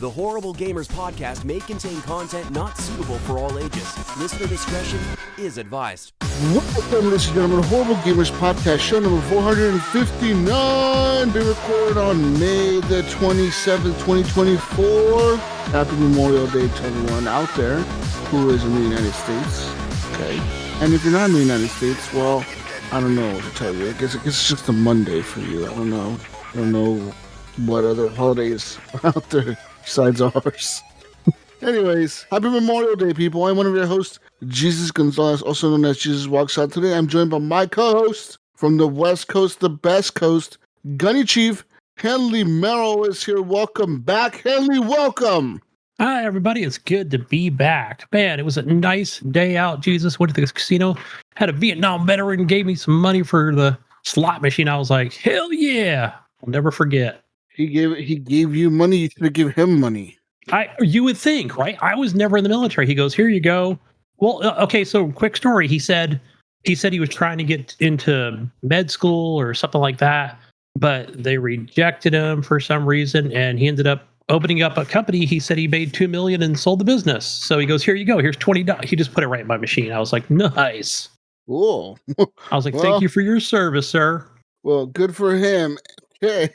The Horrible Gamers podcast may contain content not suitable for all ages. Listener discretion is advised. Welcome, ladies and gentlemen, Horrible Gamers podcast, show number 459, being recorded on May the 27th, 2024. Happy Memorial Day to everyone out there who is in the United States. Okay. And if you're not in the United States, well, I don't know what to tell you. I guess it's just a Monday for you. I don't know what other holidays are out there besides ours. Anyways, happy Memorial Day, people. I'm one of your hosts, Jesus Gonzalez, also known as Jesus Walks Out. Today, I'm joined by my co-host from the West Coast, the best coast, Gunny Chief Henley Merrill is here. Welcome back, Henley. Welcome. Hi, everybody. It's good to be back. Man, it was a nice day out. Jesus went to the casino, had a Vietnam veteran, gave me some money for the slot machine. I was like, hell yeah. I'll never forget. He gave you money. You should give him money. You would think, right? I was never in the military. He goes, here you go. Well, okay. So quick story. He said he was trying to get into med school or something like that, but they rejected him for some reason. And he ended up opening up a company. He said he made $2 million and sold the business. So he goes, here you go. Here's $20. He just put it right in my machine. I was like, nice. Cool. I was like, thank you for your service, sir. Well, good for him. Okay.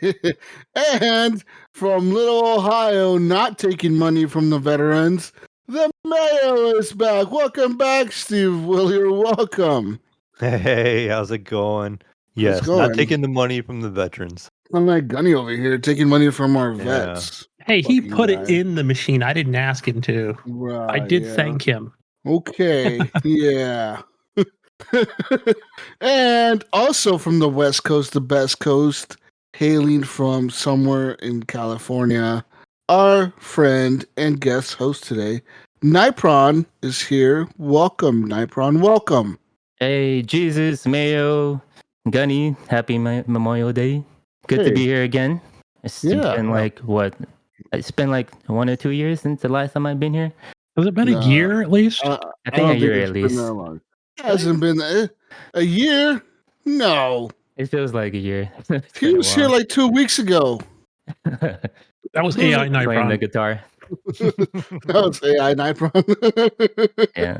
And from Little Ohio, not taking money from the veterans, the mayor is back. Welcome back, Steve Willier. Welcome. Hey, how's it going? Yes, not taking the money from the veterans. Unlike Gunny over here, taking money from our vets. Hey, he put it in the machine. I didn't ask him to. Right, I did thank him. Okay, yeah. And also from the West Coast, the best coast, hailing from somewhere in California, our friend and guest host today, Nypron, is here. Welcome, Nypron. Welcome. Hey, Jesus, Mayo, Gunny, happy Memorial Day. Good to be here again. It's been like, what? It's been like 1 or 2 years since the last time I've been here. Has it been a year at least? I think a year at least. Hasn't been a year? No. It feels like a year. He was here like 2 weeks ago. That was AI Nypron. Playing the guitar. That was AI Nypron. Yeah.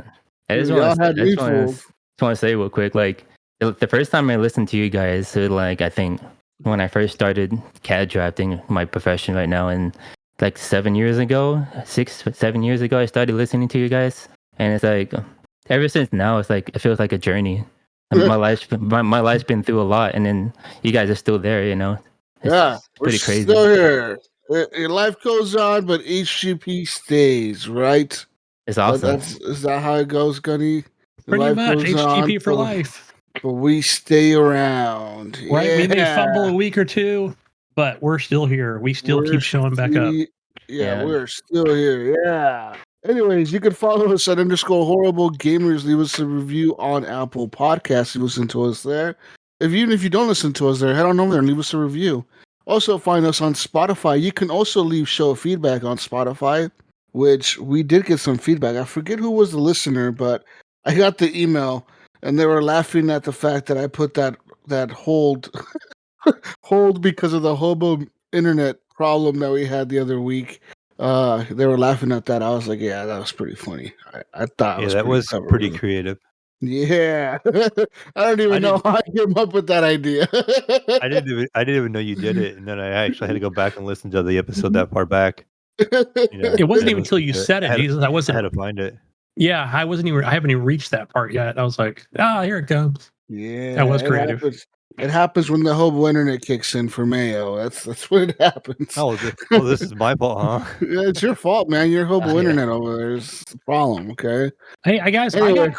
I just want to say real quick, like, the first time I listened to you guys, so like, I think when I first started CAD drafting, my profession right now, and like 7 years ago, 7 years ago, I started listening to you guys, and it's like, ever since now, it's like, it feels like a journey. My life's been through a lot, and then you guys are still there, you know? It's pretty crazy. Still here. Your life goes on, but HGP stays, right? It's awesome. Is that how it goes, Gunny? Pretty much, HGP for life. But we stay around. Right? Yeah. We may fumble a week or two, but we're still here. We still keep showing back up. Yeah, we're still here. Yeah. Anyways, you can follow us at _horrible gamers. Leave us a review on Apple Podcasts. You listen to us there. Even if you don't listen to us there, head on over there and leave us a review. Also, find us on Spotify. You can also leave show feedback on Spotify, which we did get some feedback. I forget who was the listener, but I got the email, and they were laughing at the fact that I put that hold because of the hobo internet problem that we had the other week. They were laughing at that. I was like, yeah, that was pretty funny. I thought that was pretty creative. Yeah. I don't even know how I came up with that idea. I didn't even know you did it, and then I actually had to go back and listen to the episode that far back. It wasn't even until you said it. I had to find it. Yeah, I haven't even reached that part yet. I was like, here it comes. Yeah. That was creative. It happens when the hobo internet kicks in for Mayo. That's when it happens. Oh, this is my fault, huh? Yeah, it's your fault, man. Your hobo internet over there is the problem, okay? Hey, guys, anyway.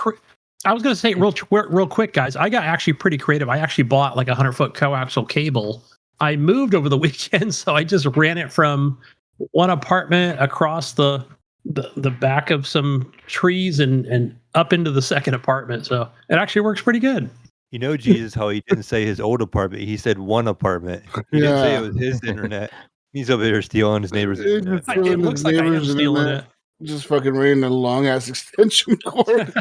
I was going to say real quick, guys, I got actually pretty creative. I actually bought like a 100-foot coaxial cable. I moved over the weekend, so I just ran it from one apartment across the back of some trees and up into the second apartment. So it actually works pretty good. You know, Jesus, how he didn't say his old apartment. He said one apartment. He didn't say it was his internet. He's over here stealing his neighbor's internet. It looks like I am stealing it. just fucking running a long ass extension cord.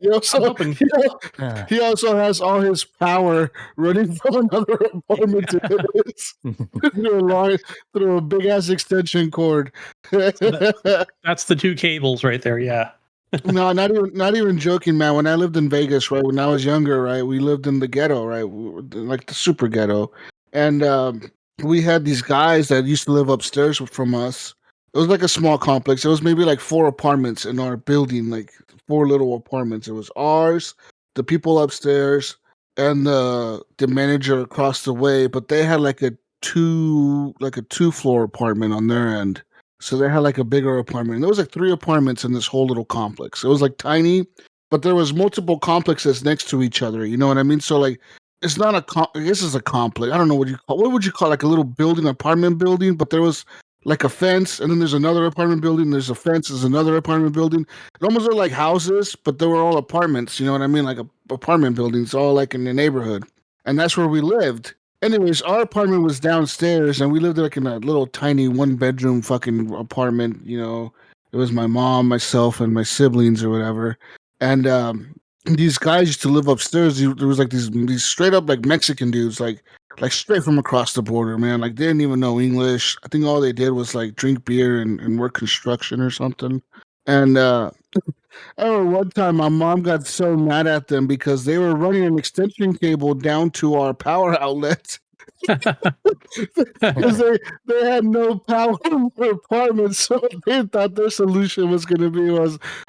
he also has all his power running from another apartment to his through a big ass extension cord. That's the two cables right there. Yeah. No, not even joking, man. When I lived in Vegas, right, when I was younger, right, we lived in the ghetto, right, like the super ghetto, and we had these guys that used to live upstairs from us. It was like a small complex. It was maybe like 4 apartments in our building, like 4 little apartments. It was ours, the people upstairs, and the manager across the way. But they had like a 2-floor apartment on their end. So they had like a bigger apartment. And there was like 3 apartments in this whole little complex. It was like tiny, but there was multiple complexes next to each other. You know what I mean? So like, it's not I guess it's a complex. I don't know what would you call like a little building, apartment building? But there was like a fence, and then there's another apartment building. There's a fence. There's another apartment building. It almost looked like houses, but they were all apartments. You know what I mean? Like apartment buildings, all like in the neighborhood. And that's where we lived. Anyways, our apartment was downstairs, and we lived like in a little tiny 1-bedroom fucking apartment. You know, it was my mom, myself, and my siblings or whatever. And these guys used to live upstairs. There was like these straight up like Mexican dudes, like straight from across the border, man. Like they didn't even know English. I think all they did was like drink beer and work construction or something. And I remember one time my mom got so mad at them because they were running an extension cable down to our power outlet. Because they had no power in their apartment, so they thought their solution was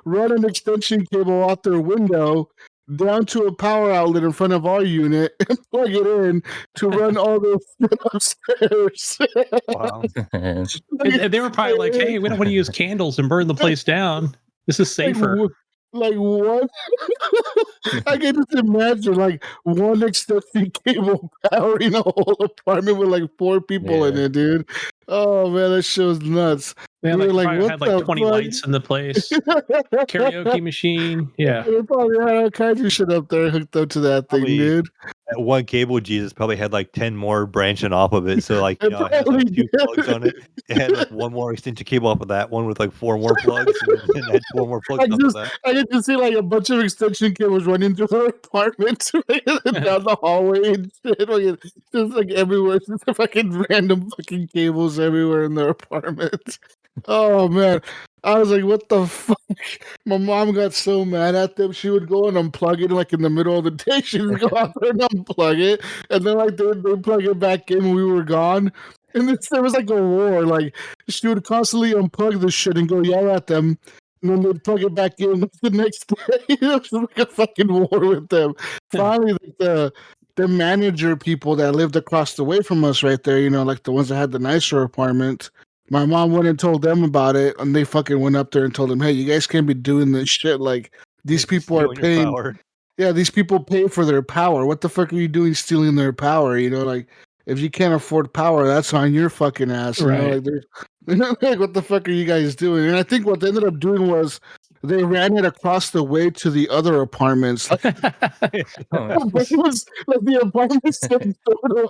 run an extension cable out their window down to a power outlet in front of our unit and plug it in to run all the shit upstairs. Wow. And they were probably like, hey, we don't want to use candles and burn the place down. This is safer. Like what? I can just imagine like one extension cable powering a whole apartment with like 4 people in it, dude. Oh man, that show's nuts. They what had like 20 lights in the place. Karaoke machine. Yeah. They probably had all kinds of shit up there hooked up to that thing, dude. That one cable Jesus probably had like 10 more branching off of it. So like, it had like 2 plugs on it. It had like one more extension cable off of that, one with like 4 more plugs, and then it had 4 more plugs off of that. I get to see like a bunch of extension cables running through her apartment down the hallway and shit. Like, just like everywhere, just fucking random fucking cables everywhere in their apartment. Oh man, I was like, what the fuck? My mom got so mad at them. She would go and unplug it like in the middle of the day. She would go out there and unplug it, and then like they plug it back in when we were gone. And there was like a war. Like she would constantly unplug the shit and go yell at them, and then they'd plug it back in the next day. It was like a fucking war with them. Finally, like, the manager people that lived across the way from us, right there, you know, like the ones that had the nicer apartment. My mom went and told them about it, and they fucking went up there and told them, hey, you guys can't be doing this shit. Like, these people are paying. Yeah, these people pay for their power. What the fuck are you doing stealing their power? You know, like, if you can't afford power, that's on your fucking ass. You know, like, what the fuck are you guys doing? And I think what they ended up doing was they ran it across the way to the other apartments. Like, it was like the apartments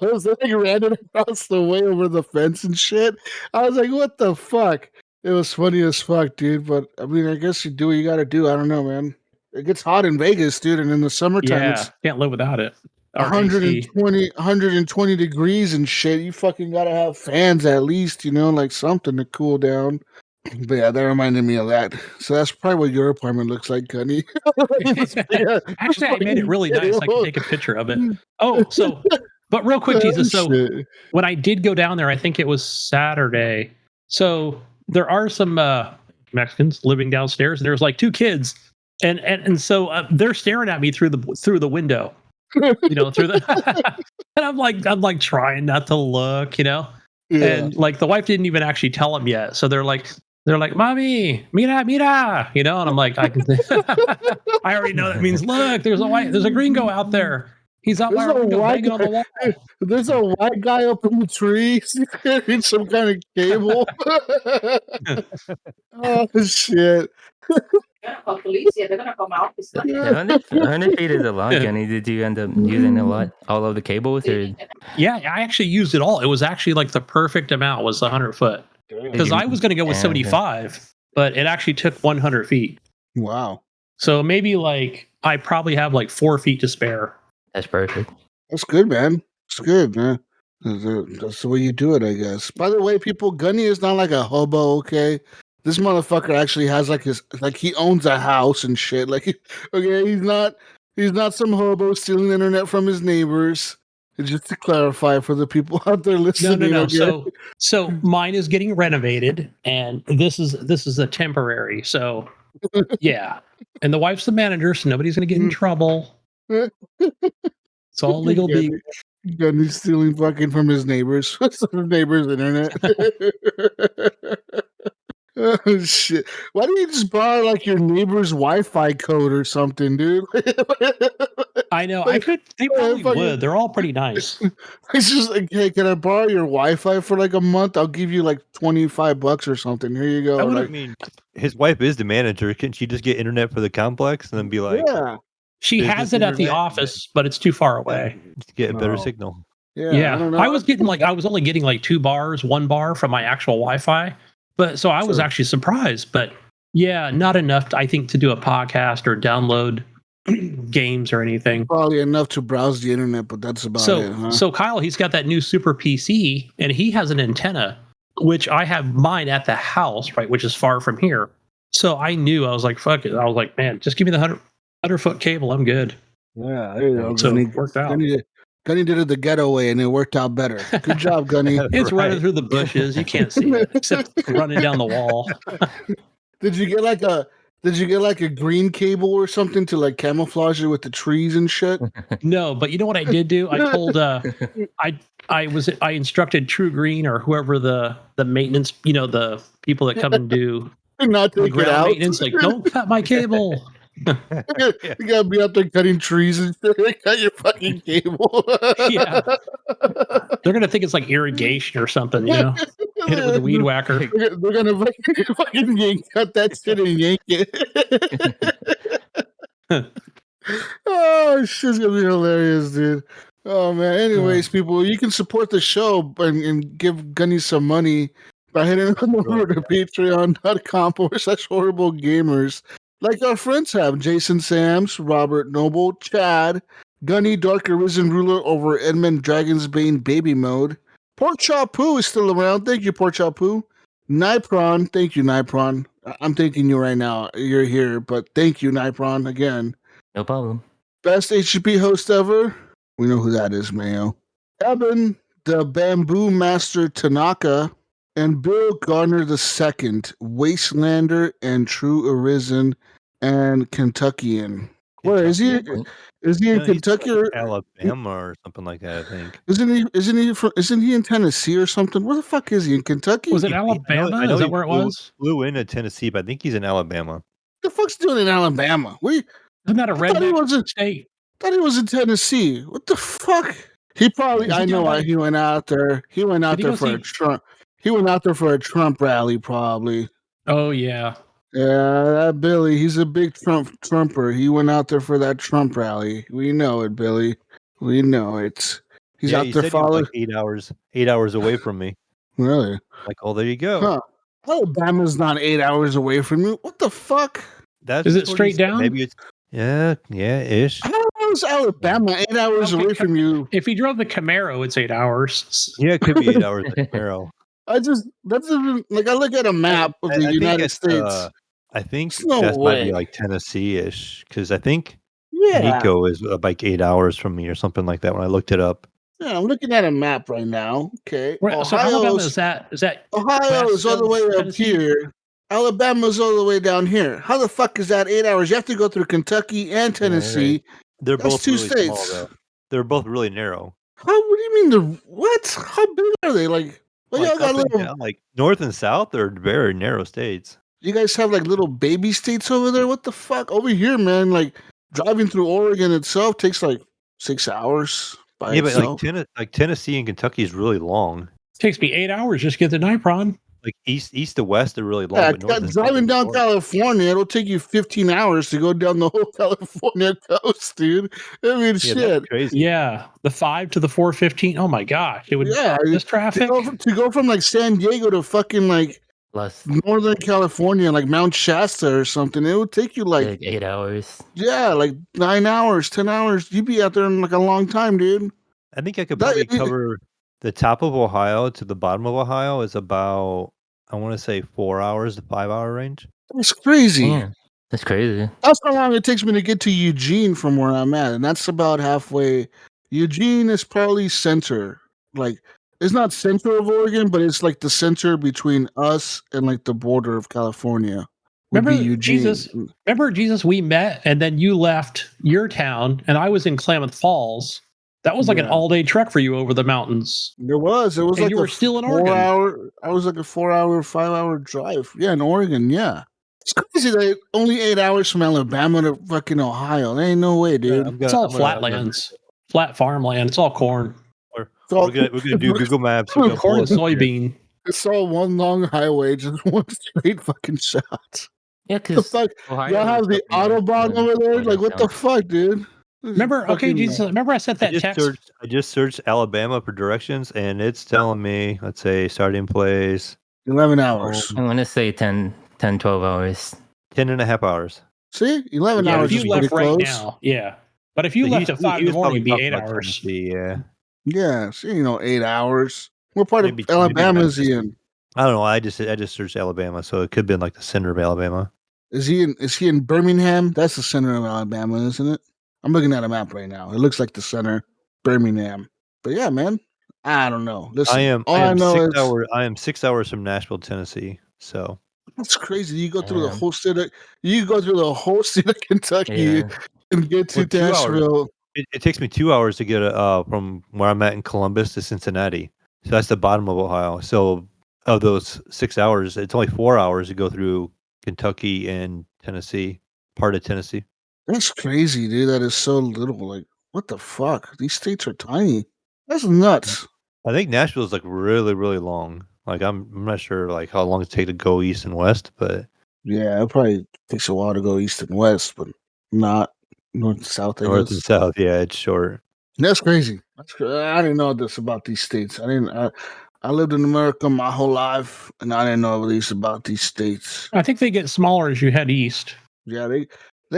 was like ran it across the way over the fence and shit. I was like, what the fuck? It was funny as fuck, dude. But I mean, I guess you do what you got to do. I don't know, man. It gets hot in Vegas, dude, and in the summertime, it's can't live without it. 120 degrees and shit. You fucking gotta have fans at least, you know, like something to cool down. But yeah, that reminded me of that. So that's probably what your apartment looks like, Gunny. Actually, I made it really nice. I can take a picture of it. Oh, so, but real quick, Jesus. So when I did go down there, I think it was Saturday. So there are some Mexicans living downstairs, and there's like 2 kids, and so they're staring at me through the window, you know, through the, and I'm like trying not to look, you know, and like the wife didn't even actually tell them yet, so they're like, "Mommy, mira," you know, and I'm like, I already know that means look, there's a gringo out there. He's out by our window banging on the wall. There's a white guy up in the trees carrying some kind of cable. Oh shit. Call police. Yeah, they're gonna come out. 100 feet is a lot, Gunny. Did you end up using a lot? All of the cables? Or? Yeah, I actually used it all. It was actually like the perfect amount was 100 foot. Because I was going to go with 75. but it actually took 100 feet. Wow. So maybe like I probably have like 4 feet to spare. That's perfect. That's good, man. It's good, man. That's the way you do it, I guess. By the way, people, Gunny is not like a hobo, okay? This motherfucker actually has like he owns a house and shit. Like, okay, he's not some hobo stealing the internet from his neighbors. Just to clarify for the people out there listening. No. Okay? So mine is getting renovated, and this is a temporary. So yeah, and the wife's the manager, so nobody's gonna get in trouble. It's all legal. Gunny's stealing fucking from his neighbors. Neighbors' internet. Oh shit! Why don't you just borrow like your neighbor's Wi-Fi code or something, dude? I know. I could. They probably would. They're all pretty nice. It's just like, hey, can I borrow your Wi-Fi for like a month? I'll give you like $25 or something. Here you go. I mean, his wife is the manager. Can she just get internet for the complex and then be like, yeah, she has it at the office, but it's too far away. To get a better signal. Yeah. I was only getting like 2 bars, 1 bar from my actual Wi-Fi. But so I was actually surprised. But yeah, not enough, I think, to do a podcast or download games or anything. Probably enough to browse the internet, but that's about it. Huh? So Kyle, he's got that new super PC, and he has an antenna, which I have mine at the house, right, which is far from here. So I was like, fuck it. I was like, man, just give me the 100-foot cable. I'm good. Yeah, there you go. So it worked out. Gunny did it the ghetto way, and it worked out better. Good job, Gunny. It's running through the bushes. You can't see it except running down the wall. Did you get like a green cable or something to like camouflage it with the trees and shit? No, but you know what I did do? I told I instructed True Green or whoever the maintenance, the people that come and do not take it out. Maintenance, like, don't cut my cable. You gotta be out there cutting trees and shit. Cut your fucking cable. Yeah, they're gonna think it's like irrigation or something, Hit it with a weed whacker. They're gonna fucking cut that shit and yank it. Oh, shit's gonna be hilarious, dude. Oh man. Anyways, people, you can support the show and give Gunny some money by heading over to patreon.com/horriblegamers. Like our friends have: Jason Sams, Robert Noble, Chad, Gunny, Dark Arisen Ruler over Edmund Dragonsbane Baby Mode. Pork Chop Poo is still around. Thank you, Pork Chop Poo. Nypron, thank you, Nypron. I'm thanking you right now. You're here, but thank you, Nypron, again. No problem. Best HGP host ever. We know who that is, Mayo. Evan, the Bamboo Master Tanaka, and Bill Garner II, Wastelander and True Arisen and Kentuckian. Where is he? Is he in Kentucky or Alabama or something like that? I think. Isn't he in Tennessee or something? Where the fuck is he? In Kentucky? Was it Alabama? I know is that where it was? Flew into Tennessee, but I think he's in Alabama. What the fuck's doing in Alabama? Isn't that a redneck state? Thought he was in Tennessee. What the fuck? He probably. I know why he went out there. He went out there for a Trump. He went out there for a Trump rally, probably. Oh yeah. Yeah, that Billy. He's a big Trumper. He went out there for that Trump rally. We know it, Billy. We know it. He's out there following. Like 8 hours away from me. Really? Like, oh, there you go. Huh. Alabama's not 8 hours away from you. What the fuck? Is it straight down? Maybe it's ish. How is Alabama 8 hours away from you? If he drove the Camaro, it's 8 hours. Yeah, it could be 8 hours in Camaro. That's even like I look at a map of the United States. I think that might be like Tennessee-ish because I think Yeah. Nico is like 8 hours from me or something like that when I looked it up. Yeah, I'm looking at a map right now. Okay. So Alabama is that Ohio is all the way up Tennessee? here. Alabama's all the way down here. How the fuck is that 8 hours? You have to go through Kentucky and Tennessee. Right. They're That's both two really states. small, though. They're both really narrow. What do you mean what? How big are they? Like, well, Like, y'all got up and little. down, like north and south are very narrow states. You guys have like little baby states over there. What the fuck? Over here, man. Like driving through Oregon itself takes like 6 hours by itself. But like Tennessee and Kentucky is really long. Takes me 8 hours just to get to Nypron. Like east to west are really long. Yeah, but north and south driving are down short. California, it'll take you 15 hours to go down the whole California coast, dude. I mean, Yeah, shit. that's crazy. Yeah, the 5 to the 415. Oh my gosh, it would. Yeah, this traffic. To go from like San Diego to fucking like plus Northern California, like Mount Shasta or something, it would take you like 8 hours. Yeah, like 9 hours, 10 hours. You'd be out there in like a long time, dude. I think I could probably cover the top of Ohio to the bottom of Ohio is about, I want to say 4 hours to 5 hour range. That's crazy. Yeah, that's crazy. That's how long it takes me to get to Eugene from where I'm at, and that's about halfway. Eugene is probably center. Like, it's not center of Oregon, but it's like the center between us and like the border of California. Would be Eugene. Remember Jesus, we met and then you left your town and I was in Klamath Falls. That was like an all-day trek for you over the mountains. It was and like you were still in Oregon. I was like a 4 hour, 5 hour drive. Yeah, in Oregon, yeah. It's crazy that only 8 hours from Alabama to fucking Ohio. There ain't no way, dude. It's all flatlands, flat farmland. It's all corn. We're gonna do Google Maps. Corn and soybean. It's all one long highway, just one straight fucking shot. Yeah, because y'all have the Autobahn over there. Like, what the fuck, dude? Remember? Okay, Jesus. Remember I sent that text. I just searched Alabama for directions, and it's telling me, let's say, starting place 11 hours. I'm gonna say 10, 12 hours. 10 and a half hours. See, 11 hours. If you left right now, yeah. But if you left at 5 in the morning, it'd be 8 hours. Yeah. Yeah. See, 8 hours. What part of Alabama is he in? I don't know. I just searched Alabama, so it could have been like the center of Alabama. Is he in Birmingham? That's the center of Alabama, isn't it? I'm looking at a map right now. It looks like the center, Birmingham. But yeah, man, I don't know. Listen, I am 6 hours from Nashville, Tennessee. So that's crazy. You go through the whole state of Kentucky and get to Nashville. It takes me 2 hours to get from where I'm at in Columbus to Cincinnati. So that's the bottom of Ohio. So of those 6 hours, it's only 4 hours to go through Kentucky and Tennessee, part of Tennessee. That's crazy, dude. That is so little. Like, what the fuck? These states are tiny. That's nuts. I think Nashville is like really, really long. Like, I'm not sure like how long it takes to go east and west, but yeah, it probably takes a while to go east and west, but not north and south. North and south, yeah, it's short. That's crazy. I didn't know this about these states. I lived in America my whole life, and I didn't know this about these states. I think they get smaller as you head east. Yeah, they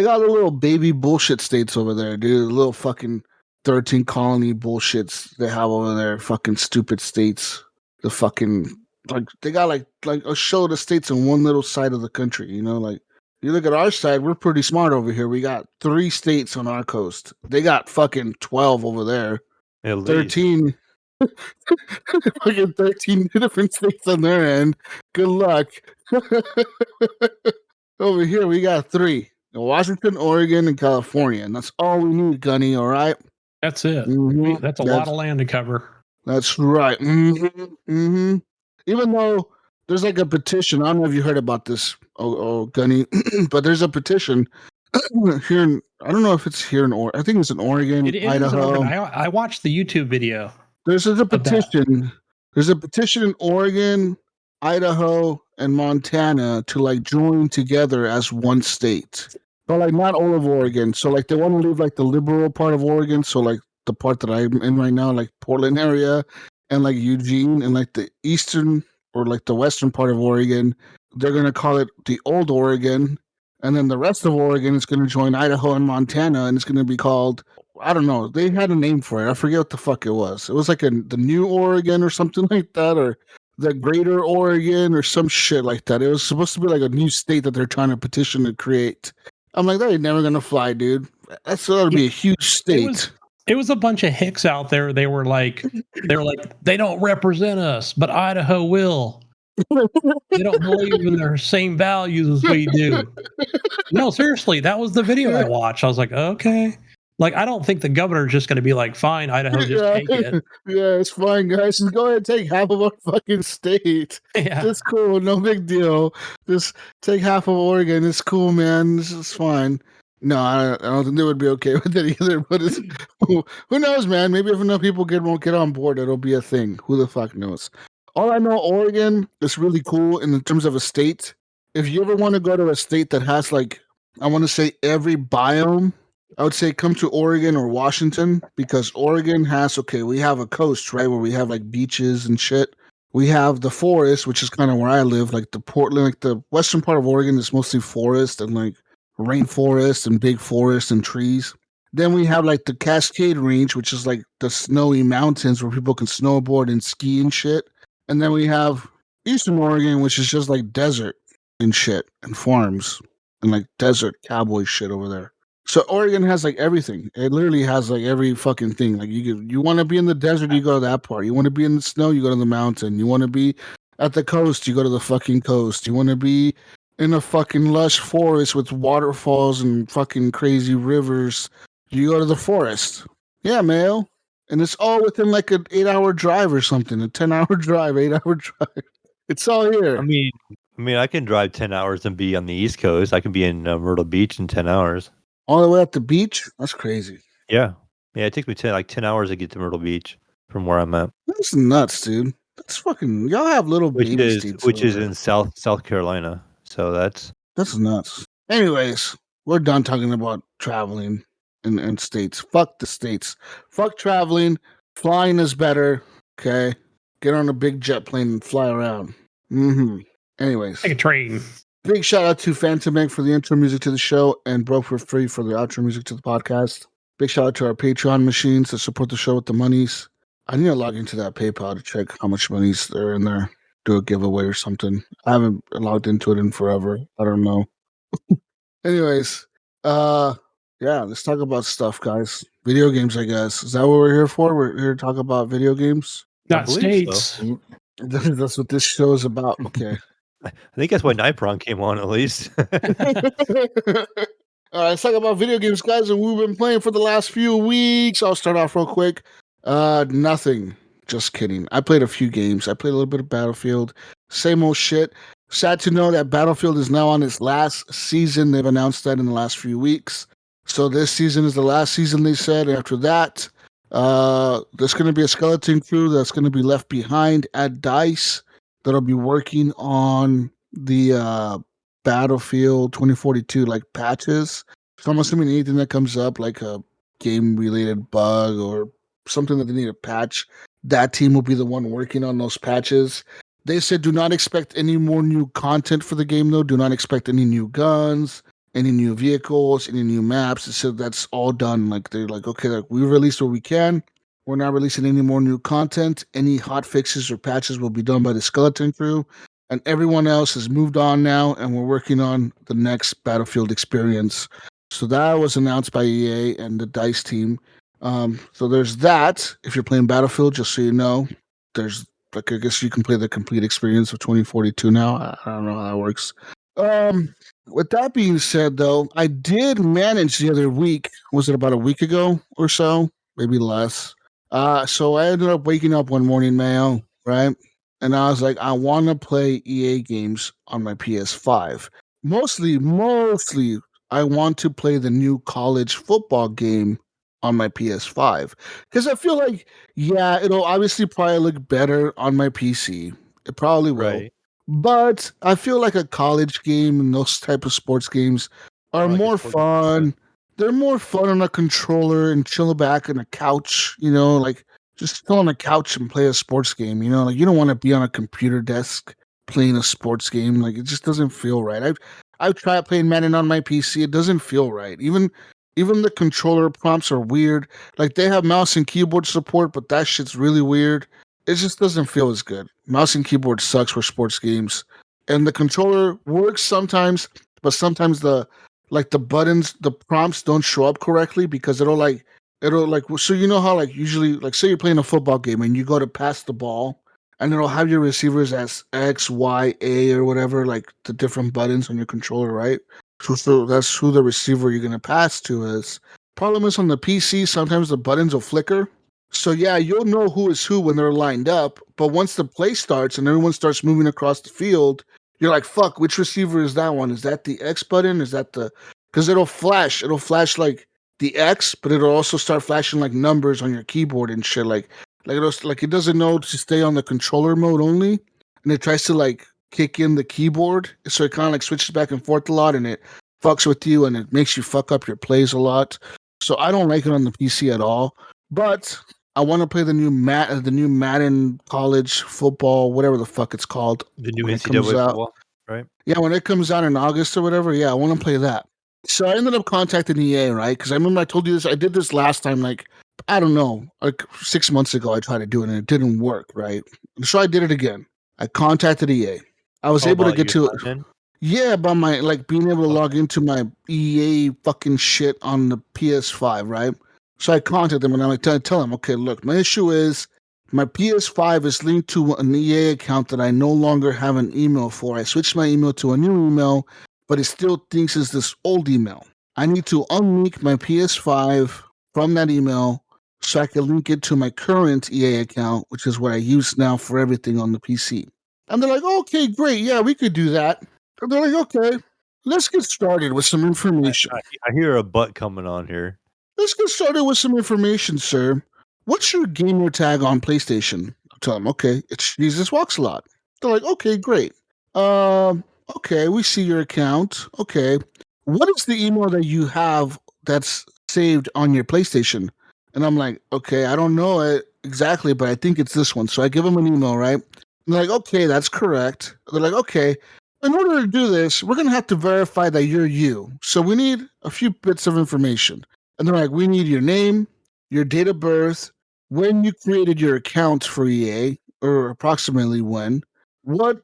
got their little baby bullshit states over there, dude. The little fucking 13 colony bullshits they have over there. Fucking stupid states. The fucking they got like a show of the states in one little side of the country. Like you look at our side, we're pretty smart over here. We got 3 states on our coast. They got fucking 12 over there. 13. Fucking 13 different states on their end. Good luck. Over here, we got 3. Washington, Oregon, and California. And that's all we need, Gunny, all right? That's it. Mm-hmm. That's a lot of land to cover. That's right. Mm-hmm. Mm-hmm. Even though there's like a petition. I don't know if you heard about this, Gunny, but there's a petition here I don't know if it's here in Oregon. I think it's in Oregon, Idaho. I watched the YouTube video. There's a petition. There's a petition in Oregon, Idaho, and Montana to like join together as one state. But like not all of Oregon. So like they want to leave like the liberal part of Oregon. So like the part that I'm in right now, like Portland area and like Eugene and like the eastern or like the western part of Oregon, they're going to call it the old Oregon. And then the rest of Oregon is going to join Idaho and Montana, and it's going to be called, I don't know, they had a name for it. I forget what the fuck it was. It was like the New Oregon or something like that, or the Greater Oregon or some shit like that. It was supposed to be like a new state that they're trying to petition to create. I'm like, that ain't never going to fly, dude. That's going to be a huge state. It was a bunch of hicks out there. They were like, they don't represent us, but Idaho will. They don't believe in their same values as we do. No, seriously, that was the video I watched. I was like, okay. Like, I don't think the governor's just going to be like, fine, Idaho, just take it. Yeah, it's fine, guys. Just go ahead and take half of our fucking state. Yeah. It's cool. No big deal. Just take half of Oregon. It's cool, man. This is fine. No, I don't think they would be okay with it either. But who knows, man? Maybe if enough people get on board, it'll be a thing. Who the fuck knows? All I know, Oregon is really cool in terms of a state. If you ever want to go to a state that has like, I want to say every biome, I would say come to Oregon or Washington, because Oregon has, we have a coast, right, where we have like beaches and shit. We have the forest, which is kind of where I live, like the Portland, like the western part of Oregon is mostly forest and like rainforest and big forest and trees. Then we have like the Cascade Range, which is like the snowy mountains where people can snowboard and ski and shit. And then we have Eastern Oregon, which is just like desert and shit and farms and like desert cowboy shit over there. So Oregon has like everything. It literally has like every fucking thing. Like you want to be in the desert, you go to that part. You want to be in the snow, you go to the mountain. You want to be at the coast, you go to the fucking coast. You want to be in a fucking lush forest with waterfalls and fucking crazy rivers, you go to the forest. Yeah, Mayo. And it's all within like an 8-hour drive or something, a 10-hour drive, 8-hour drive. It's all here. I mean, I can drive 10 hours and be on the East Coast. I can be in Myrtle Beach in 10 hours. All the way up the beach? That's crazy. Yeah. Yeah, it takes me 10 hours to get to Myrtle Beach from where I'm at. That's nuts, dude. That's fucking. Y'all have little baby states. Which is in South Carolina. So that's nuts. Anyways, we're done talking about traveling in states. Fuck the states. Fuck traveling. Flying is better. Okay. Get on a big jet plane and fly around. Anyways. Take a train. Big shout out to Phantom Bank for the intro music to the show and Broke for Free for the outro music to the podcast. Big shout out to our Patreon machines that support the show with the monies. I need to log into that PayPal to check how much money's there in there. Do a giveaway or something. I haven't logged into it in forever. I don't know. Anyways, yeah, let's talk about stuff, guys. Video games, I guess. Is that what we're here for? We're here to talk about video games? Not states. So. That's what this show is about. Okay. I think that's why Nypron came on, at least. All right, let's talk about video games, guys, and we've been playing for the last few weeks. I'll start off real quick. Nothing. Just kidding. I played a few games. I played a little bit of Battlefield. Same old shit. Sad to know that Battlefield is now on its last season. They've announced that in the last few weeks. So this season is the last season, they said. After that, there's going to be a skeleton crew that's going to be left behind at DICE that'll be working on the Battlefield 2042 like patches. So I'm assuming anything that comes up like a game related bug or something that they need to patch, that team will be the one working on those patches. They said do not expect any more new content for the game though. Do not expect any new guns, any new vehicles, any new maps. They said that's all done. Like they're like, okay, like we released what we can. We're not releasing any more new content. Any hot fixes or patches will be done by the skeleton crew. And everyone else has moved on now, and we're working on the next Battlefield experience. So that was announced by EA and the DICE team. So there's that. If you're playing Battlefield, just so you know, there's like I guess you can play the complete experience of 2042 now. I don't know how that works. With that being said, though, I did manage the other week. Was it about a week ago or so? Maybe less. So I ended up waking up one morning, Mayo, right? And I was like, I want to play EA games on my PS5. Mostly, I want to play the new college football game on my PS5. Because I feel like, yeah, it'll obviously probably look better on my PC. It probably will. Right. But I feel like a college game and those type of sports games are like more fun. They're more fun on a controller and chill back on a couch, you know, like just chill on a couch and play a sports game, you know, like you don't want to be on a computer desk playing a sports game. Like it just doesn't feel right. I've tried playing Madden on my PC. It doesn't feel right. Even the controller prompts are weird. Like they have mouse and keyboard support, but that shit's really weird. It just doesn't feel as good. Mouse and keyboard sucks for sports games. And the controller works sometimes, but sometimes the buttons, the prompts don't show up correctly because it'll like so you know how like usually like say you're playing a football game and you go to pass the ball and it'll have your receivers as X, Y, A or whatever, like the different buttons on your controller, right? So that's who the receiver you're gonna pass to is. Problem is on the PC, sometimes the buttons will flicker. So yeah, you'll know who is who when they're lined up, but once the play starts and everyone starts moving across the field, you're like, fuck, which receiver is that one? Is that the X button? Is that the... Because it'll flash like the X, but it'll also start flashing like numbers on your keyboard and shit. Like it doesn't know to stay on the controller mode only, and it tries to like kick in the keyboard, so it kind of like switches back and forth a lot, and it fucks with you, and it makes you fuck up your plays a lot. So I don't like it on the PC at all. But I want to play the new Madden college football, whatever the fuck it's called. The new when it NCAA comes out. football, right? Yeah, when it comes out in August or whatever, yeah, I want to play that. So I ended up contacting EA, right? Because I remember I told you this. I did this last time, like, I don't know, like 6 months ago. I tried to do it and it didn't work, right? So I did it again. I contacted EA. I was able to get to it. Yeah, by my being able to log into my EA fucking shit on the PS5, right? So I contacted them and I'm like, tell them, okay, look, my issue is my PS5 is linked to an EA account that I no longer have an email for. I switched my email to a new email, but it still thinks it's this old email. I need to unlink my PS5 from that email so I can link it to my current EA account, which is what I use now for everything on the PC. And they're like, okay, great. Yeah, we could do that. And they're like, okay, let's get started with some information. I hear a butt coming on here. Let's get started with some information, sir. What's your gamer tag on PlayStation? I tell them, okay, it's Jesus Walks a Lot. They're like, okay, great. Okay, we see your account. Okay. What is the email that you have that's saved on your PlayStation? And I'm like, okay, I don't know it exactly, but I think it's this one. So I give them an email, right? And they're like, okay, that's correct. They're like, okay, in order to do this, we're going to have to verify that you're you. So we need a few bits of information. And they're like, we need your name, your date of birth, when you created your account for EA, or approximately when, what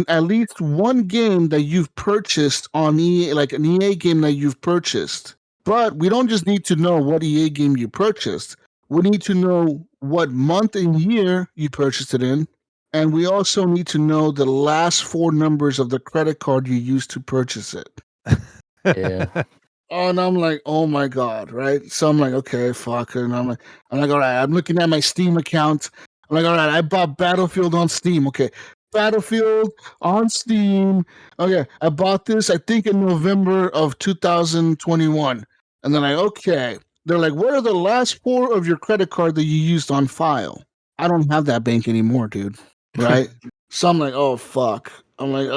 at least one game that you've purchased on EA, like an EA game that you've purchased. But we don't just need to know what EA game you purchased. We need to know what month and year you purchased it in. And we also need to know the last 4 numbers of the credit card you used to purchase it. Yeah. And I'm like, oh my God, right? So I'm like, okay, fuck. And I'm like, all right, I'm looking at my Steam account. I'm like, all right, I bought Battlefield on Steam. Okay, Battlefield on Steam. Okay, I bought this, I think, in November of 2021. And then okay. They're like, what are the last 4 of your credit card that you used on file? I don't have that bank anymore, dude. Right? So I'm like, oh, fuck. I'm like,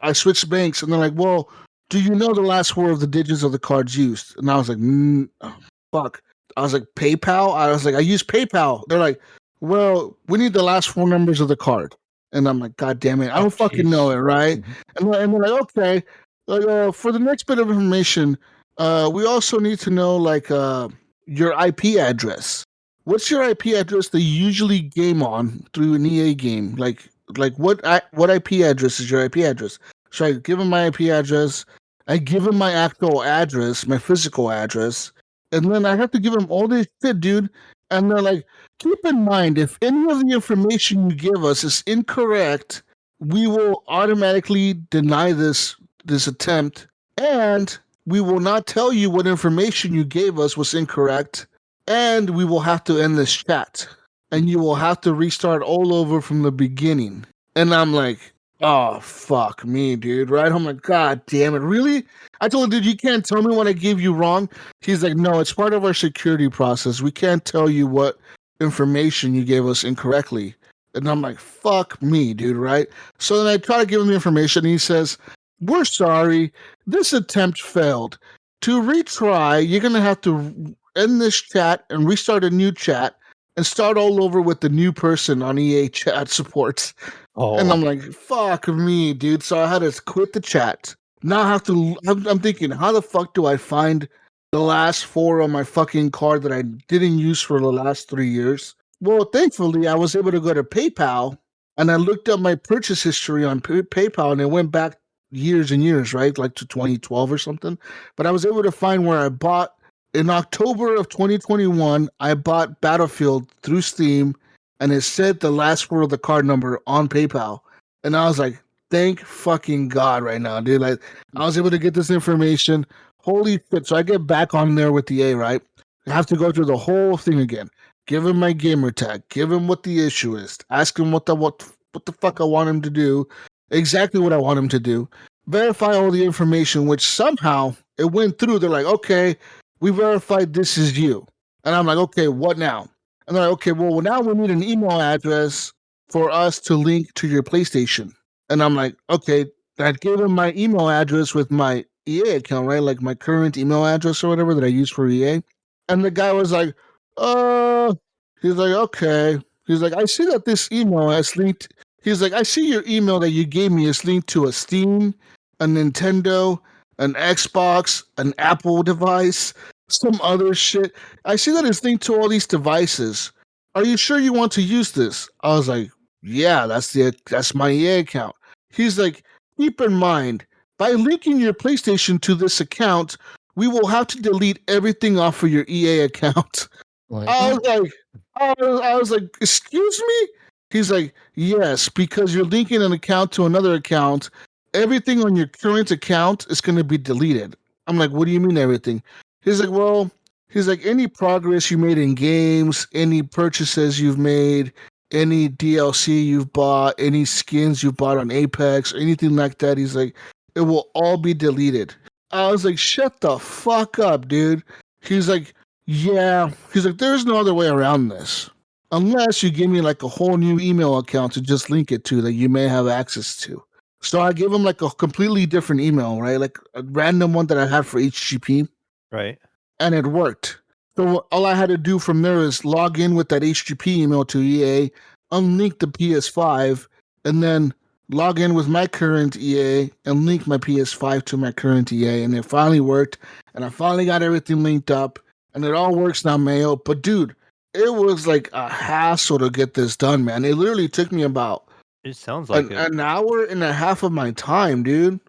I switched banks. And they're like, well, do you know the last 4 of the digits of the cards used? And I was like, fuck. I was like, PayPal? I was like, I use PayPal. They're like, well, we need the last 4 numbers of the card. And I'm like, God damn it. I don't fucking know it, right? And they're like, okay. For the next bit of information, we also need to know, your IP address. What's your IP address that you usually game on through an EA game? Like what IP address is your IP address? So I give him my IP address. I give him my actual address, my physical address. And then I have to give him all this shit, dude. And they're like, keep in mind, if any of the information you give us is incorrect, we will automatically deny this attempt. And we will not tell you what information you gave us was incorrect. And we will have to end this chat. And you will have to restart all over from the beginning. And I'm like, oh, fuck me, dude, right? I'm like, God damn it, really? I told him, dude, you can't tell me what I gave you wrong. He's like, no, it's part of our security process. We can't tell you what information you gave us incorrectly. And I'm like, fuck me, dude, right? So then I try to give him the information. And he says, we're sorry. This attempt failed. To retry, you're going to have to end this chat and restart a new chat and start all over with the new person on EA chat support. Oh. And I'm like, fuck me, dude. So I had to quit the chat. Now I have to, I'm thinking, how the fuck do I find the last 4 on my fucking card that I didn't use for the last 3 years? Well, thankfully, I was able to go to PayPal and I looked up my purchase history on PayPal and it went back years and years, right? Like to 2012 or something. But I was able to find where I bought, in October of 2021, I bought Battlefield through Steam and it said the last 4 of the card number on PayPal. And I was like, thank fucking God right now, dude. Like, I was able to get this information. Holy shit. So I get back on there with the A, right? I have to go through the whole thing again. Give him my gamer tag. Give him what the issue is. Ask him what the fuck I want him to do. Exactly what I want him to do. Verify all the information, which somehow it went through. They're like, okay, we verified this is you. And I'm like, okay, what now? And they're like, okay, well, now we need an email address for us to link to your PlayStation. And I'm like, okay, I gave him my email address with my EA account, right? Like my current email address or whatever that I use for EA. And the guy was like, He's like, okay. He's like, I see that this email has linked. He's like, I see your email that you gave me is linked to a Steam, a Nintendo, an Xbox, an Apple device, some other shit. I see that it's linked to all these devices. Are you sure you want to use this? I was like, yeah, that's my EA account. He's like, keep in mind, by linking your PlayStation to this account, we will have to delete everything off of your EA account. I was like, excuse me? He's like, yes, because you're linking an account to another account. Everything on your current account is going to be deleted. I'm like, what do you mean everything? He's like, well, any progress you made in games, any purchases you've made, any DLC you've bought, any skins you've bought on Apex, anything like that. He's like, it will all be deleted. I was like, shut the fuck up, dude. He's like, yeah. He's like, there's no other way around this. Unless you give me like a whole new email account to just link it to that you may have access to. So I gave him like a completely different email, right? Like a random one that I had for HGP. Right. And it worked. So all I had to do from there is log in with that HGP email to EA, unlink the PS5, and then log in with my current EA and link my PS5 to my current EA. And it finally worked. And I finally got everything linked up. And it all works now, Mayo. But dude, it was like a hassle to get this done, man. It literally took me about It sounds like an hour and a half of my time, dude.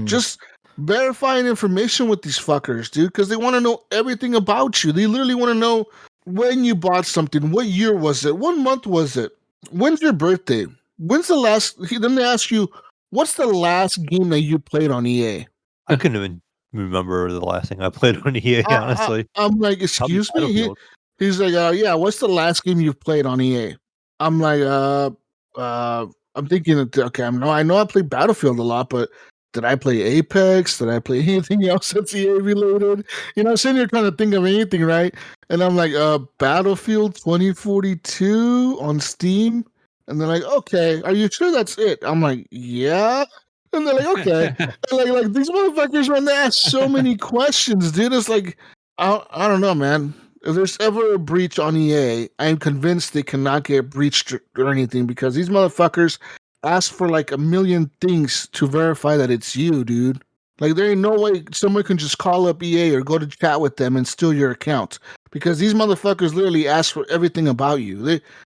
Just verifying information with these fuckers, dude, because they want to know everything about you. They literally want to know when you bought something, what year was it, what month was it, when's your birthday, when's the last. Then they ask you, what's the last game that you played on EA? I couldn't even remember the last thing I played on EA, honestly. I'm like, excuse me? He's like, yeah, what's the last game you've played on EA? I'm like, I'm thinking, okay, I know I played Battlefield a lot, but did I play Apex? Did I play anything else that's EA related? You know, I'm sitting here trying to think of anything, right? And I'm like, Battlefield 2042 on Steam. And they're like, okay, are you sure that's it? I'm like, yeah. And they're like, okay. And like these motherfuckers run to ask so many questions, dude. It's like, I don't know, man. If there's ever a breach on EA, I'm convinced they cannot get breached or anything because these motherfuckers ask for like a million things to verify that it's you, dude. Like there ain't no way someone can just call up EA or go to chat with them and steal your account because these motherfuckers literally ask for everything about you.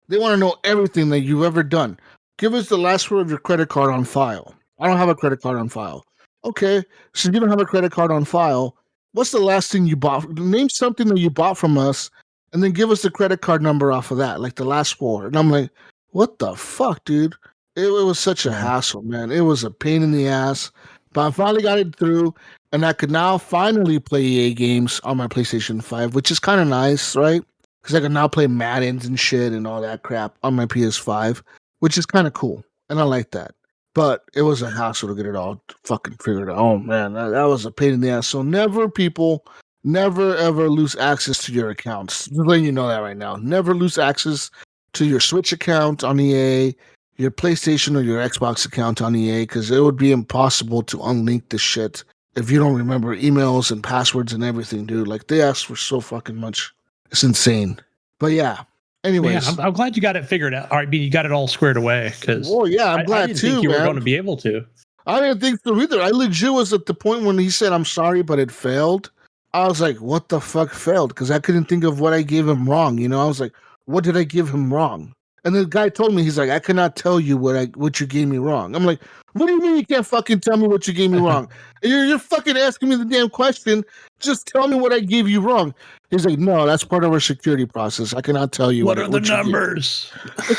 They want to know everything that you've ever done. Give us the last word of your credit card on file. I don't have a credit card on file. Okay, so you don't have a credit card on file. What's the last thing you bought? Name something that you bought from us, and then give us the credit card number off of that, like the last four. And I'm like, what the fuck, dude? It was such a hassle, man. It was a pain in the ass. But I finally got it through, and I could now finally play EA games on my PlayStation 5, which is kind of nice, right? Because I can now play Maddens and shit and all that crap on my PS5, which is kind of cool. And I like that. But it was a hassle to get it all fucking figured out. Oh, man, that was a pain in the ass. So never ever lose access to your accounts. Just letting you know that right now. Never lose access to your Switch account on EA, your PlayStation or your Xbox account on EA, because it would be impossible to unlink this shit if you don't remember emails and passwords and everything, dude. Like, they ask for so fucking much. It's insane. But yeah. Anyways, man, I'm glad you got it figured out. All right, you got it all squared away. Because I'm glad I didn't too, think you man. were going to be able to. I didn't think so either. I legit was at the point when he said, "I'm sorry, but it failed." I was like, "What the fuck failed?" Because I couldn't think of what I gave him wrong. You know, I was like, "What did I give him wrong?" And the guy told me, he's like, "I cannot tell you what you gave me wrong." I'm like, "What do you mean you can't fucking tell me what you gave me wrong? You're fucking asking me the damn question. Just tell me what I gave you wrong." He's like, "No, that's part of our security process. I cannot tell you what are the numbers."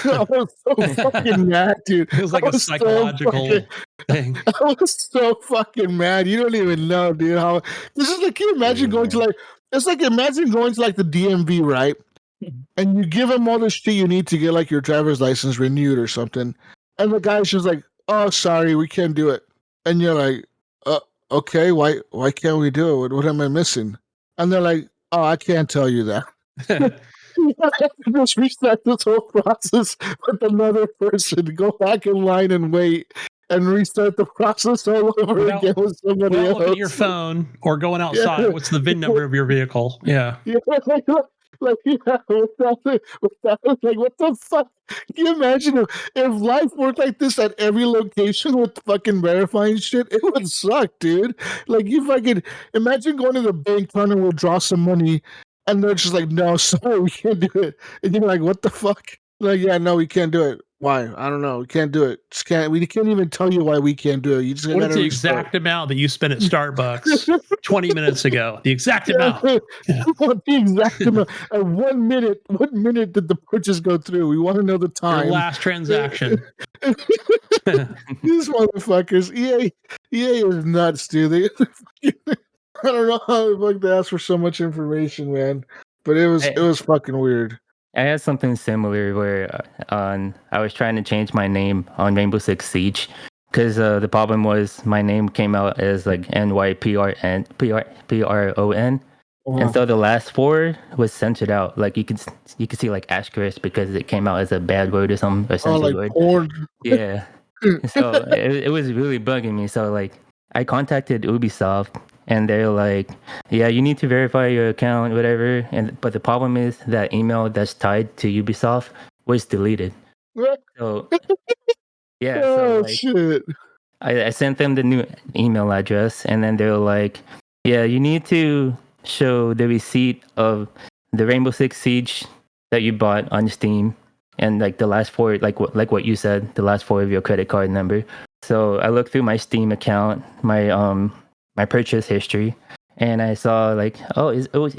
I was so fucking mad, dude. It was like a psychological thing. I was so fucking mad. You don't even know, dude. How this is like, can you imagine going to imagine going to like the DMV, right? And you give them all the shit you need to get like your driver's license renewed or something. And the guy's just like, "Oh, sorry, we can't do it." And you're like, okay, why can't we do it? What am I missing? And they're like, "Oh, I can't tell you that." You have to just restart this whole process with another person. Go back in line and wait and restart the process all over again with somebody else. Look at your phone or going outside. Yeah. What's the VIN number of your vehicle? Yeah. Like, yeah, like, what the fuck? Can you imagine if life worked like this at every location with fucking verifying shit? It would suck, dude. Like, you fucking imagine going to the bank trying to withdraw some money, and they're just like, "No, sorry, we can't do it." And you're like, "What the fuck?" Like, yeah, no, we can't do it. Why? I don't know. We can't do it. Just can't. We can't even tell you why we can't do it. You just What is gotta the restart. exact amount that you spent at Starbucks 20 minutes ago? The exact amount. We want the exact amount. At 1 minute, what minute did the purchase go through? We want to know the Your time. last transaction. These motherfuckers. EA is nuts, dude. I don't know how the fuck they ask for so much information, man. But it was fucking weird. I had something similar where I was trying to change my name on Rainbow Six Siege because the problem was my name came out as like NYPRON, and so the last 4 was censored out. Like you could see like asterisk because it came out as a bad word or some a censored word. Porn. Yeah. So it was really bugging me. So like I contacted Ubisoft and they're like, yeah, you need to verify your account, whatever. But the problem is that email that's tied to Ubisoft was deleted. So yeah, so like, shit. I sent them the new email address, and then they're like, yeah, you need to show the receipt of the Rainbow Six Siege that you bought on Steam, and like the last 4, like what you said, the last 4 of your credit card number. So I looked through my Steam account, my purchase history, and I saw like, oh,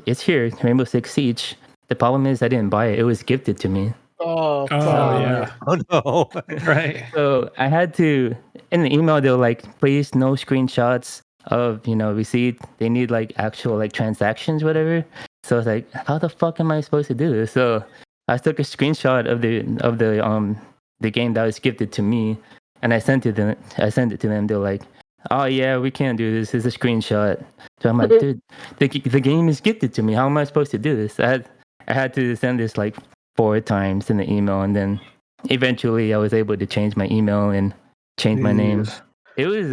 it's here, Rainbow Six Siege. The problem is I didn't buy it; it was gifted to me. Oh, yeah. Oh no! Right. So I had to, in the email, they were like, please no screenshots of receipt. They need like actual like transactions, whatever. So I was like, how the fuck am I supposed to do this? So I took a screenshot of the game that was gifted to me, and I sent it to them. They're like, oh yeah, we can't do this. It's a screenshot. So I'm like, dude, the game is gifted to me. How am I supposed to do this? I had to send this like 4 times in the email, and then eventually I was able to change my email and change my name. It was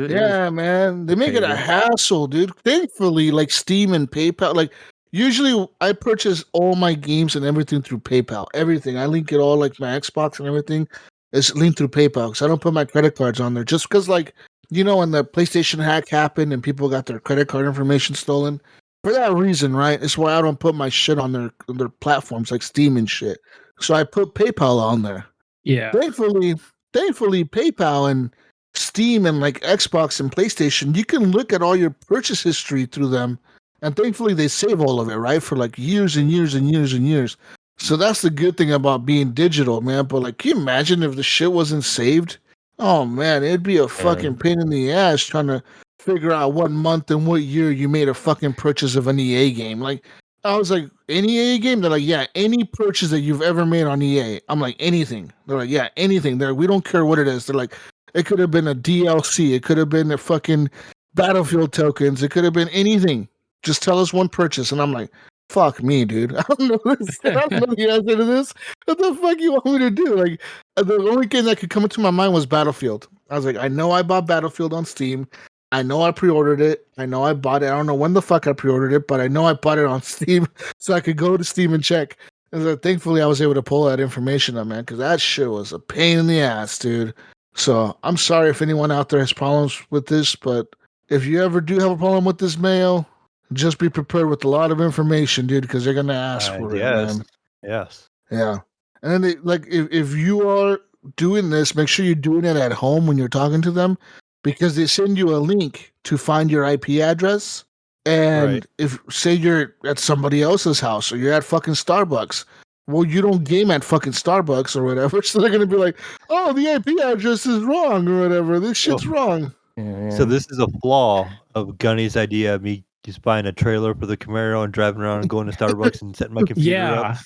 man. They make it a hassle, dude. Thankfully, like Steam and PayPal, like usually I purchase all my games and everything through PayPal. Everything. I link it all, like my Xbox and everything is linked through PayPal because I don't put my credit cards on there. Just because, like, when the PlayStation hack happened and people got their credit card information stolen. For that reason, right? It's why I don't put my shit on their platforms like Steam and shit. So I put PayPal on there. Yeah. Thankfully, PayPal and Steam and like Xbox and PlayStation, you can look at all your purchase history through them, and thankfully they save all of it, right? For like years and years and years and years. So that's the good thing about being digital, man. But like, can you imagine if the shit wasn't saved? Oh man, it'd be a fucking pain in the ass trying to figure out what month and what year you made a fucking purchase of an EA game. Like, I was like, any EA game? They're like, yeah, any purchase that you've ever made on EA. I'm like, anything. They're like, yeah, anything. We don't care what it is. They're like, it could have been a DLC. It could have been a fucking Battlefield tokens. It could have been anything. Just tell us one purchase. And I'm like, fuck me, dude. I don't know this. I don't know the answer to this. What the fuck you want me to do? Like, the only game that could come into my mind was Battlefield. I was like, I know I bought Battlefield on Steam. I know I pre-ordered it. I know I bought it. I don't know when the fuck I pre-ordered it, but I know I bought it on Steam, so I could go to Steam and check. And so thankfully, I was able to pull that information up, man, because that shit was a pain in the ass, dude. So I'm sorry if anyone out there has problems with this, but if you ever do have a problem with this, Mayo, just be prepared with a lot of information, dude, because they're gonna ask for it, man. Yes. Yeah. And then if you are doing this, make sure you're doing it at home when you're talking to them, because they send you a link to find your IP address. And if, say, you're at somebody else's house or you're at fucking Starbucks, well, you don't game at fucking Starbucks or whatever. So they're going to be like, oh, the IP address is wrong or whatever. This shit's wrong. So this is a flaw of Gunny's idea of me just buying a trailer for the Camaro and driving around and going to Starbucks and setting my computer up.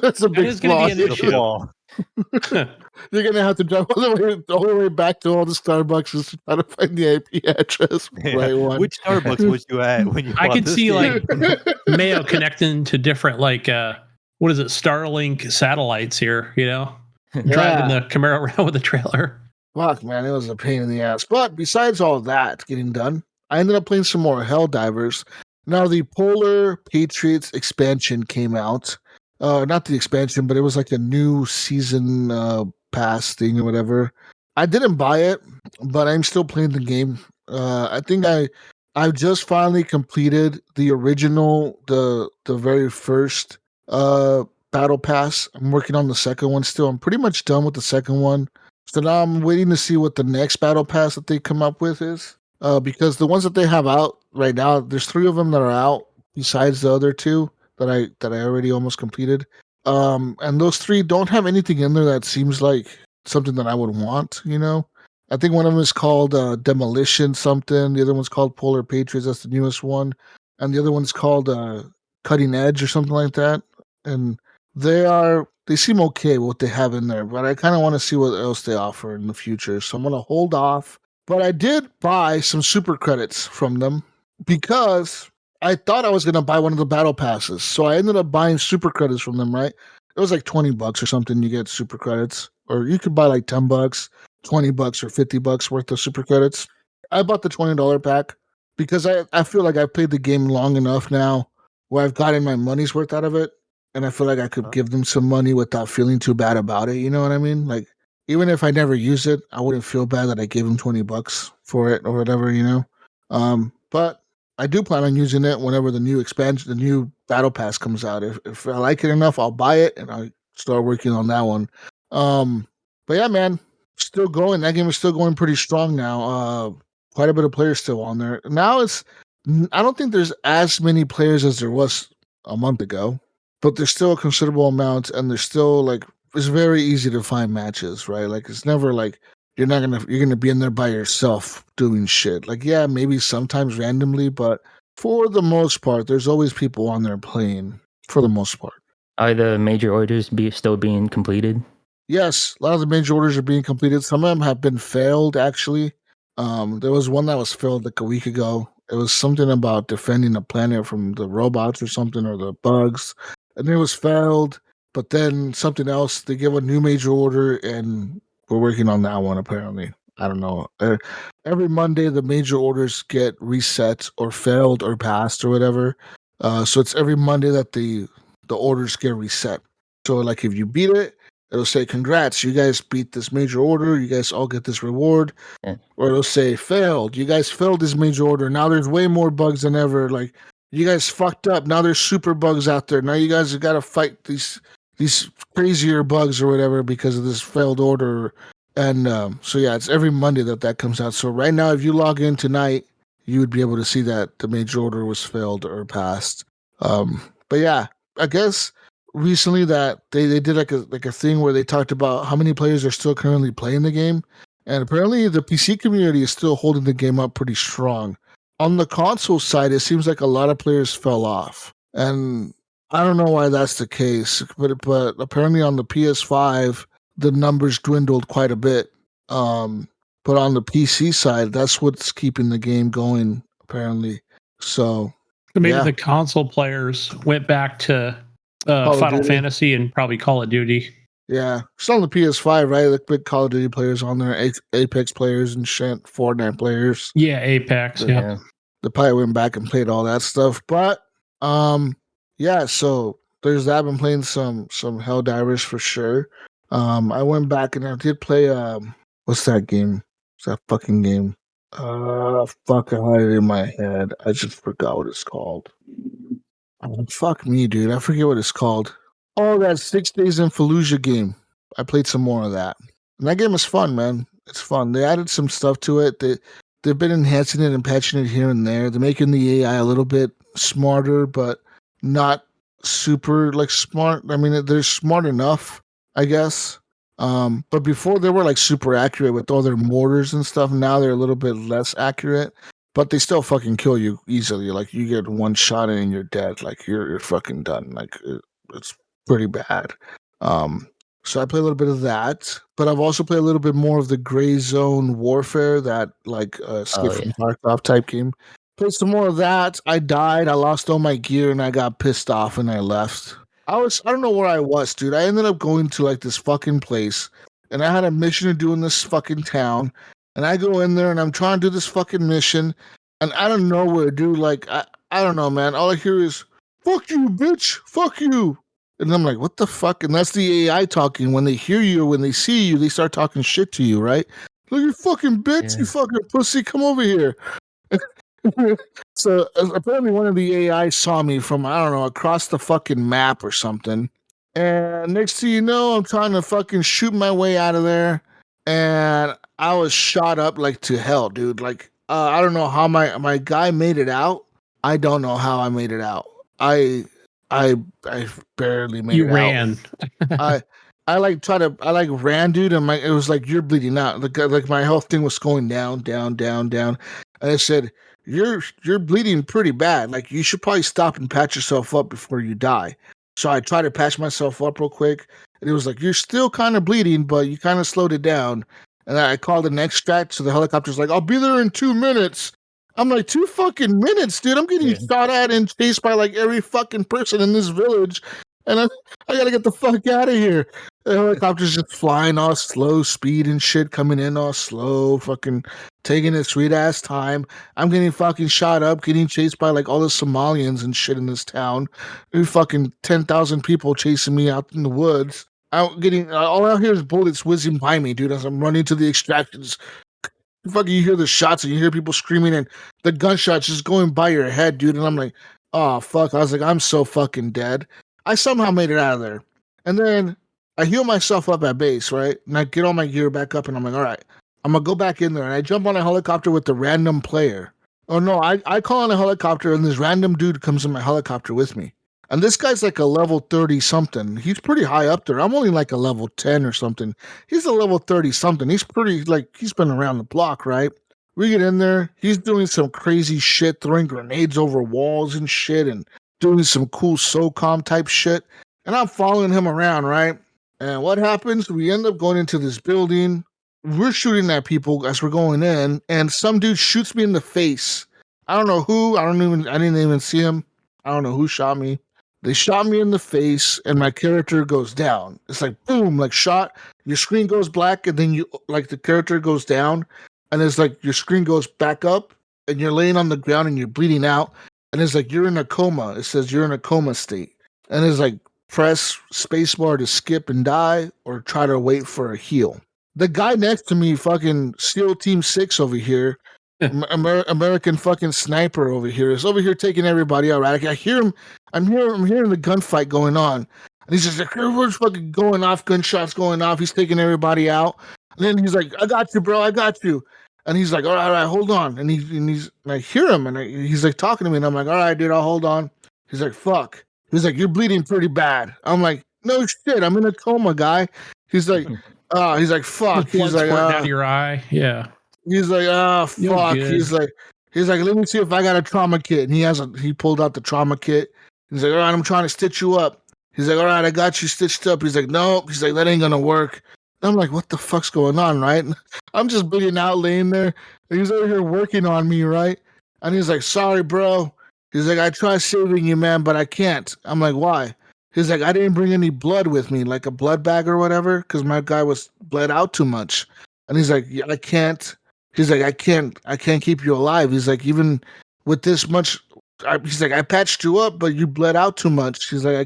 That's a big flaw. That is going to be an issue. You're gonna have to drive all the way back to all the Starbucks to try to find the IP address. Right one. Which Starbucks was you at when you? I could see game? like Mayo connecting to different what is it, Starlink satellites here? Driving the Camaro around with a trailer. Fuck, man, it was a pain in the ass. But besides all that getting done, I ended up playing some more Helldivers. Now the Polar Patriots expansion came out. Not the expansion, but it was like a new season pass thing or whatever. I didn't buy it, but I'm still playing the game. I think I just finally completed the original, the very first battle pass. I'm working on the second one still. I'm pretty much done with the second one. So now I'm waiting to see what the next battle pass that they come up with is. Because the ones that they have out right now, there's 3 of them that are out besides the other 2 that I already almost completed. And those 3 don't have anything in there that seems like something that I would want, you know? I think one of them is called Demolition something. The other one's called Polar Patriots. That's the newest one. And the other one's called Cutting Edge or something like that. And they seem okay with what they have in there, but I kind of want to see what else they offer in the future. So I'm going to hold off. But I did buy some super credits from them because I thought I was going to buy one of the battle passes. So I ended up buying super credits from them, right? It was like $20 or something. You get super credits, or you could buy like $10, $20 or $50 worth of super credits. I bought the $20 pack because I feel like I've played the game long enough now where I've gotten my money's worth out of it. And I feel like I could give them some money without feeling too bad about it. You know what I mean? Like, even if I never use it, I wouldn't feel bad that I gave them $20 for it or whatever, you know? But I do plan on using it whenever the new expansion, the new battle pass comes out. If I like it enough, I'll buy it and I'll start working on that one. But yeah, man, still going. That game is still going pretty strong now. Quite a bit of players still on there. Now I don't think there's as many players as there was a month ago, but there's still a considerable amount, and there's still like, it's very easy to find matches, right? Like, it's never like you're gonna be in there by yourself doing shit. Like, yeah, maybe sometimes randomly, but for the most part, there's always people on there playing. For the most part, are the major orders still being completed? Yes, a lot of the major orders are being completed. Some of them have been failed, actually. There was one that was failed like a week ago. It was something about defending a planet from the robots or something, or the bugs, and it was failed. But then something else, they give a new major order, and we're working on that one, apparently. I don't know. Every Monday, the major orders get reset or failed or passed or whatever. So it's every Monday that the orders get reset. So, like, if you beat it, it'll say, congrats, you guys beat this major order. You guys all get this reward. Yeah. Or it'll say, failed. You guys failed this major order. Now there's way more bugs than ever. Like, you guys fucked up. Now there's super bugs out there. Now you guys have got to fight these crazier bugs or whatever because of this failed order. And so, yeah, it's every Monday that comes out. So right now, if you log in tonight, you would be able to see that the major order was failed or passed. But yeah, I guess recently that they did like a thing where they talked about how many players are still currently playing the game, and apparently the PC community is still holding the game up pretty strong. On the console side, it seems like a lot of players fell off, and I don't know why that's the case, but apparently on the PS5 the numbers dwindled quite a bit. But on the PC side, that's what's keeping the game going apparently. So maybe yeah. the console players went back to Final Fantasy and probably Call of Duty. Yeah, it's on the PS5, right? The big Call of Duty players on there, Apex players and shit, Fortnite players. Yeah, Apex. Yeah. They probably went back and played all that stuff. But yeah. So there's that. I've been playing some Helldivers for sure. I went back and I did play what's that game? What's that fucking game? Fuck, I had it in my head. I just forgot what it's called. Oh, fuck me, dude. I forget what it's called. Oh, that 6 Days in Fallujah game. I played some more of that. And that game is fun, man. It's fun. They added some stuff to it. They've been enhancing it and patching it here and there. They're making the AI a little bit smarter, but not super like smart. I mean, they're smart enough, I guess. But before they were like super accurate with all their mortars and stuff. Now they're a little bit less accurate, but they still fucking kill you easily. Like, you get one shot in and you're dead. Like, you're fucking done. Like, it's pretty bad. So I play a little bit of that, but I've also played a little bit more of the Gray Zone Warfare, that like Skip from Tarkov type game. Played some more of that. I died. I lost all my gear and I got pissed off and I left. I don't know where I was, dude. I ended up going to like this fucking place and I had a mission to do in this fucking town. And I go in there and I'm trying to do this fucking mission. And I don't know where, dude. Like, I don't know, man. All I hear is "fuck you, bitch, fuck you," and I'm like, what the fuck? And that's the AI talking. When they hear you or when they see you, they start talking shit to you, right? Look, you fucking bitch, you fucking pussy, come over here. So apparently one of the AI saw me from, I don't know, across the fucking map or something. And next thing you know, I'm trying to fucking shoot my way out of there. And I was shot up like to hell, dude. Like, I don't know how my guy made it out. I don't know how I made it out. I barely made it out. You ran. I ran, dude, and it was like, you're bleeding out. Like my health thing was going down, down, down, down. And I said, you're bleeding pretty bad. Like, you should probably stop and patch yourself up before you die. So I tried to patch myself up real quick, and it was like, you're still kind of bleeding, but you kind of slowed it down. And I called an extract, so the helicopter's like, I'll be there in 2 minutes. I'm like, 2 fucking minutes, dude. I'm getting shot at and chased by like every fucking person in this village. And I gotta get the fuck out of here. The helicopter's just flying all slow speed and shit, coming in all slow, fucking taking its sweet ass time. I'm getting fucking shot up, getting chased by like all the Somalians and shit in this town. There's fucking 10,000 people chasing me out in the woods. All out here is bullets whizzing by me, dude, as I'm running to the extractions. Fucking, you hear the shots and you hear people screaming and the gunshots just going by your head, dude. And I'm like, oh, fuck. I was like, I'm so fucking dead. I somehow made it out of there. And then I heal myself up at base, right? And I get all my gear back up and I'm like, all right, I'm going to go back in there. And I jump on a helicopter with the random player. Oh, no, I call on a helicopter and this random dude comes in my helicopter with me. And this guy's like a level 30 something. He's pretty high up there. I'm only like a level 10 or something. He's a level 30 something. He's pretty, like, he's been around the block, right? We get in there. He's doing some crazy shit, throwing grenades over walls and shit and doing some cool SOCOM type shit. And I'm following him around, right? And what happens? We end up going into this building. We're shooting at people as we're going in. And some dude shoots me in the face. I don't know who. I didn't even see him. I don't know who shot me. They shot me in the face and my character goes down. It's like, boom, like shot. Your screen goes black and then the character goes down. And it's like your screen goes back up and you're laying on the ground and you're bleeding out. And it's like, you're in a coma. It says you're in a coma state. And it's like, press spacebar to skip and die or try to wait for a heal. The guy next to me, fucking SEAL Team 6 over here, American fucking sniper over here, is over here taking everybody out, right? I hear him. I'm hearing the gunfight going on. And he's just like, everyone's fucking going off, gunshots going off. He's taking everybody out. And then he's like, I got you, bro. I got you. And he's like, all right, hold on. And I hear him and he's like talking to me. And I'm like, all right, dude, I'll hold on. He's like, fuck. He's like, you're bleeding pretty bad. I'm like, no shit. I'm in a coma, guy. He's like, fuck. He's like, out of your eye. Yeah. He's like, fuck. He's like, let me see if I got a trauma kit. And he pulled out the trauma kit. He's like, all right, I'm trying to stitch you up. He's like, all right, I got you stitched up. He's like, nope. He's like, that ain't gonna work. I'm like, what the fuck's going on, right? I'm just bleeding out, laying there. And he's over here working on me, right? And he's like, sorry, bro. He's like, I tried saving you, man, but I can't. I'm like, why? He's like, I didn't bring any blood with me, like a blood bag or whatever, because my guy was bled out too much. And he's like, yeah, I can't. He's like, I can't keep you alive. He's like, even with this much, he's like, I patched you up, but you bled out too much. He's like, I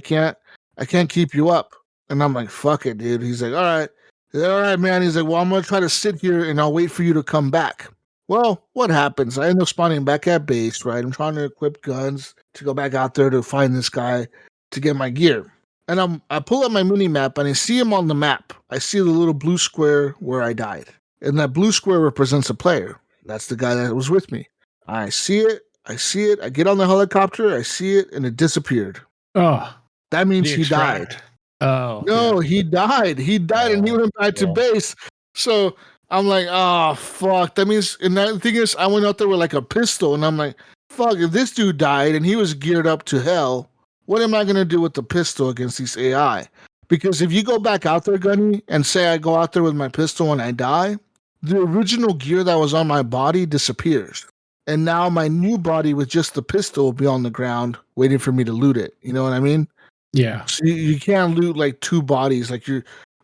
can't keep you up. And I'm like, fuck it, dude. He's like, all right. He's like, all right, man. He's like, well, I'm going to try to sit here and I'll wait for you to come back. Well, what happens? I end up spawning back at base, right? I'm trying to equip guns to go back out there to find this guy to get my gear. And I pull up my mini map and I see him on the map. I see the little blue square where I died. And that blue square represents a player. That's the guy that was with me. I see it. I get on the helicopter. I see it and it disappeared. Oh. That means he died. Oh. No, yeah. He died. He died and he went back to base. So I'm like, oh, fuck. That means, and the thing is, I went out there with like a pistol and I'm like, fuck, if this dude died and he was geared up to hell, what am I going to do with the pistol against these AI? Because if you go back out there, Gunny, and say I go out there with my pistol and I die, the original gear that was on my body disappears. And now my new body with just the pistol will be on the ground waiting for me to loot it. You know what I mean? Yeah. So you can't loot like two bodies. Like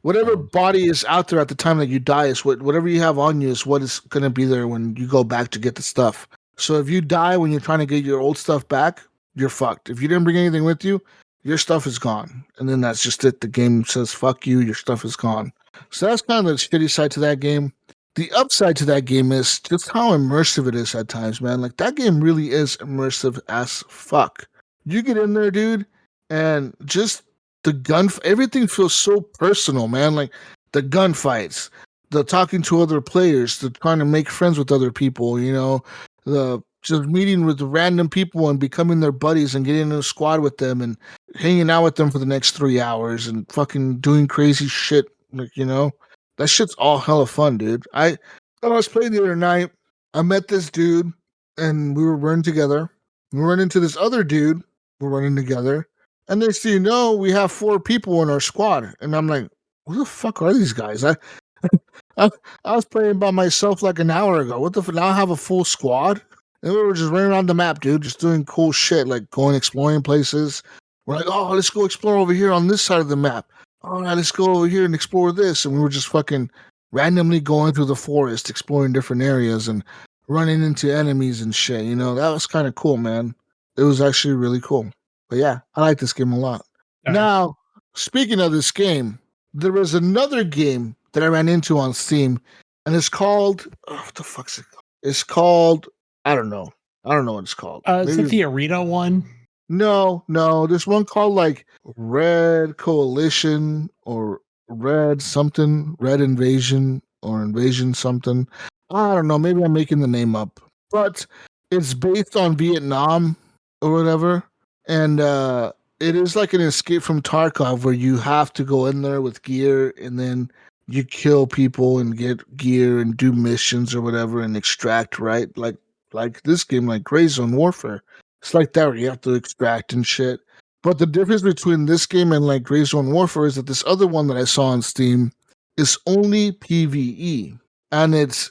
whatever body is out there at the time that you die is whatever you have on you is what is going to be there when you go back to get the stuff. So if you die when you're trying to get your old stuff back, you're fucked. If you didn't bring anything with you, your stuff is gone. And then that's just it. The game says, fuck you, your stuff is gone. So that's kind of the shitty side to that game. The upside to that game is just how immersive it is at times, man. Like, that game really is immersive as fuck. You get in there, dude, and just everything feels so personal, man. Like, the gunfights, the talking to other players, the trying to make friends with other people, you know, the just meeting with random people and becoming their buddies and getting in a squad with them and hanging out with them for the next 3 hours and fucking doing crazy shit. Like, you know, that shit's all hella fun, dude. I was playing the other night. I met this dude and we were running together. We run into this other dude. We're running together. And next thing you know, we have 4 people in our squad. And I'm like, who the fuck are these guys? I was playing by myself like an hour ago. What the fuck? Now I have a full squad? And we were just running around the map, dude, just doing cool shit, like going exploring places. We're like, oh, let's go explore over here on this side of the map. All right, let's go over here and explore this. And we were just fucking randomly going through the forest, exploring different areas and running into enemies and shit. You know, that was kind of cool, man. It was actually really cool. But yeah, I like this game a lot. Now, speaking of this game, there was another game that I ran into on Steam, and it's called, what the fuck's it called? It's called, I don't know what it's called. Is it the Arena one? No. There's one called like Red Coalition or Red something, Red Invasion or Invasion something. I don't know. Maybe I'm making the name up. But it's based on Vietnam or whatever. And it is like an Escape from Tarkov where you have to go in there with gear and then you kill people and get gear and do missions or whatever and extract, right? Like this game, like Gray Zone Warfare. It's like that where you have to extract and shit. But the difference between this game and like Gray Zone Warfare is that this other one that I saw on Steam is only PvE. And it's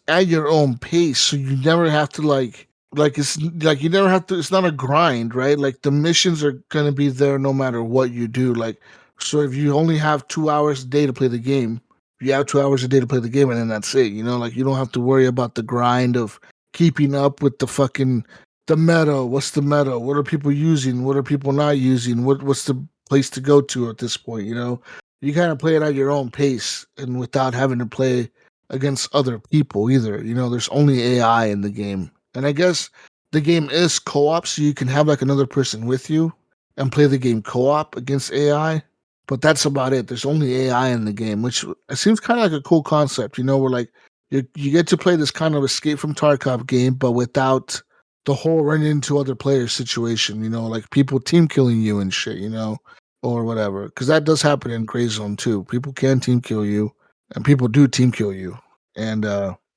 at your own pace. So you never have to like it's like you never have to, it's not a grind, right? Like the missions are gonna be there no matter what you do. Like, so if you only have 2 hours a day to play the game, you have 2 hours a day to play the game and then that's it. You know, like you don't have to worry about the grind of keeping up with the fucking the meta. What's the meta? What are people using? What are people not using? What's the place to go to at this point? You know, you kind of play it at your own pace and without having to play against other people either. You know, there's only AI in the game. And I guess the game is co-op, so you can have like another person with you and play the game co-op against AI. But that's about it. There's only AI in the game, which seems kind of like a cool concept, you know, where like you get to play this kind of Escape from Tarkov game, but without the whole running into other players situation, you know, like people team killing you and shit, you know, or whatever. Because that does happen in Gray Zone too. People can team kill you, and people do team kill you. And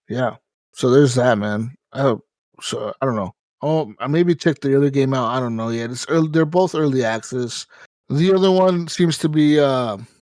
yeah, so there's that, man. So I don't know. Oh, I maybe check the other game out. I don't know yet. It's early, they're both early access. The other one seems to be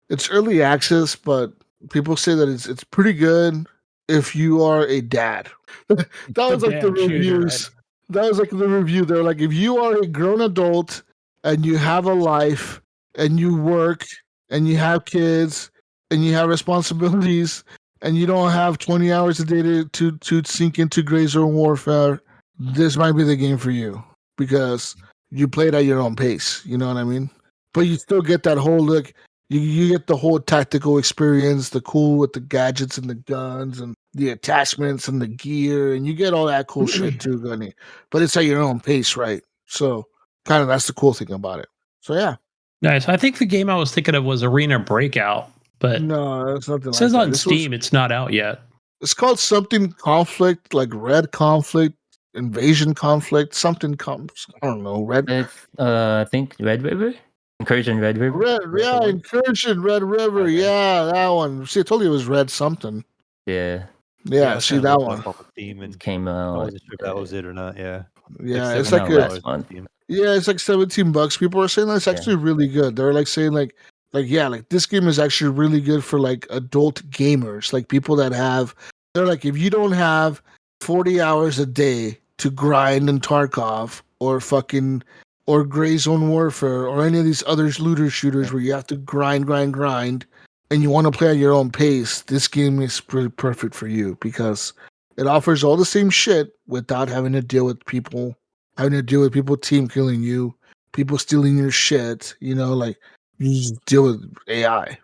it's early access, but people say that it's pretty good if you are a dad. That was like the reviews. That was like the review. They're like, if you are a grown adult and you have a life and you work and you have kids and you have responsibilities and you don't have 20 hours a day to sink into Gray Zone Warfare, this might be the game for you because you play it at your own pace. You know what I mean? But you still get that whole look. You get the whole tactical experience, the cool with the gadgets and the guns and the attachments and the gear, and you get all that cool shit too, Gunny. But it's at your own pace, right? So kind of that's the cool thing about it. So yeah. Nice. I think the game I was thinking of was Arena Breakout, but no, it's nothing. It says on Steam it's not out yet. It's called something Conflict, like Red Conflict, Invasion Conflict, something. I don't know. Red. I think Red River. Incursion Red River. Incursion Red River. Okay. Yeah, that one. See, I told you it was Red something. Yeah. Yeah, see that one. And came out. I wasn't sure if that was it or not. Yeah. Yeah, it's like it's like $17. People are saying that's actually really good. They're like saying like this game is actually really good for like adult gamers, like people that have. They're like, if you don't have 40 hours a day to grind in Tarkov or Gray Zone Warfare or any of these other looter shooters where you have to grind, and you want to play at your own pace, this game is pretty perfect for you because It offers all the same shit without having to deal with people team killing you, people stealing your shit. You know, like you just deal with AI.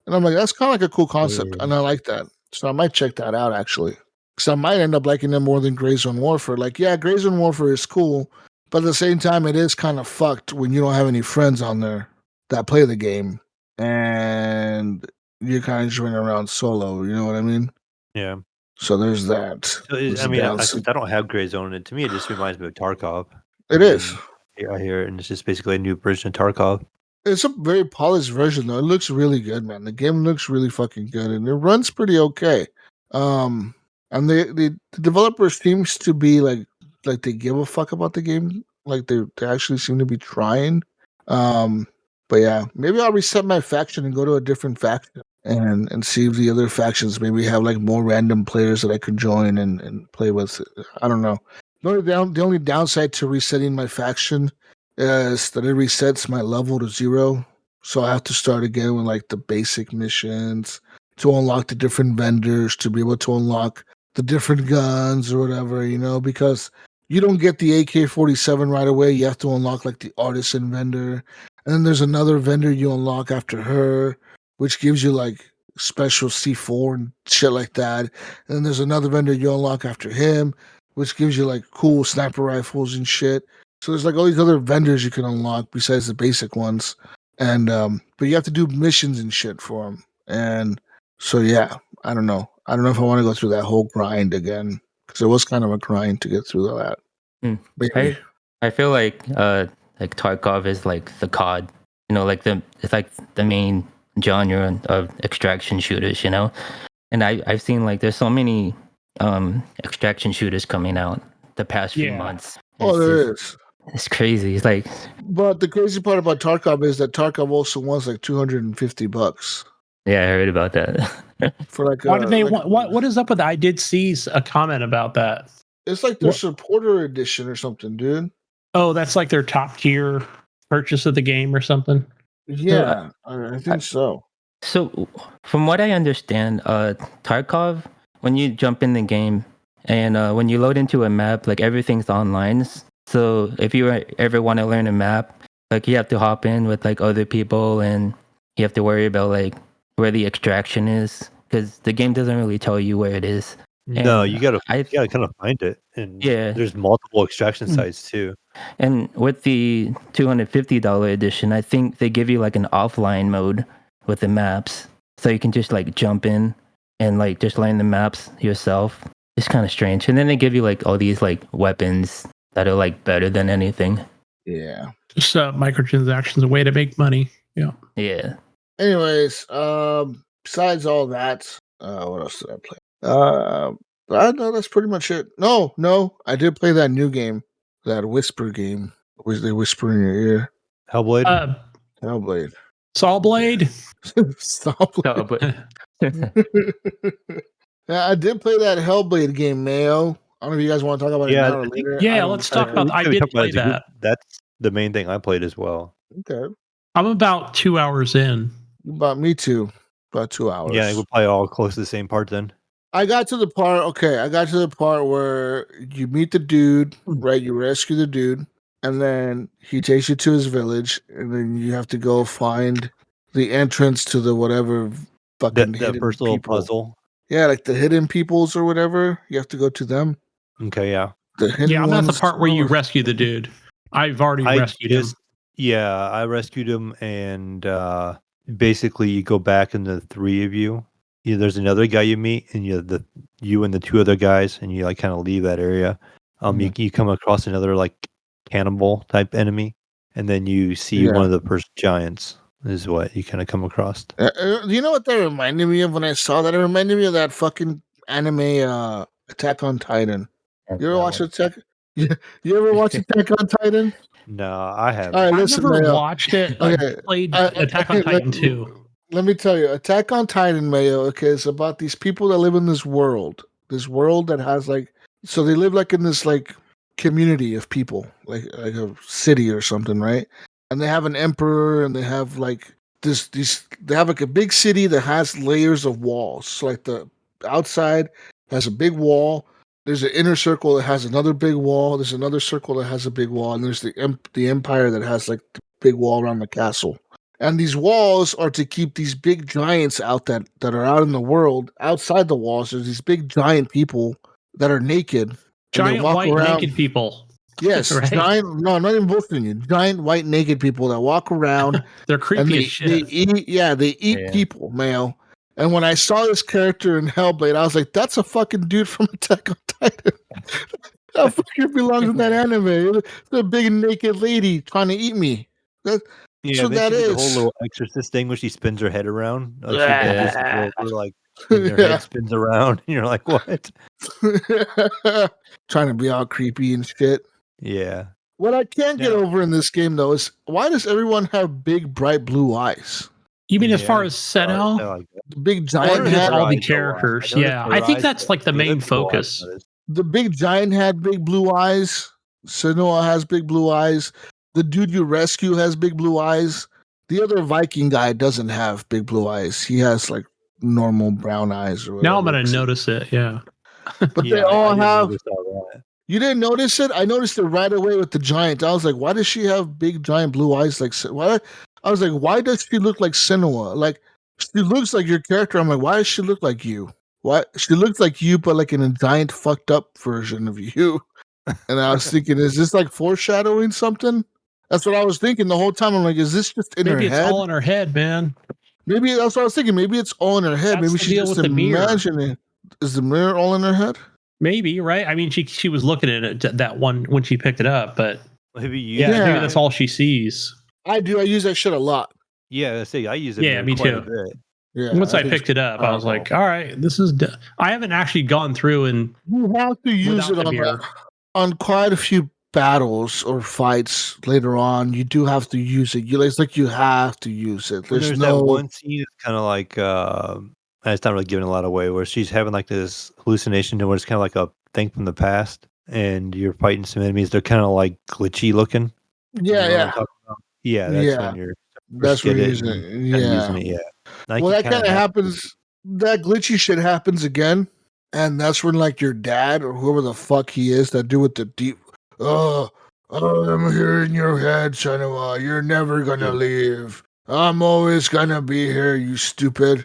And I'm like, that's kind of like a cool concept, and I like that. So I might check that out actually, because I might end up liking them more than Gray Zone Warfare. Like, yeah, Gray Zone Warfare is cool, but at the same time, it is kind of fucked when you don't have any friends on there that play the game, and you're kind of just running around solo. You know what I mean? Yeah. So there's that. So I mean, since I don't have Gray Zone, and to me, it just reminds me of Tarkov. It is. I hear it, and it's just basically a new version of Tarkov. It's a very polished version, though. It looks really good, man. The game looks really fucking good, and it runs pretty okay. And the developer seems to be like they give a fuck about the game. Like they actually seem to be trying. But yeah, maybe I'll reset my faction and go to a different faction and see if the other factions maybe have like more random players that I could join and play with. I don't know. The only downside to resetting my faction is that it resets my level to 0. So I have to start again with like the basic missions to unlock the different vendors, to be able to unlock the different guns or whatever, you know, because you don't get the AK-47 right away. You have to unlock like the artisan vendor. And then there's another vendor you unlock after her, which gives you like special C4 and shit like that. And then there's another vendor you unlock after him, which gives you like cool sniper rifles and shit. So there's like all these other vendors you can unlock besides the basic ones. And but you have to do missions and shit for them. And so yeah, I don't know. I don't know if I want to go through that whole grind again, because it was kind of a grind to get through all that. I feel like Tarkov is like the COD, you know, like it's like the main genre of extraction shooters, you know. And I've seen like there's so many extraction shooters coming out the past few months. There is. It's crazy. It's like, but the crazy part about Tarkov is that Tarkov also wants like $250. Yeah, I heard about that. For like, why did they want? What is up with that? I did see a comment about that. It's like their supporter edition or something, dude. Oh, that's like their top tier purchase of the game or something. Yeah, I think so. So, from what I understand, Tarkov, when you jump in the game and when you load into a map, like everything's online. So if you ever want to learn a map, like you have to hop in with like other people, and you have to worry about like where the extraction is, because the game doesn't really tell you where it is. No, you gotta kind of find it, and there's multiple extraction sites too. And with the $250 edition, I think they give you like an offline mode with the maps, so you can just like jump in and like just learn the maps yourself. It's kind of strange. And then they give you like all these like weapons that are like better than anything. Yeah. Just microtransactions, a way to make money. Yeah. Yeah. Anyways, besides all that, what else did I play? No, that's pretty much it. No, I did play that new game, that whisper game, which they whisper in your ear. Hellblade. Hellblade. Sawblade. Sawblade. Yeah, I did play that Hellblade game, Mayo. I don't know if you guys want to talk about it now or later. Yeah, let's talk about. I did play that. That's the main thing I played as well. Okay. I'm about 2 hours in. About me too. About 2 hours. Yeah, we're probably all close to the same part then. I got to the part where you meet the dude, right? You rescue the dude, and then he takes you to his village, and then you have to go find the entrance to the whatever fucking that first little puzzle. Yeah, like the hidden peoples or whatever. You have to go to them. Okay, yeah. I'm at the part where you rescue the dude. I've already rescued him. Yeah, I rescued him, and basically you go back and the three of you. There's another guy you meet, and you and the two other guys, and you like kind of leave that area. You come across another like cannibal type enemy, and then you see one of the first giants. Is what you kind of come across. You know what that reminded me of when I saw that? It reminded me of that fucking anime Attack on Titan. You ever watch Attack? You ever watch Attack on Titan? No, I haven't. All right, I've never watched it. I played Attack on Titan 2. Let me tell you, Attack on Titan, Mayo, okay, it's about these people that live in this world that has like, so they live like in this like community of people, like a city or something, right? And they have an emperor, and they have like they have like a big city that has layers of walls. So like the outside has a big wall. There's an inner circle that has another big wall. There's another circle that has a big wall, and there's the empire that has like the big wall around the castle. And these walls are to keep these big giants out that are out in the world. Outside the walls, there's these big giant people that are naked. Giant white naked people. Yes, right? Giant. No, not even bullshitting you. Giant white naked people that walk around. They're creepy as shit. They eat. Yeah, they eat people, Mayo. And when I saw this character in Hellblade, I was like, "That's a fucking dude from Attack on Titan. That fucker belongs in that anime. It's a big naked lady trying to eat me." That's what that is. The whole little exorcist thing where she spins her head around. Like her head spins around, and you're like, "What?" Trying to be all creepy and shit. Yeah. What I can't get over in this game though is why does everyone have big bright blue eyes? You mean as far as Senno? The big giant had all the characters. I think that's like the main focus. The big giant had big blue eyes. Senua has big blue eyes. The dude you rescue has big blue eyes. The other Viking guy doesn't have big blue eyes. He has like normal brown eyes or whatever. Now I'm gonna notice it, yeah. But they all have. You didn't notice it? I noticed it right away with the giant. I was like, why does she have big giant blue eyes? Like, why? I was like, why does she look like Senua? Like, she looks like your character. I'm like, why does she look like you? Why she looks like you, but like in a giant fucked up version of you? And I was thinking, is this like foreshadowing something? That's what I was thinking the whole time. I'm like, is this just in her head? Maybe it's all in her head, man. Maybe that's what I was thinking. Maybe it's all in her head. Maybe she's just imagining. Is the mirror all in her head? Maybe, right? I mean, she was looking at it that one when she picked it up, but maybe that's all she sees. I do. I use that shit a lot. Yeah, I use it. Yeah, me too. A bit. Yeah, once I picked it up, I was like, all right, this is. I haven't actually gone through and. You have to use it on quite a few battles or fights later on. You do have to use it. It's like you have to use it. There's that one scene. It's kind of like. It's not really giving a lot away. Where she's having like this hallucination, where it's kind of like a thing from the past, and you're fighting some enemies. They're kind of like glitchy looking. Yeah, That's when you're. That's when you're using it. Yeah. Well, that kind of happens. That glitchy shit happens again, and that's when like your dad or whoever the fuck he is, that dude with the deep. Oh, I'm here in your head, Senua. You're never gonna leave. I'm always gonna be here. You stupid.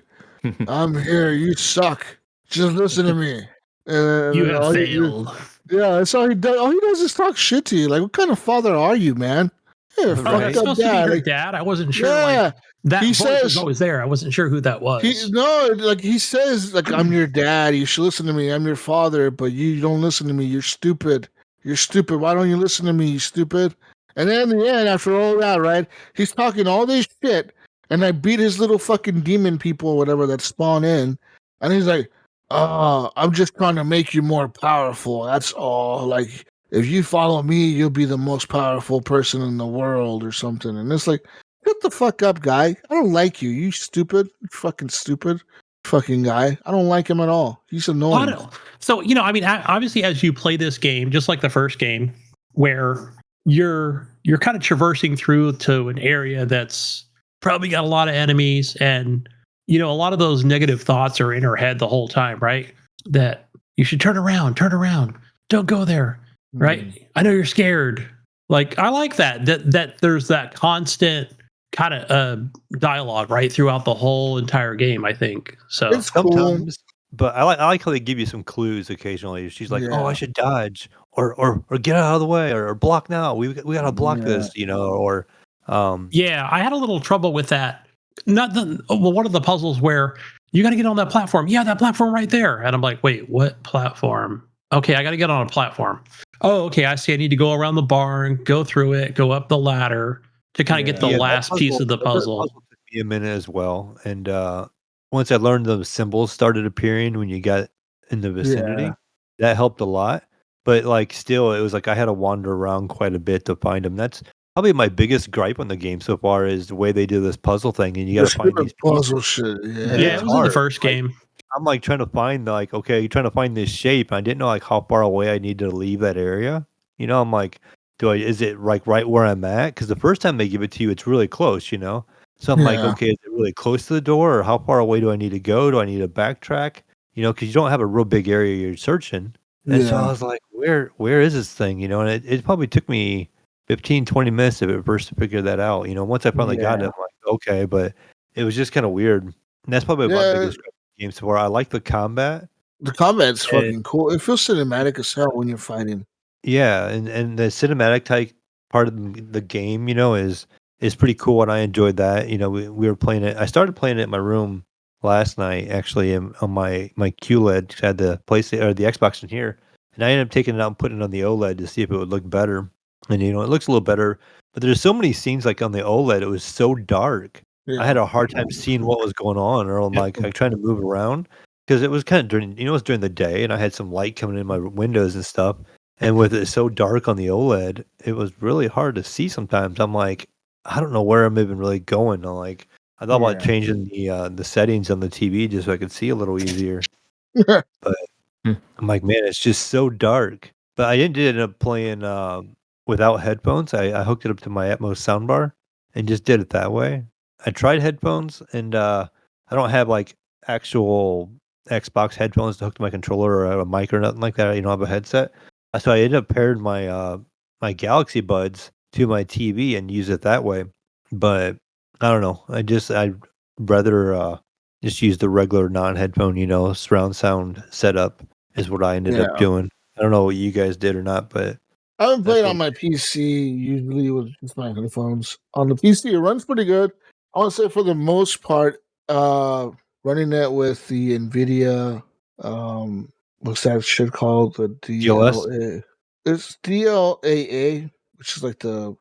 I'm here. You suck. Just listen to me. You have failed. That's all he does. All he does is talk shit to you. Like, what kind of father are you, man? You're that's supposed to be your dad. I wasn't sure. Yeah. That voice was always there. I wasn't sure who that was. He says, like, I'm your dad. You should listen to me. I'm your father, but you don't listen to me. You're stupid. You're stupid. Why don't you listen to me, you stupid? And then in the end, after all that, right, he's talking all this shit, and I beat his little fucking demon people or whatever that spawn in, and he's like, I'm just trying to make you more powerful. That's all. Like, if you follow me, you'll be the most powerful person in the world or something. And it's like, get the fuck up, guy. I don't like you. You stupid. You fucking stupid fucking guy. I don't like him at all. He's annoying. So, I mean, obviously, as you play this game, just like the first game, where you're kind of traversing through to an area that's probably got a lot of enemies, and a lot of those negative thoughts are in her head the whole time, right? That you should turn around, don't go there, right? I know you're scared. Like, I like that there's that constant kind of dialogue right throughout the whole entire game, I think. So it's cool. But I like how they give you some clues occasionally. She's like, "Oh, I should dodge, or get out of the way, or block now. We got to block this, or." Yeah, I had a little trouble with that. One of the puzzles where you got to get on that platform. Yeah, that platform right there. And I'm like, wait, what platform? Okay, I got to get on a platform. Oh, okay, I see. I need to go around the barn, go through it, go up the ladder to kind of get the last piece of the puzzle. That puzzle took me a minute as well. And once I learned the symbols started appearing when you got in the vicinity, that helped a lot. But like, still, it was like I had to wander around quite a bit to find them. That's probably my biggest gripe on the game so far is the way they do this puzzle thing, and you got to find these puzzle shit. Yeah, it was in the first game. I'm like trying to find you're trying to find this shape. I didn't know like how far away I need to leave that area. I'm like, is it like right where I'm at? Because the first time they give it to you, it's really close. So I'm like, okay, is it really close to the door, or how far away do I need to go? Do I need to backtrack? because you don't have a real big area you're searching. And so I was like, where is this thing? And it probably took me 15, 20 minutes at first to figure that out. Once I finally got it, I'm like, okay, but it was just kind of weird. And that's probably my biggest game so far. I like the combat. The combat's fucking cool. It feels cinematic as hell when you're fighting. Yeah, and the cinematic type part of the game, is pretty cool, and I enjoyed that. We were playing it. I started playing it in my room last night, actually, on my QLED. I had the PlayStation or the Xbox in here, and I ended up taking it out and putting it on the OLED to see if it would look better. And it looks a little better, but there's so many scenes like on the OLED. It was so dark. Yeah. I had a hard time seeing what was going on, or I'm like trying to move around because it was kind of during it was during the day, and I had some light coming in my windows and stuff. And with it so dark on the OLED, it was really hard to see sometimes. I'm like, I don't know where I'm even really going. I thought about changing the settings on the TV just so I could see a little easier. But I'm like, man, it's just so dark. But I did end up playing without headphones. I hooked it up to my Atmos soundbar and just did it that way. I tried headphones, and I don't have actual Xbox headphones to hook to my controller or a mic or nothing like that. I don't have a headset. So I ended up paired my my Galaxy Buds to my TV and use it that way. But I don't know. I'd rather just use the regular non-headphone, surround sound setup is what I ended up doing. I don't know what you guys did or not, but I haven't played on my PC usually with just my headphones. On the PC, it runs pretty good. I want to say for the most part, running it with the NVIDIA what's that shit called? The DLA. It's DLAA, which is like the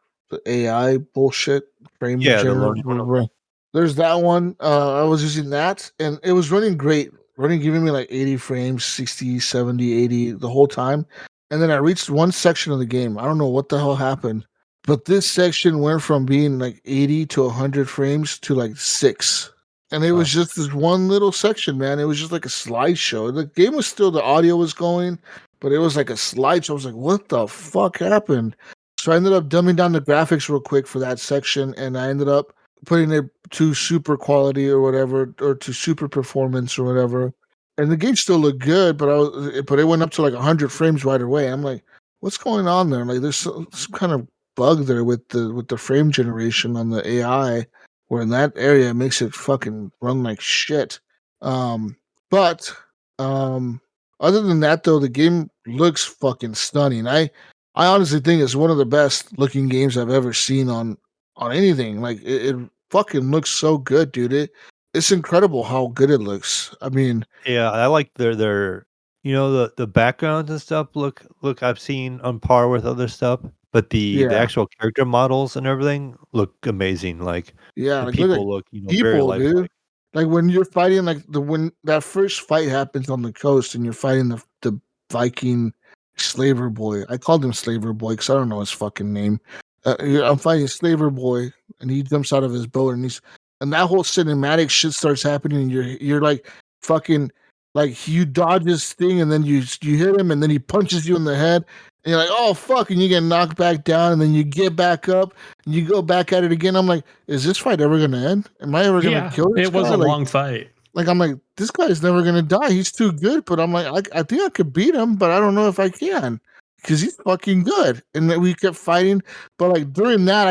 AI bullshit frame generator. There's that one. I was using that, and it was running great. Giving me like 80 frames, 60, 70, 80 the whole time. And then I reached one section of the game. I don't know what the hell happened, but this section went from being like 80 to 100 frames to like 6. And it was just this one little section, man. It was just like a slideshow. The game was still, the audio was going, but it was like a slideshow. I was like, what the fuck happened? So I ended up dumbing down the graphics real quick for that section, and I ended up putting it to super quality or whatever, or to super performance or whatever. And the game still looked good, but it went up to like 100 frames right away. I'm like, what's going on there? Like, there's some kind of bug there with the frame generation on the AI. Where in that area it makes it fucking run like shit. But other than that though, the game looks fucking stunning. I honestly think it's one of the best looking games I've ever seen on anything. Like it fucking looks so good, dude. It's incredible how good it looks. I mean, yeah, I like their the backgrounds and stuff look I've seen on par with other stuff. But the actual character models and everything look amazing. Like people look very lifelike. Dude. Like when you're fighting, like when that first fight happens on the coast, and you're fighting the Viking slaver boy. I called him slaver boy because I don't know his fucking name. I'm fighting slaver boy, and he jumps out of his boat, and that whole cinematic shit starts happening. And you're like fucking like you dodge this thing, and then you hit him, and then he punches you in the head. And you're like, oh, fuck, and you get knocked back down, and then you get back up, and you go back at it again. I'm like, is this fight ever going to end? Am I ever going to kill this guy? It was a long fight. Like, I'm like, this guy's never going to die. He's too good. But I'm like, I think I could beat him, but I don't know if I can. Because he's fucking good. And then we kept fighting. But, like, during that,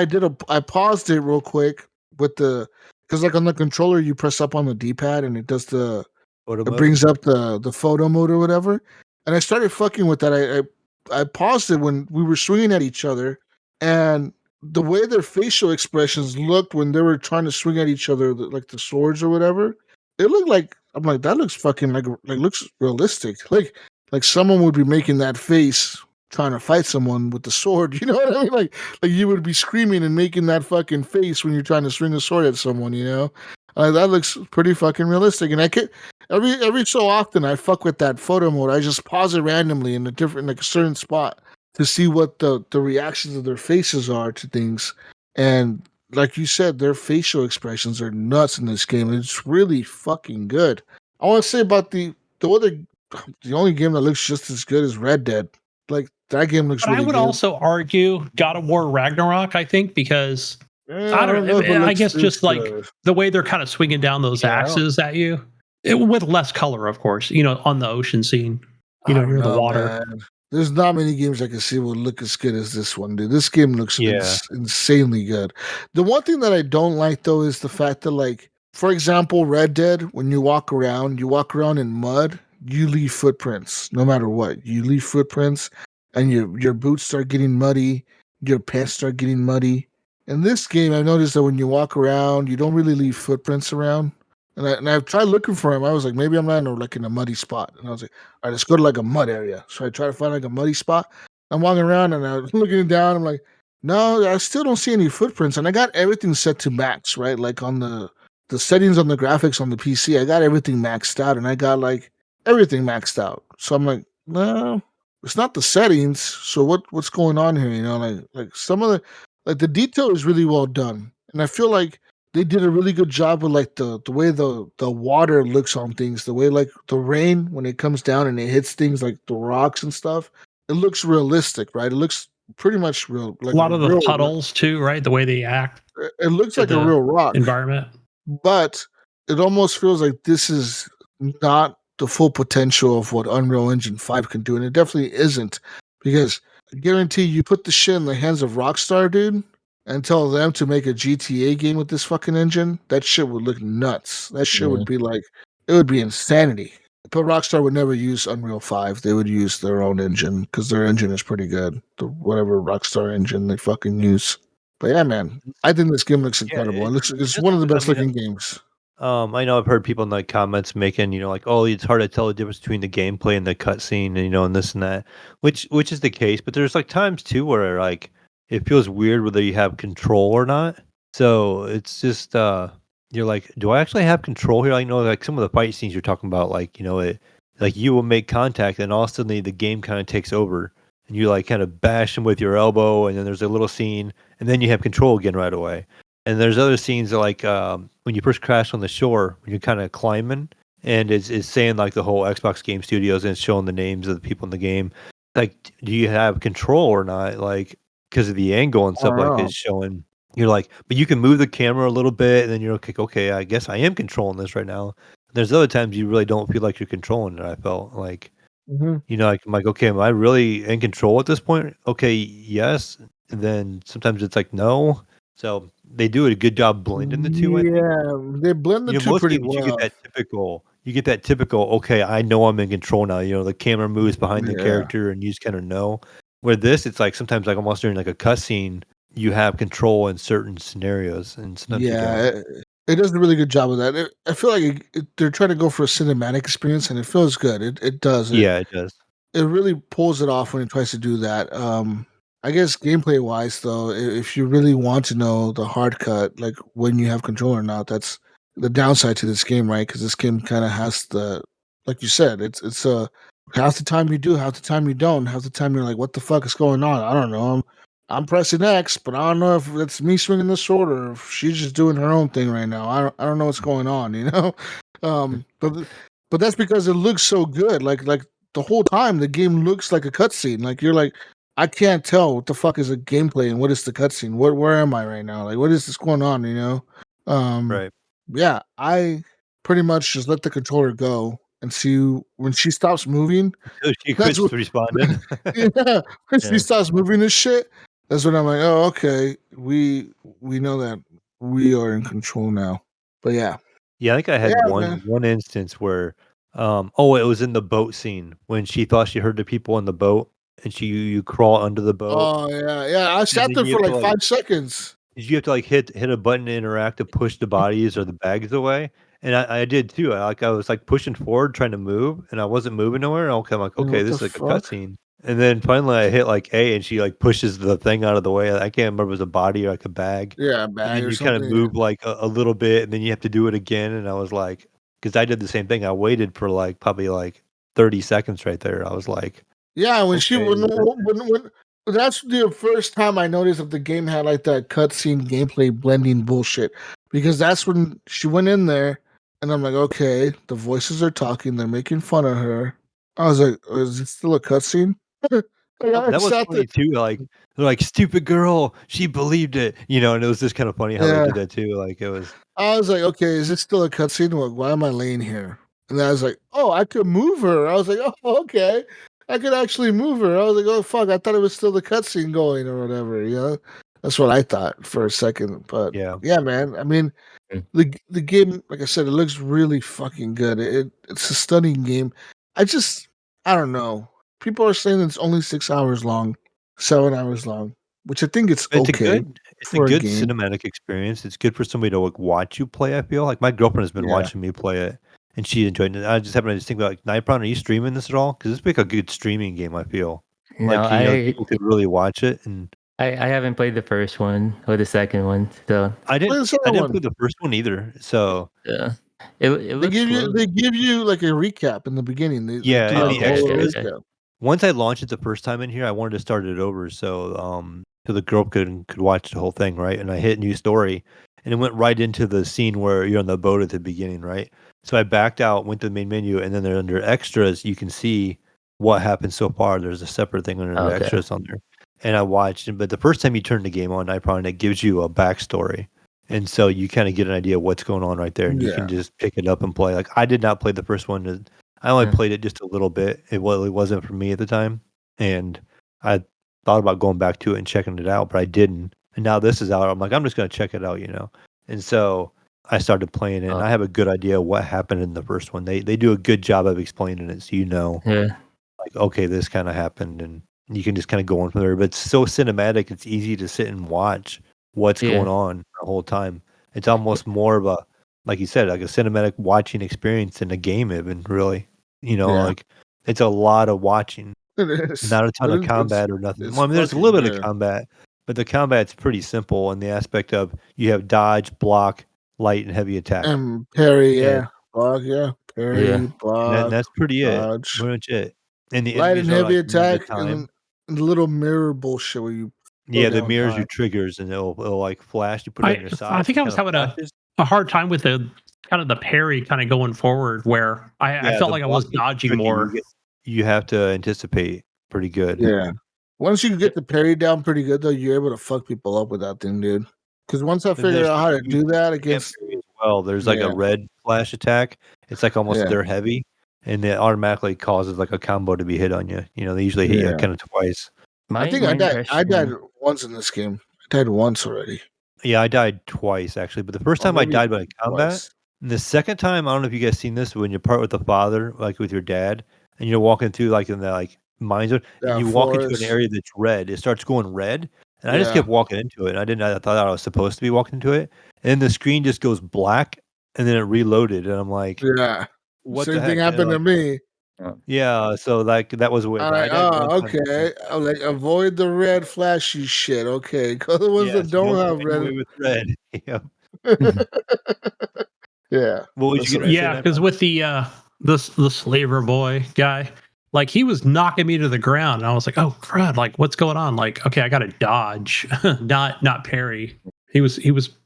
I paused it real quick with because, like, on the controller, you press up on the D-pad, and it does it brings up the photo mode or whatever. And I started fucking with that. I paused it when we were swinging at each other, and the way their facial expressions looked when they were trying to swing at each other, like the swords or whatever, it looked like, I'm like, that looks fucking like looks realistic. Like someone would be making that face trying to fight someone with the sword. You know what I mean? Like you would be screaming and making that fucking face when you're trying to swing a sword at someone. That looks pretty fucking realistic. And I could every so often I fuck with that photo mode. I just pause it randomly in a certain spot to see what the reactions of their faces are to things. And like you said, their facial expressions are nuts in this game. It's really fucking good. I want to say about the only game that looks just as good as Red Dead. Like that game looks really good. I would also argue God of War Ragnarok, I think, because I don't know. I guess just like the way they're kind of swinging down those axes at you. with less color, of course. On the ocean scene. Near the water. Man. There's not many games I can see will look as good as this one, dude. This game looks insanely good. The one thing that I don't like though is the fact that, like, for example, Red Dead, when you walk around in mud, you leave footprints no matter what. You leave footprints, and your boots start getting muddy, your pants start getting muddy. In this game, I noticed that when you walk around, you don't really leave footprints around. And I've tried looking for him. I was like, maybe I'm not in a muddy spot. And I was like, all right, let's go to like a mud area. So I try to find like a muddy spot. I'm walking around and I'm looking down. I'm like, no, I still don't see any footprints. And I got everything set to max, right? Like on the settings on the graphics on the PC, I got everything maxed out, and I got like everything maxed out. So I'm like, no, it's not the settings. So what's going on here? Like some of the detail is really well done, and I feel like they did a really good job with like the way the water looks on things, the way like the rain when it comes down and it hits things like the rocks and stuff. It looks realistic, right? It looks pretty much real. Like a lot of the puddles too, right? The way they act. It looks like a real rock environment, but it almost feels like this is not the full potential of what Unreal Engine 5 can do, and it definitely isn't, because I guarantee you put the shit in the hands of Rockstar, dude, and tell them to make a GTA game with this fucking engine, that shit would look nuts. That shit would be like, it would be insanity. But Rockstar would never use Unreal 5. They would use their own engine, because their engine is pretty good. Whatever Rockstar engine they fucking use. But yeah, man, I think this game looks incredible. It's one of the best looking games. I know I've heard people in the comments making, like, oh, it's hard to tell the difference between the gameplay and the cutscene, and this and that, which is the case. But there's like times too where like it feels weird whether you have control or not. So it's just you're like, do I actually have control here? Like some of the fight scenes you're talking about, like like you will make contact and all of a sudden the game kind of takes over and you like kind of bash them with your elbow, and then there's a little scene, and then you have control again right away. And there's other scenes that, like when you first crash on the shore, when you're kind of climbing, and it's saying like the whole Xbox Game Studios, and it's showing the names of the people in the game. Like, do you have control or not? Like, because of the angle and stuff like it's showing. You're like, but you can move the camera a little bit, and then you're okay, I guess I am controlling this right now. There's other times you really don't feel like you're controlling it. I felt like, like I'm like, okay, am I really in control at this point? Okay, yes. And then sometimes it's like, no. So they do a good job blending the two. Yeah, they blend the two pretty well. You get that typical. Okay, I know I'm in control now. The camera moves behind the character, and you just kind of know. Where this, it's like sometimes like almost during like a cutscene, you have control in certain scenarios, and sometimes it does a really good job of that. I feel like they're trying to go for a cinematic experience, and it feels good. It does. It does. It really pulls it off when it tries to do that. I guess gameplay wise, though, if you really want to know the hard cut, like when you have control or not, that's the downside to this game, right? Because this game kind of has like you said, it's half the time you do, half the time you don't, half the time you're like, what the fuck is going on? I don't know. I'm pressing X, but I don't know if it's me swinging the sword or if she's just doing her own thing right now. I don't know what's going on, But that's because it looks so good. Like the whole time the game looks like a cutscene. Like you're like, I can't tell what the fuck is a gameplay and what is the cutscene. Where am I right now? Like, what is this going on? Right. Yeah, I pretty much just let the controller go and see when she stops moving. She quits responding. When she stops moving this shit, that's when I'm like, oh, okay, we know that we are in control now. But yeah, I think I had one instance where, it was in the boat scene when she thought she heard the people in the boat. And you crawl under the boat. Oh yeah. I sat there for like 5 seconds. You have to like hit a button to interact to push the bodies or the bags away. And I did too. I was like pushing forward trying to move, and I wasn't moving nowhere. And I'm like, okay, this is like a cutscene. And then finally I hit like A, and she like pushes the thing out of the way. I can't remember if it was a body or like a bag. Yeah, a bag. And you kind of move like a little bit, and then you have to do it again. And I was like, because I did the same thing. I waited for like probably like 30 seconds right there. I was like. Yeah, when that's the first time I noticed that the game had like that cutscene gameplay blending bullshit, because that's when she went in there, and I'm like, okay, the voices are talking, they're making fun of her. I was like, is it still a cutscene? That was funny too. Like they're like, stupid girl, she believed it, and it was just kind of funny how they did that too. Like it was. I was like, okay, is this still a cutscene? Why am I laying here? And I was like, oh, I could move her. I was like, oh, okay. I could actually move her. I was like, oh, fuck. I thought it was still the cutscene going or whatever, you know? That's what I thought for a second. But yeah, man. I mean, the game, like I said, it looks really fucking good. It's a stunning game. I don't know. People are saying it's only 6 hours long, 7 hours long, which I think it's okay it's a good cinematic experience. It's good for somebody to like watch you play. I feel like my girlfriend has been watching me play it, and she enjoyed it. I just happened to think about like, Nypron, are you streaming this at all? Because it's like a good streaming game. I feel people could really watch it. And I haven't played the first one or the second one, so I didn't play the first one either. So yeah. They give you like a recap in the beginning. They do like the extras. Once I launched it the first time in here, I wanted to start it over so the girl could watch the whole thing, right? And I hit new story, and it went right into the scene where you're on the boat at the beginning, right? So I backed out, went to the main menu, and then under extras, you can see what happened so far. There's a separate thing under the extras on there, and I watched. But the first time you turn the game on, it gives you a backstory. And so you kind of get an idea of what's going on right there, and you can just pick it up and play. Like I did not play the first one. I only played it just a little bit. It wasn't for me at the time, and I thought about going back to it and checking it out, but I didn't. And now this is out. I'm like, I'm just going to check it out, you know. And so I started playing it, and I have a good idea of what happened in the first one. They do a good job of explaining it, so you know, like okay, this kind of happened, and you can just kind of go on from there. But it's so cinematic; it's easy to sit and watch what's going on the whole time. It's almost more of a, like you said, like a cinematic watching experience than a game even, really. You know, like it's a lot of watching. It is. Not a ton of combat or nothing. Well, I mean, there's a little bit of combat, but the combat's pretty simple in the aspect of you have dodge, block, light, and heavy attack. And parry, block, parry, block. And that's pretty dodge. it. Pretty much it. And the light and heavy attack, and the little mirror bullshit where you the mirrors your triggers, and it'll like flash. You put it on your side. I think I was having a hard time with the kind of the parry kind of going forward, where I felt like I was dodging more. You have to anticipate pretty good. Yeah. Once you get the parry down pretty good, though, you're able to fuck people up with that thing, dude. Because once I figured out how to do that against, there's like a red flash attack. It's like almost they're heavy, and it automatically causes like a combo to be hit on you. You know, they usually hit you kind of twice. I think I died once in this game. I died once already. Yeah, I died twice actually, but the first time I died by combat. And the second time, I don't know if you guys seen this, when you part with the father, like with your dad, and you're walking through like in the like mine zone, and you walk into an area that's red. It starts going red, and I just kept walking into it. And I thought I was supposed to be walking into it, and then the screen just goes black, and then it reloaded, and I'm like, what the thing happened to me? Yeah, so like that was weird. Okay. I'm like, avoid the red flashy shit. Okay, because the ones that don't have red. With red. Yeah. What would you get? Yeah, because with the slaver boy guy, like he was knocking me to the ground, and I was like, "Oh crud! Like what's going on? Like, okay, I got to dodge, not parry." He was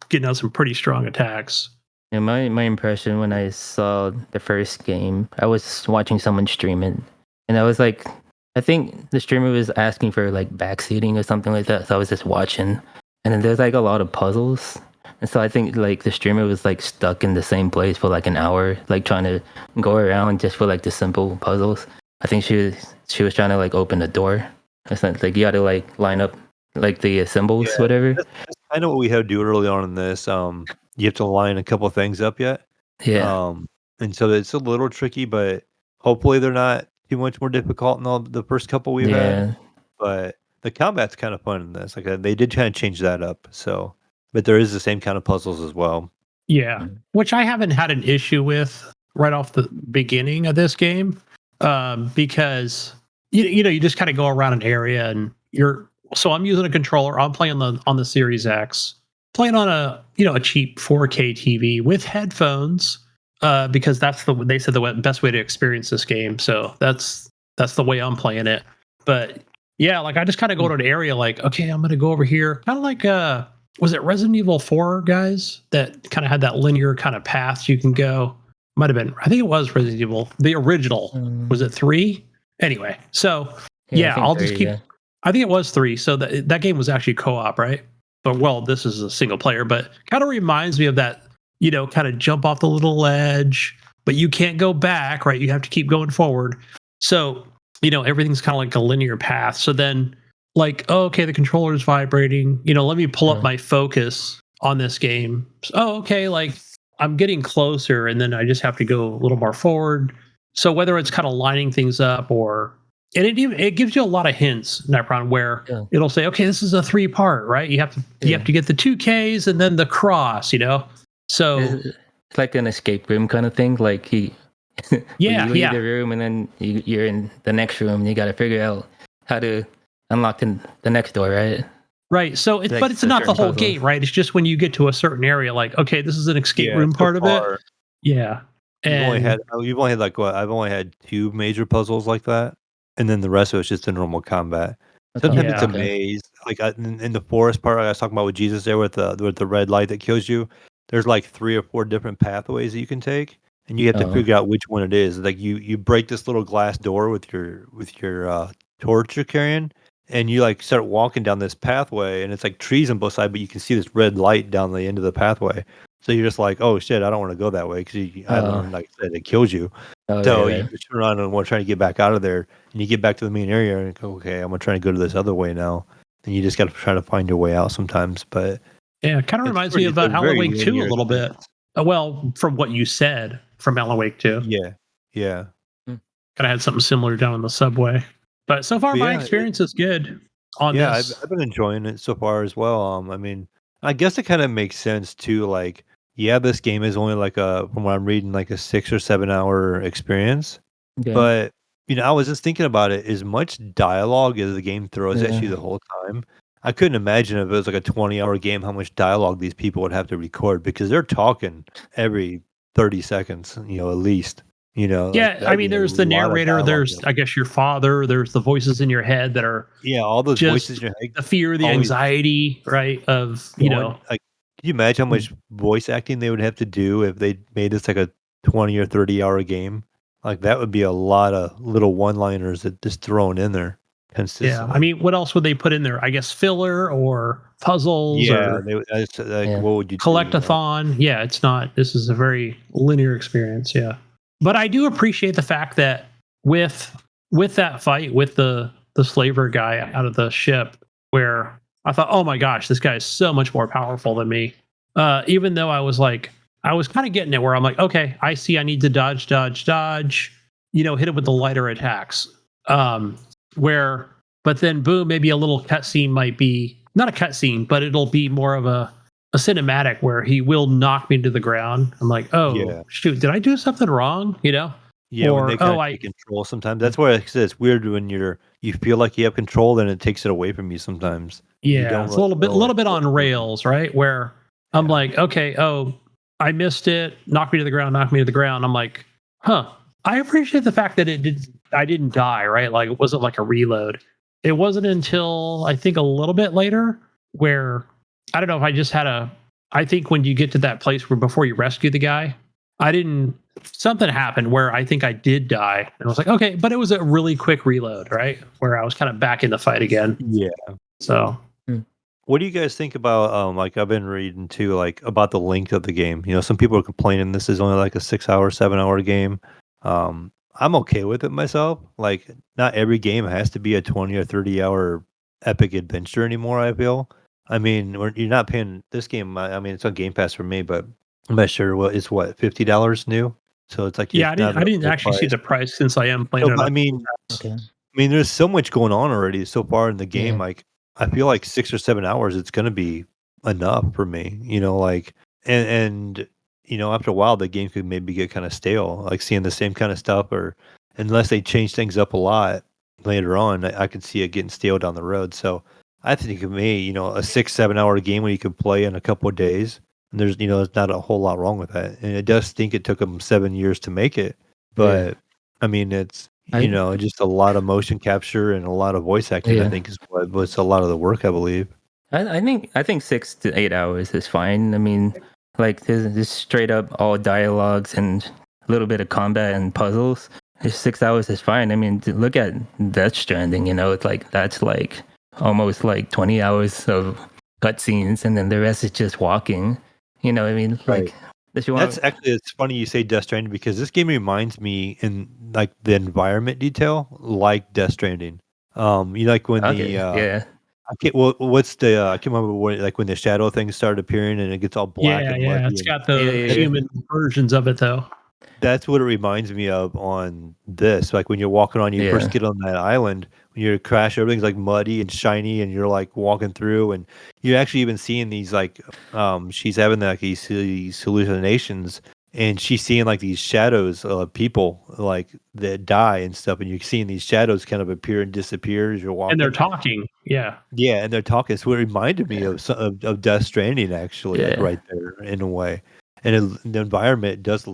getting out some pretty strong attacks. Yeah, my impression when I saw the first game, I was watching someone stream it, and I was like, I think the streamer was asking for like backseating or something like that. So I was just watching, and then there's like a lot of puzzles. And so I think like the streamer was like stuck in the same place for like an hour, like trying to go around just for like the simple puzzles. I think she was trying to like open a door. It's not like you got to like line up like the symbols, whatever. That's kind of what we had to do early on in this. You have to line a couple of things up yet. Yeah. And so it's a little tricky, but hopefully they're not too much more difficult than all the first couple we've had. But the combat's kind of fun in this. Like they did kind of change that up. So. But there is the same kind of puzzles as well. Yeah, which I haven't had an issue with right off the beginning of this game, because you know you just kind of go around an area and so I'm using a controller. I'm playing on the Series X, playing on a cheap 4K TV with headphones, because they said the best way to experience this game. So that's the way I'm playing it. But yeah, like I just kind of go to an area like, okay, I'm gonna go over here, kind of like was it Resident Evil 4, guys, that kind of had that linear kind of path you can go? Might have been. I think it was Resident Evil, the original. Was it 3? Anyway, so I'll just keep. I think it was 3. So that game was actually co-op, right? But this is a single player, but kind of reminds me of that. Kind of jump off the little ledge, but you can't go back, right? You have to keep going forward. So, everything's kind of like a linear path. So then, like, oh, okay, the controller is vibrating. Let me pull up my focus on this game. Oh, okay, like I'm getting closer, and then I just have to go a little more forward. So whether it's kind of lining things up and it gives you a lot of hints, Nypron, where it'll say, okay, this is a 3-part, right? You have to get the 2Ks and then the cross, So it's like an escape room kind of thing. Like you leave the room and then you're in the next room and you got to figure out how to unlock the next door, right? Right. So but it's not the whole game, right? It's just when you get to a certain area, like, okay, this is an escape room part of it. Yeah. You've only had like what? I've only had 2 major puzzles like that, and then the rest of it's just the normal combat. Sometimes it's a maze, like in the forest part I was talking about with Jesus there with the red light that kills you. There's like 3 or 4 different pathways that you can take, and you have to figure out which one it is. Like you break this little glass door with your torch you're carrying, and you like start walking down this pathway, and it's like trees on both sides, but you can see this red light down the end of the pathway. So you're just like, oh shit, I don't want to go that way because like I said, it kills you. You turn around and want to try to get back out of there, and you get back to the main area and go, okay, I'm gonna try to go to this other way now. And you just got to try to find your way out sometimes. But yeah, it kind of reminds me of Alan Wake 2 a little bit. Well, from what you said from Alan Wake 2. Yeah. Kind of had something similar down in the subway. But so far, my experience is good on this. I've been enjoying it so far as well. I mean, I guess it kind of makes sense too. Like, this game is only like from what I'm reading, like a 6 or 7 hour experience. Okay. But I was just thinking about it. As much dialogue as the game throws at you the whole time, I couldn't imagine if it was like a 20-hour game how much dialogue these people would have to record because they're talking every 30 seconds, at least. I mean, there's the narrator, there's I guess your father, there's the voices in your head that are all those voices in your head, the fear, the anxiety, right? Of like, can you imagine how much voice acting they would have to do if they made this like a 20 or 30-hour game? Like that would be a lot of little one-liners that just thrown in there consistently. Yeah, I mean, what else would they put in there? I guess filler or puzzles or what would you collectathon? Yeah, it's not. This is a very linear experience. Yeah. But I do appreciate the fact that with that fight with the slaver guy out of the ship, where I thought, oh my gosh, this guy is so much more powerful than me. Even though I was kind of getting it where I'm like, okay, I see I need to dodge, hit it with the lighter attacks. But then boom, maybe a little cutscene might be not a cutscene, but it'll be more of a cinematic where he will knock me to the ground. I'm like, shoot, did I do something wrong? Yeah, or when they kind of take control sometimes. That's why it's weird when you feel like you have control, then it takes it away from you sometimes. Yeah, it's a little bit on rails, right? Where I'm like, okay, I missed it. Knock me to the ground. I'm like, I appreciate the fact that I didn't die, right? Like it wasn't like a reload. It wasn't until I think a little bit later where I don't know if I just had I think when you get to that place where before you rescue the guy, something happened where I think I did die. And I was like, okay, but it was a really quick reload, right? Where I was kind of back in the fight again. Yeah. So. What do you guys think about, like I've been reading too, like about the length of the game? Some people are complaining this is only like a 6 hour, 7 hour game. I'm okay with it myself. Like not every game has to be a 20 or 30 hour epic adventure anymore, I feel. I mean, you're not paying this game. I mean, it's on Game Pass for me, but I'm not sure it's $50 new. So it's like I didn't actually see the price since I am playing it. I mean, there's so much going on already so far in the game. Like I feel like 6 or 7 hours, it's gonna be enough for me. And after a while, the game could maybe get kind of stale, like seeing the same kind of stuff, or unless they change things up a lot later on, I could see it getting stale down the road. So. I think of me, a 6-7 hour game where you can play in a couple of days. And there's not a whole lot wrong with that. And it does think it took them 7 years to make it. But I mean, it's, just a lot of motion capture and a lot of voice acting, I think is what's a lot of the work, I believe. I think 6 to 8 hours is fine. I mean, like this straight up all dialogues and a little bit of combat and puzzles. 6 hours is fine. I mean, look at Death Stranding, it's like, that's like, almost like 20 hours of cutscenes, and then the rest is just walking. I mean, like That's actually, it's funny you say Death Stranding because this game reminds me in like the environment detail like Death Stranding. You like when I can't. Well, what's the? I can't remember what. Like when the shadow things start appearing and it gets all black and muddy. Yeah, it's got the human versions of it though. That's what it reminds me of on this. Like when you're walking on, you first get on that island, when you crash, everything's like muddy and shiny, and you're like walking through, and you're actually even seeing these like, she's having like these hallucinations, and she's seeing like these shadows of people like that die and stuff, and you're seeing these shadows kind of appear and disappear as you're walking. And they're talking, yeah, and they're talking. So it reminded me of Death Stranding actually, like right there in a way, and the environment does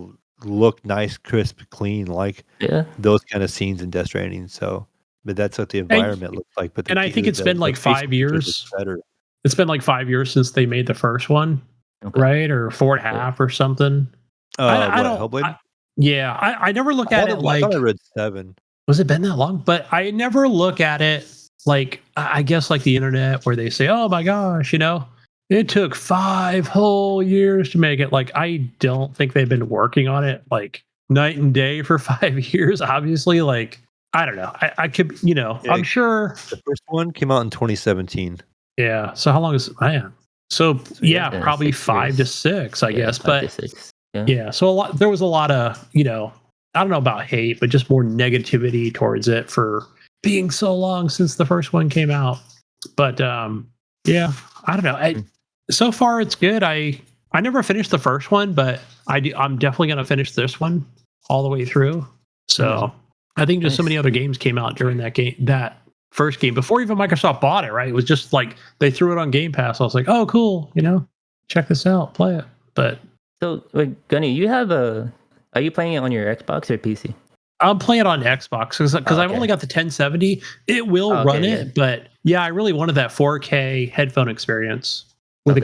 look nice, crisp, clean, like those kind of scenes in Death Stranding. So, but that's what the environment looks like. But I think it's been like 5 years. It's been like 5 years since they made the first one, right? Or 4.5 or something. I don't. Hellblade? I never look at it like. I thought I read 7. Was it been that long? But I never look at it like, I guess like the internet where they say, "Oh my gosh, it took 5 whole years to make it." Like, I don't think they've been working on it like night and day for 5 years. Obviously, like, I don't know. I could, I'm sure the first one came out in 2017. Yeah. So how long is man? So probably 5 to 6, I guess. But so there was a lot of, I don't know about hate, but just more negativity towards it for being so long since the first one came out. But I don't know. So far it's good. I never finished the first one, but I'm definitely going to finish this one all the way through. So I think just so many other games came out during that first game before even Microsoft bought it, right? It was just like they threw it on Game Pass. I was like, oh, cool, check this out, play it. But so, Gunny, you have are you playing it on your Xbox or PC? I'm playing it on Xbox because I've only got the 1070. It will run it, but I really wanted that 4K headphone experience with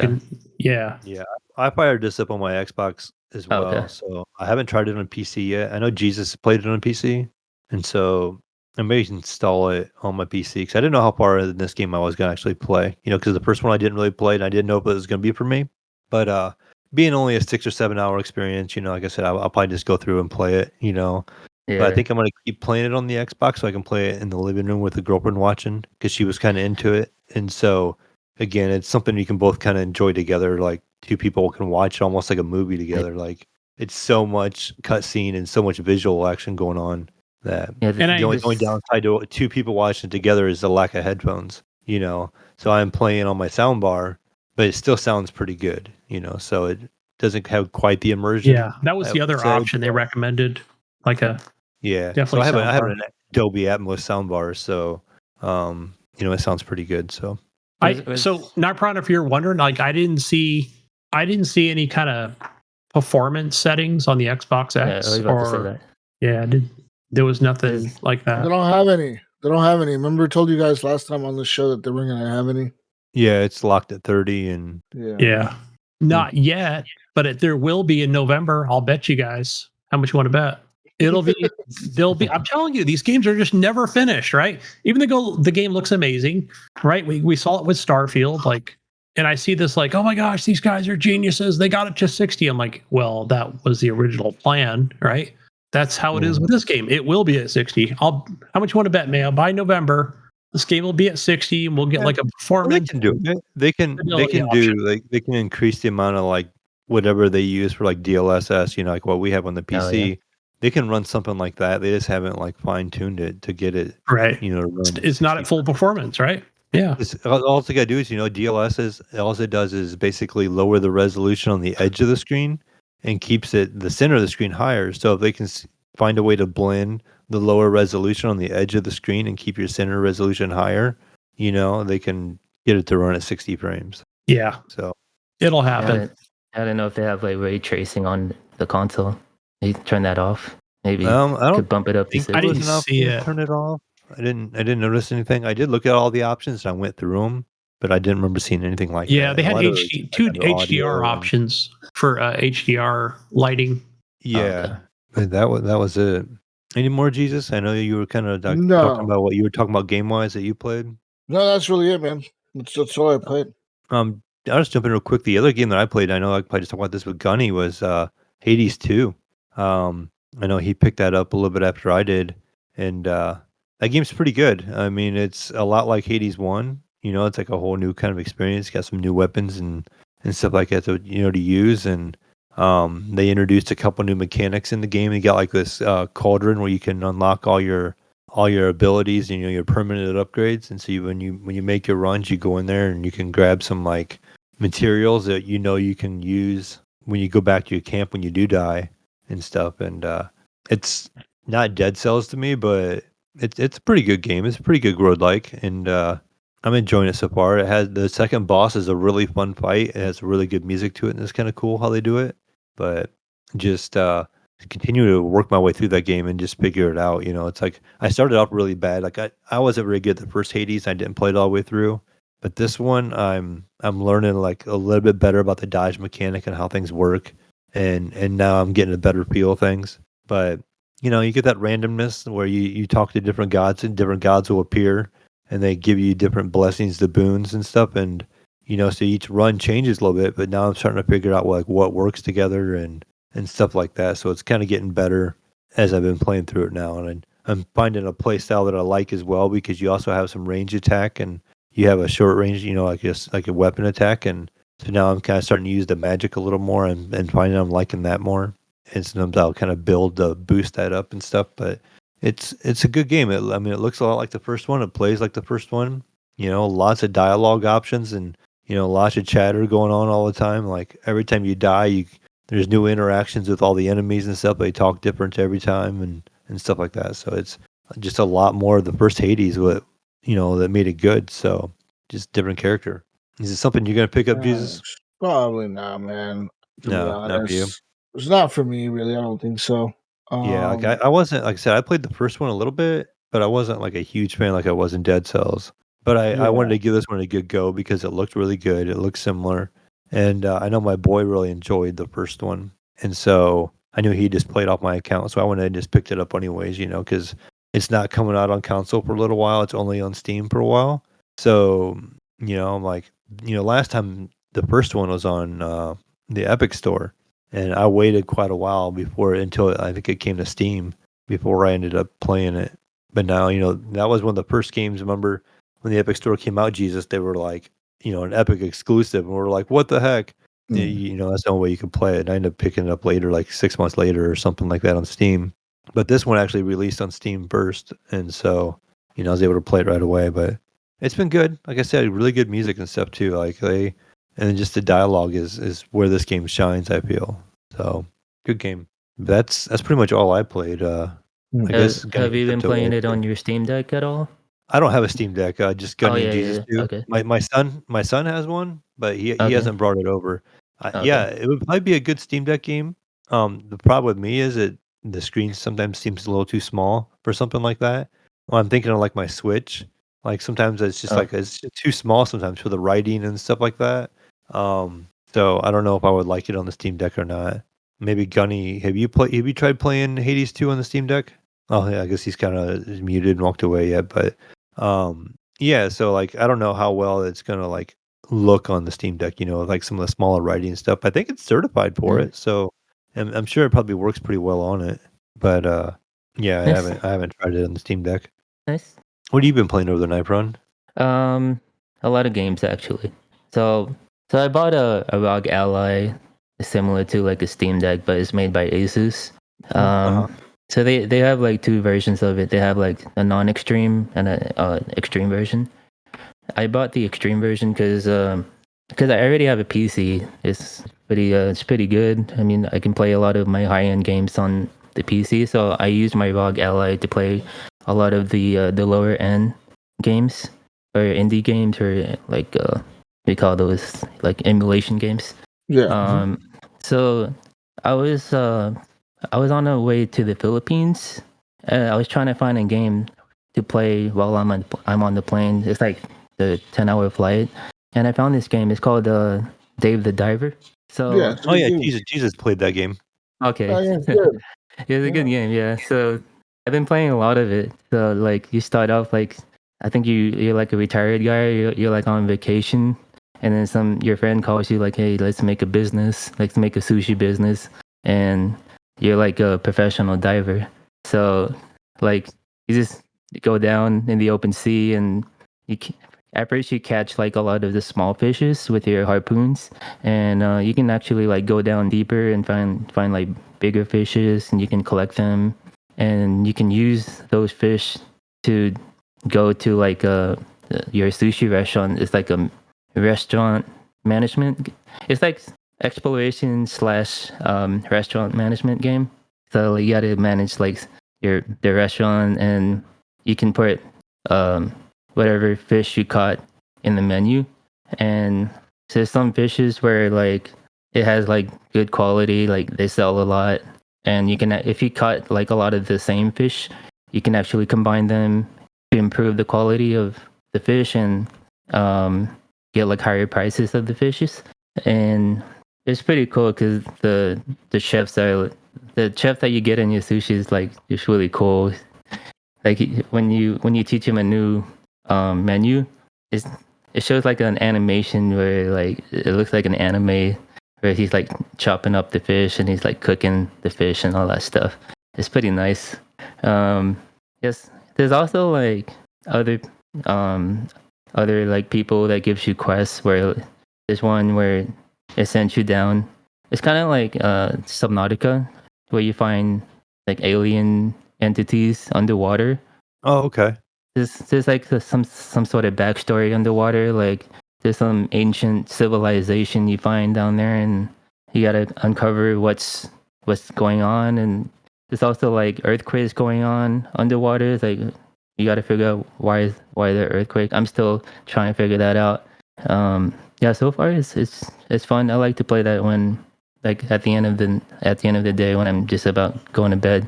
I fired this up on my Xbox as well. So I haven't tried it on PC yet. I know Jesus played it on PC, and so I may install it on my PC because I didn't know how far in this game I was going to actually play. Because the first one I didn't really play, and I didn't know if it was going to be for me. But being only a 6 or 7 hour experience, like I said, I'll probably just go through and play it. But I think I'm going to keep playing it on the Xbox so I can play it in the living room with the girlfriend watching because she was kind of into it. And so, again, it's something you can both kind of enjoy together. Like 2 people can watch almost like a movie together. Like it's so much cutscene and so much visual action going on. That the only downside to 2 people watching together is the lack of headphones, So I'm playing on my sound bar, but it still sounds pretty good, So it doesn't have quite the immersion. Yeah, that was the other option they recommended, like a definitely. So I have an Dolby Atmos sound bar, so it sounds pretty good. So Nypron, if you're wondering, like I didn't see any kind of performance settings on the Xbox X there was nothing like that. They don't have any. Remember I told you guys last time on the show that they weren't going to have any? Yeah, it's locked at 30 and... Yeah. Not yet, but there will be in November. I'll bet you guys. How much you want to bet? They'll be, I'm telling you, these games are just never finished, right? Even the game looks amazing, right? We saw it with Starfield, and I see this oh my gosh, these guys are geniuses. They got it to 60. I'm like, well, that was the original plan, right? That's how it is with this game. It will be at 60. How much you want to bet, Mayo? By November, this game will be at 60, and we'll get a performance. They can do. They can increase the amount of whatever they use for DLSS. Like what we have on the PC. They can run something like that. They just haven't fine tuned it to get it right. It's not at full performance, right? Yeah. All they got to do is DLSS. All it does is basically lower the resolution on the edge of the screen and keeps the center of the screen higher. So if they can find a way to blend the lower resolution on the edge of the screen and keep your center resolution higher, they can get it to run at 60 frames. Yeah. So it'll happen. I don't know if they have ray tracing on the console. You turn that off. Maybe I could bump it up. I didn't see it. Turn it off. I didn't notice anything. I did look at all the options. And I went through them, but I didn't remember seeing anything like that. Yeah, they had two HDR options for HDR lighting. Yeah, but that was it. Any more, Jesus? I know you were kind of talking about what you were talking about game wise that you played. No, that's really it, man. That's all I played. just jump in real quick. The other game that I played, I know I probably just talked about this with Gunny, was Hades 2. I know he picked that up a little bit after I did, and that game's pretty good. I mean, it's a lot like Hades 1. It's like a whole new kind of experience. Got some new weapons and stuff like that to to use, and they introduced a couple new mechanics in the game. You got like this cauldron where you can unlock all your abilities and your permanent upgrades. And so when you make your runs, you go in there and you can grab some like materials that you can use when you go back to your camp when you do die and stuff. And it's not Dead Cells to me, but it's a pretty good game. It's a pretty good roguelike, and I'm enjoying it so far. It has the second boss is a really fun fight. It has really good music to it, and it's kind of cool how they do it. But just continue to work my way through that game and just figure it out. It's like I started off really bad. Like I wasn't very good at the first Hades. I didn't play it all the way through. But this one, I'm learning like a little bit better about the dodge mechanic and how things work, and now I'm getting a better feel of things. But you get that randomness where you talk to different gods and different gods will appear and they give you different blessings, the boons and stuff, and so each run changes a little bit. But now I'm starting to figure out what works together and stuff like that. So it's kind of getting better as I've been playing through it now, and I'm finding a play style that I like as well because you also have some range attack and you have a short range, like a weapon attack, and so now I'm kind of starting to use the magic a little more and finding I'm liking that more. And sometimes I'll kind of build to boost that up and stuff, but it's a good game. It looks a lot like the first one. It plays like the first one. Lots of dialogue options and lots of chatter going on all the time. Like every time you die, there's new interactions with all the enemies and stuff. They talk different every time and stuff like that. So it's just a lot more of the first Hades that made it good. So just different character. Is it something you're gonna pick up, Jesus? Probably not, man. To be No, not for you. honest, it's not for me, really. I don't think so. Yeah, like I wasn't, like I said, I played the first one a little bit, but I wasn't like a huge fan like I was in Dead Cells. But I wanted Yeah. to give this one a good go because it looked really good. It looked similar, and I know my boy really enjoyed the first one, and so I knew he just played off my account, so I went and just picked it up anyways, because it's not coming out on console for a little while. It's only on Steam for a while. So I'm like, last time the first one was on the Epic Store. And I waited quite a while until I think it came to Steam before I ended up playing it. But now, that was one of the first games. Remember when the Epic Store came out, Jesus, they were like, an Epic exclusive. And we're like, what the heck? That's the only way you could play it. And I ended up picking it up later, like 6 months later or something like that on Steam. But this one actually released on Steam first. And so, I was able to play it right away. But it's been good. Like I said, really good music and stuff too. And then just the dialogue is where this game shines, I feel. So good game. That's pretty much all I played. I guess. Have you been playing it on your Steam Deck at all? I don't have a Steam Deck. Just Gunny and Jesus do. Okay. My son has one, but he hasn't brought it over. Okay. Yeah, it would probably be a good Steam Deck game. The problem with me is the screen sometimes seems a little too small for something like that. Well, I'm thinking of like my Switch. Like sometimes it's just like it's just too small sometimes for the writing and stuff like that. So I don't know if I would like it on the Steam Deck or not. Maybe Gunny, have you tried playing Hades 2 on the Steam Deck? Oh yeah, I guess he's kind of muted and walked away yet, but yeah, so like I don't know how well it's gonna like look on the Steam Deck, like some of the smaller writing stuff. I think it's certified for it, so I'm sure it probably works pretty well on it. But yeah, Nice. I haven't tried it on the Steam Deck. Nice. What have you been playing over the Nypron? A lot of games actually. So I bought a ROG Ally similar to like a Steam Deck, but it's made by Asus. So they have like two versions of it. They have like a non-extreme and a extreme version. I bought the extreme version because I already have a PC. It's pretty good. I mean, I can play a lot of my high-end games on the PC. So I used my ROG Ally to play a lot of the lower end games or indie games or like we call those like emulation games. Yeah. So I was on the way to the Philippines. I was trying to find a game to play while I'm on the plane. It's like the 10-hour flight, and I found this game. It's called Dave the Diver. So Jesus played that game. Okay, it's good. it's a good game. Yeah. So I've been playing a lot of it. So like you start off like I think you're like a retired guy. You're like on vacation, and then your friend calls you like, hey, let's make a business, let's make a sushi business, and you're like a professional diver. So like you just go down in the open sea, and at first you catch like a lot of the small fishes with your harpoons, and you can actually like go down deeper and find like bigger fishes, and you can collect them, and you can use those fish to go to like your sushi restaurant. It's like a restaurant management. It's like exploration slash restaurant management game. So like, you got to manage like the restaurant, and you can put whatever fish you caught in the menu. And so there's some fishes where like it has like good quality, like they sell a lot, and you can, if you caught like a lot of the same fish, you can actually combine them to improve the quality of the fish, and get like higher prices of the fishes. And it's pretty cool because the chef that you get in your sushi is like, it's really cool. Like when you teach him a new menu, it shows like an animation where like it looks like an anime where he's like chopping up the fish and he's like cooking the fish and all that stuff. It's pretty nice. Yes, there's also like other like people that gives you quests, where there's one where it sends you down. It's kind of like Subnautica, where you find like alien entities underwater. Oh, okay. There's like some sort of backstory underwater. Like there's some ancient civilization you find down there, and you gotta uncover what's going on. And there's also like earthquakes going on underwater. It's like you gotta figure out why the earthquake. I'm still trying to figure that out. Yeah, so far it's fun. I like to play that when like at the end of the day when I'm just about going to bed.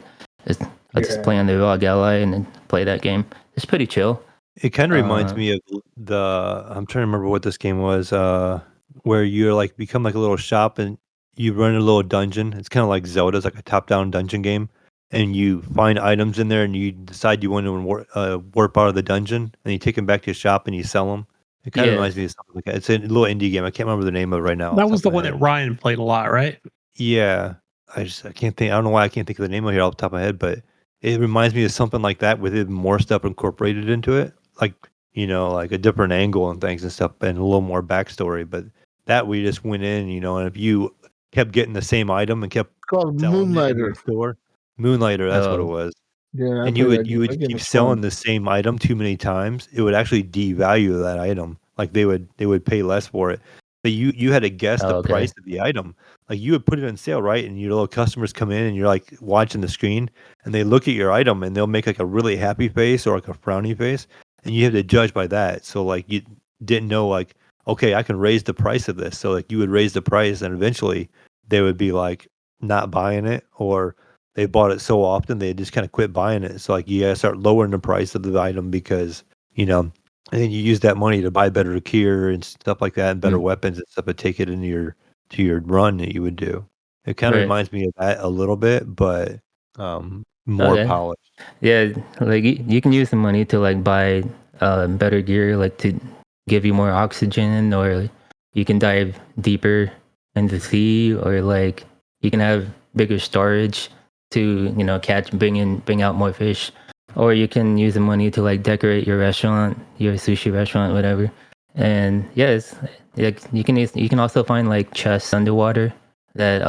I just play on the Rogue Ally and then play that game. It's pretty chill. It kind of reminds me of I'm trying to remember what this game was, where you're like become like a little shop and you run a little dungeon. It's kind of like Zelda's, like a top-down dungeon game, and you find items in there and you decide you want to warp out of the dungeon, and you take them back to your shop and you sell them. It kind of reminds me of something like that. It's a little indie game. I can't remember the name of it right now. That was the one that Ryan played a lot, right? Yeah, I can't think. I don't know why I can't think of the name of it here off the top of my head, but it reminds me of something like that with even more stuff incorporated into it, like like a different angle and things and stuff, and a little more backstory. But that we just went in, and if you kept getting the same item and kept called Moonlighter store, Moonlighter, that's what it was. Yeah, and you would keep selling the same item too many times, it would actually devalue that item. Like they would pay less for it. But you had to guess the price of the item. Like you would put it on sale, right? And your little customers come in and you're like watching the screen and they look at your item and they'll make like a really happy face or like a frowny face. And you have to judge by that. So like you didn't know like, okay, I can raise the price of this. So like you would raise the price and eventually they would be like not buying it, or they bought it so often they just kind of quit buying it. So like you gotta start lowering the price of the item because and then you use that money to buy better gear and stuff like that and better weapons and stuff to take it into your run that you would do. It kind of reminds me of that a little bit, but more polished. Yeah, like you can use the money to like buy better gear, like to give you more oxygen, or you can dive deeper in the sea, or like you can have bigger storage to bring out more fish, or you can use the money to like decorate your restaurant, your sushi restaurant, whatever. And yes, like you can also find like chests underwater that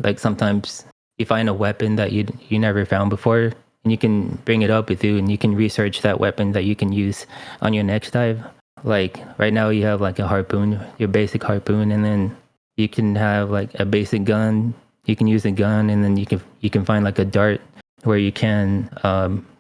like sometimes you find a weapon that you never found before, and you can bring it up with you, and you can research that weapon that you can use on your next dive. Like right now you have like a harpoon, your basic harpoon, and then you can have like a basic gun. You can use a gun, and then you can find like a dart where you can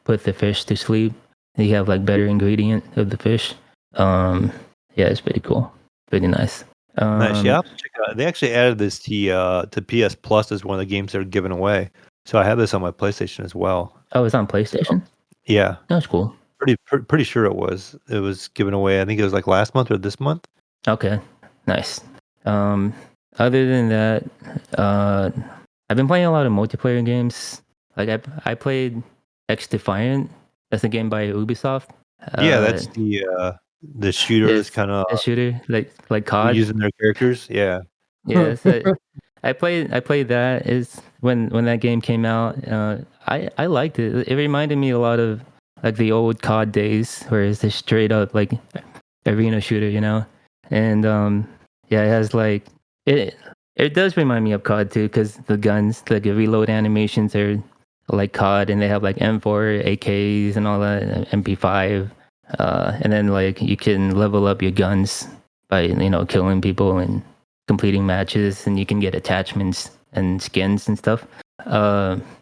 put the fish to sleep. And you have like better ingredient of the fish. Yeah, it's pretty cool, pretty nice. Nice. Yeah, I'll have to check it out. They actually added this to PS Plus as one of the games they're giving away. So I have this on my PlayStation as well. Oh, it's on PlayStation? Yeah. That's cool. Pretty sure it was. It was given away. I think it was like last month or this month. Okay, nice. Other than that, I've been playing a lot of multiplayer games. Like I played X Defiant. That's a game by Ubisoft. Yeah, that's the The shooter is kind of a shooter like COD. using their characters. Yeah. Yeah, so I played that is when that game came out. I liked it. It reminded me a lot of like the old COD days, where it's just straight up like arena shooter, you know. And yeah, it has like it. It does remind me of COD too, because the guns, like the reload animations, are like COD, and they have like M4, AKs, and all that, MP5, and then like you can level up your guns by killing people and completing matches, and you can get attachments and skins and stuff.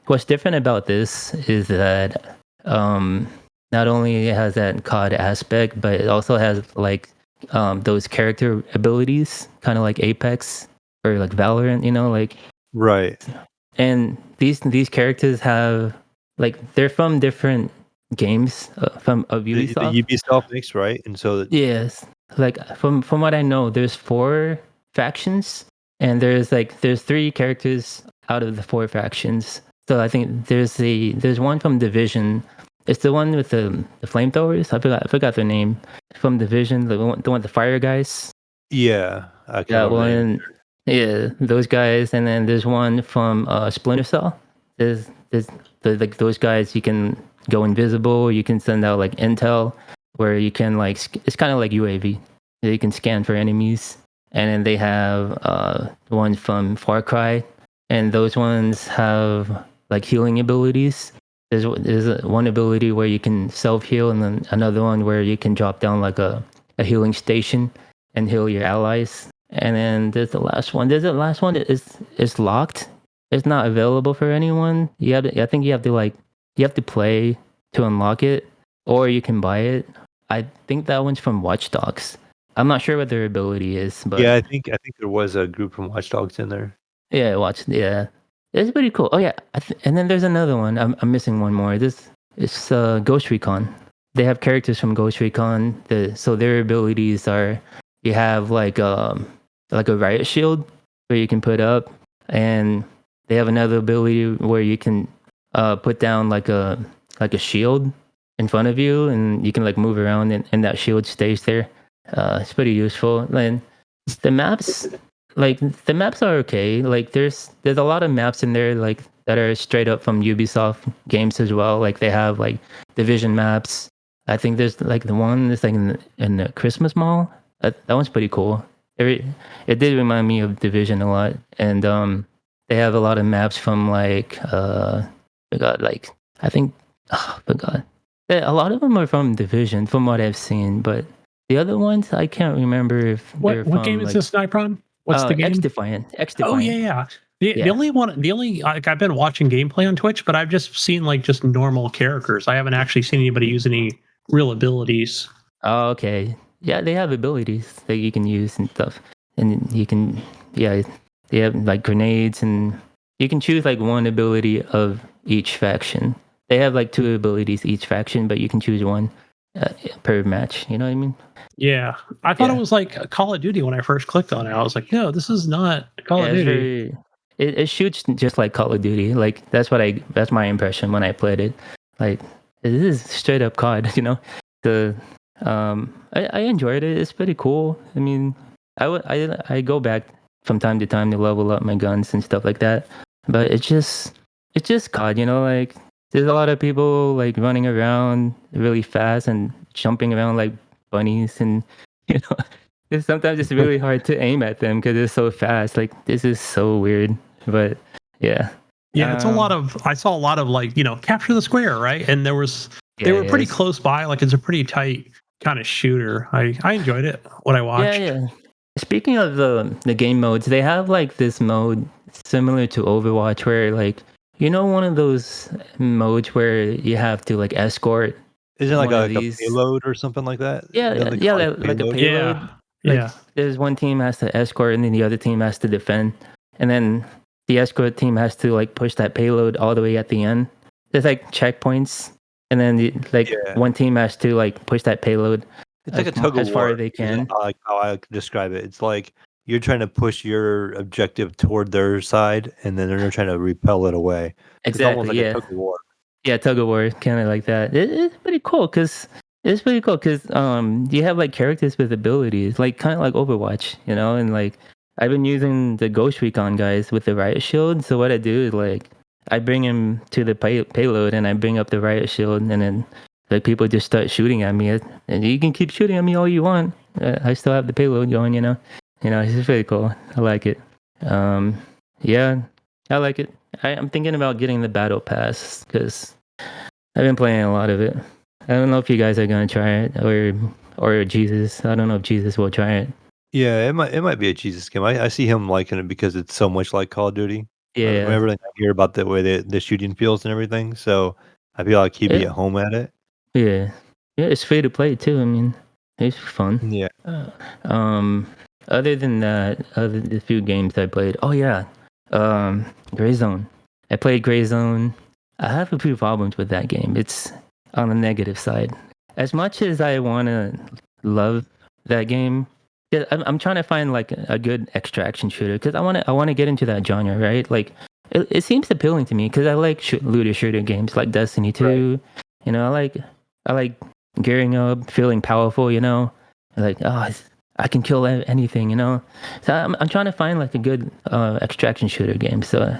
What's different about this is that not only it has that COD aspect, but it also has like those character abilities, kind of like Apex or like Valorant, like Right. and these characters have like they're from different games of The Ubisoft. Ubisoft mix, right? And so Yes, like from what I know, there's 4 factions, and there's 3 characters out of the 4 factions. So I think there's one from Division. It's the one with the flamethrowers. I forgot their name. From Division, the one with the fire guys. yeah, I can't That remember the name. one, yeah, those guys, and then there's one from Splinter Cell. There's like those guys. You can go invisible. You can send out like intel, where you can like it's kind of like UAV. You can scan for enemies, and then they have one from Far Cry, and those ones have like healing abilities. There's one ability where you can self heal, and then another one where you can drop down like a healing station and heal your allies. And then there's the last one. There's the last one that is locked. It's not available for anyone. I think you have to play to unlock it, or you can buy it. I think that one's from Watch Dogs. I'm not sure what their ability is, but Yeah, I think there was a group from Watch Dogs in there. yeah, it's pretty cool. Oh yeah, and then there's another one. I'm missing one more. It's Ghost Recon. They have characters from Ghost Recon. So their abilities are, you have like a riot shield where you can put up, and they have another ability where you can put down like a shield in front of you, and you can like move around, and that shield stays there. It's pretty useful. And the maps, the maps are okay. Like there's a lot of maps in there like that are straight up from Ubisoft games as well. Like they have like Division maps. I think there's like the one that's like in the Christmas Mall. That one's pretty cool. It did remind me of Division a lot, and they have a lot of maps from like I think forgot. Yeah, a lot of them are from Division, from what I've seen, but the other ones I can't remember if they're what from, game is this, Nypron? What's the game? X Defiant. Oh yeah. The only like I've been watching gameplay on Twitch, but I've just seen like just normal characters. I haven't actually seen anybody use any real abilities. Oh, okay. Yeah, they have abilities that you can use and stuff. And you can, they have like grenades, and you can choose like one ability of each faction. They have like 2 abilities each faction, but you can choose one per match. You know what I mean? Yeah. I thought it was like Call of Duty when I first clicked on it. I was like, no, this is not Call of Duty. It shoots just like Call of Duty. Like that's my impression when I played it. Like it is straight up COD, I enjoyed it. It's pretty cool. I mean, I go back from time to time to level up my guns and stuff like that. But it's just COD, like there's a lot of people like running around really fast and jumping around like bunnies, and sometimes it's really hard to aim at them because they're so fast. Like this is so weird. But yeah. Yeah, it's I saw a lot of like, capture the square, right? And they were pretty close by. Like it's a pretty tight kind of shooter. I enjoyed it when I watched. Yeah. Speaking of the game modes, they have like this mode similar to Overwatch where like, one of those modes where you have to like escort. Isn't it like a payload or something like that? Yeah, like a payload. Yeah. There's one team has to escort, and then the other team has to defend. And then the escort team has to like push that payload all the way at the end. There's like checkpoints, and then one team has to like push that payload. It's like a tug of war as far as they can. Like how I describe it. It's like you're trying to push your objective toward their side, and then they're trying to repel it away. Exactly. It's almost like a tug of war. Yeah, tug of war, kind of like that. It's pretty cool because It's pretty cool because you have like characters with abilities, like kind of like Overwatch, you know, and like I've been using the Ghost Recon guys with the Riot Shield. So what I do is like I bring him to the payload and I bring up the Riot Shield, and then like people just start shooting at me, and you can keep shooting at me all you want. I still have the payload going, you know. It's just really cool. I like it. Yeah, I like it. I'm thinking about getting the Battle Pass because I've been playing a lot of it. I don't know if you guys are gonna try it or Jesus. I don't know if Jesus will try it. Yeah, it might be a Jesus game. I see him liking it because it's so much like Call of Duty. Yeah, Everything I hear about the way the shooting feels and everything. So I feel like he'd be at home at it. yeah. It's free to play too. I mean, it's fun. Yeah. Other than that, other the few games I played. Oh yeah, Gray Zone. I played Gray Zone. I have a few problems with that game. It's on the negative side. As much as I want to love that game, I'm trying to find like a good extraction shooter because I want to get into that genre, right? Like it seems appealing to me because I like looter shooter games like Destiny 2. Right. I like gearing up, feeling powerful. Like I can kill anything. So I'm trying to find like a good extraction shooter game. So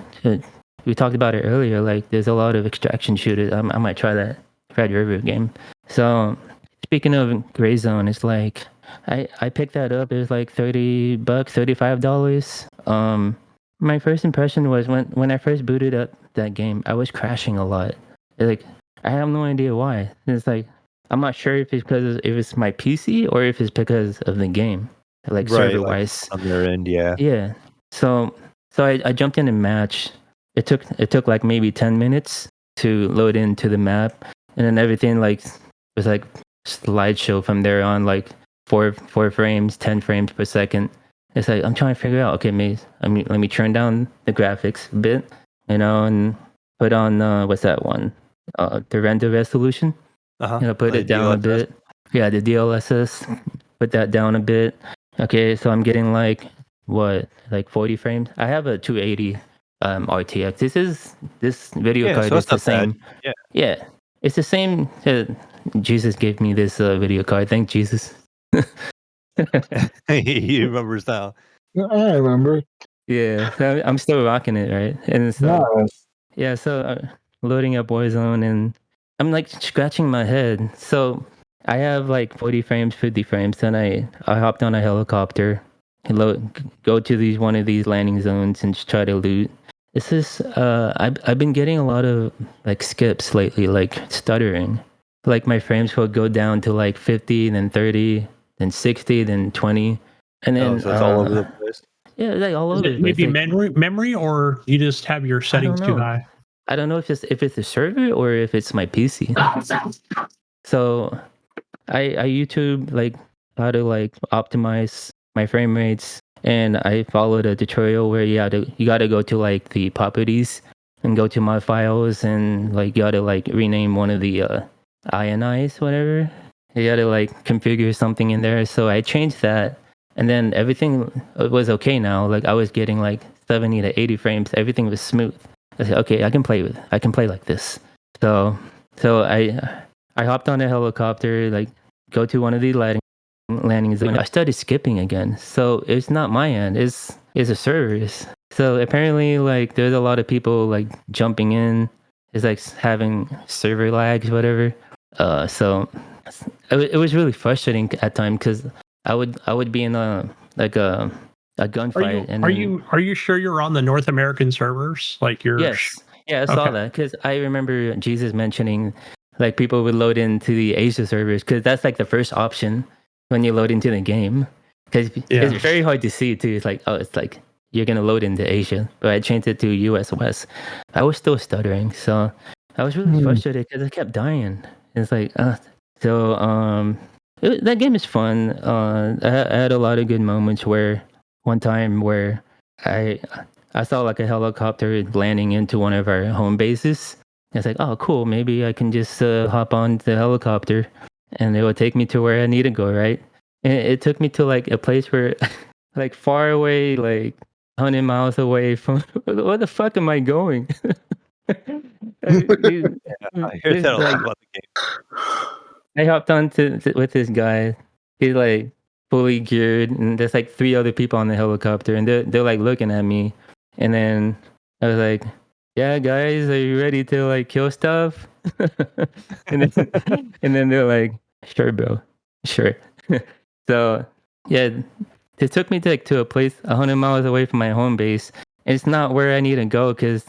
we talked about it earlier. Like there's a lot of extraction shooters. I might try that Red River game. So speaking of Gray Zone, it's like I picked that up. It was like $30, $35. My first impression was when I first booted up that game, I was crashing a lot. Like I have no idea why. It's like I'm not sure if it's because if it's my PC or if it's because of the game, like server wise. On their end, yeah. Yeah. So I jumped in a match. It took like maybe 10 minutes to load into the map, and then everything like was like slideshow from there on, like 4 frames, 10 frames per second. It's like I'm trying to figure out. Okay, let me turn down the graphics a bit, and put on what's that one? The render resolution. Put it down a bit. Yeah, the DLSS. Put that down a bit. Okay, so I'm getting like 40 frames. I have a 280 RTX. This video card is the same. Bad. Yeah, it's the same. Jesus gave me this video card. Thank Jesus. He remembers now. I remember. Yeah, so I'm still rocking it, right? And so yeah, so loading up Warzone, and I'm like scratching my head. So I have like 40 frames, 50 frames, and I hopped on a helicopter, go to one of these landing zones and just try to loot. This is I've been getting a lot of like skips lately, like stuttering. Like my frames will go down to like 50, then 30, then 60, then 20, and then so it's all over the place. Yeah, like all over the place. Maybe memory, or you just have your settings too high. I don't know if it's the server or if it's my PC. So I YouTube like how to like optimize my frame rates, and I followed a tutorial where you gotta go to like the properties and go to mod files, and like you gotta like rename one of the INIs, whatever. You gotta like configure something in there. So I changed that, and then everything was okay now. Like I was getting like 70 to 80 frames. Everything was smooth. I said, okay, I can play like this. So I hopped on a helicopter, like go to one of the landing zones. I started skipping again. So it's not my end. It's a server's. So apparently, like there's a lot of people like jumping in. It's like having server lags, whatever. So it was really frustrating at times because I would be in a gunfight. Are you sure you're on the North American servers? Like you're Yes. Yeah, I saw that because I remember Jesus mentioning like people would load into the Asia servers because that's like the first option when you load into the game, because it's very hard to see too. It's like you're gonna load into Asia, but I changed it to US West. I was still stuttering, so I was really frustrated because I kept dying. It's like that game is fun. I had a lot of good moments where one time where I saw like a helicopter landing into one of our home bases. It's like, oh, cool. Maybe I can just hop on the helicopter and it will take me to where I need to go, right? And it took me to like a place where, like far away, like 100 miles away from. Where the fuck am I going? I hear that a lot about the game. I hopped on with this guy. He's like fully geared, and there's like 3 other people on the helicopter, and they're like looking at me, and then I was like, "Yeah, guys, are you ready to like kill stuff?" and then they're like, "Sure, bro, sure." So yeah, it took me to a place 100 miles away from my home base. It's not where I need to go because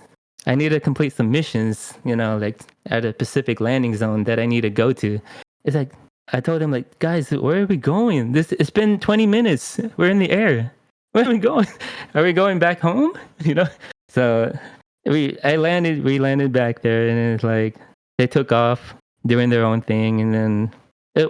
I need to complete some missions, like at a specific landing zone that I need to go to. It's like I told him, like, guys, where are we going? It's been 20 minutes. We're in the air. Where are we going? Are we going back home? So we landed back there, and it's like they took off doing their own thing. And then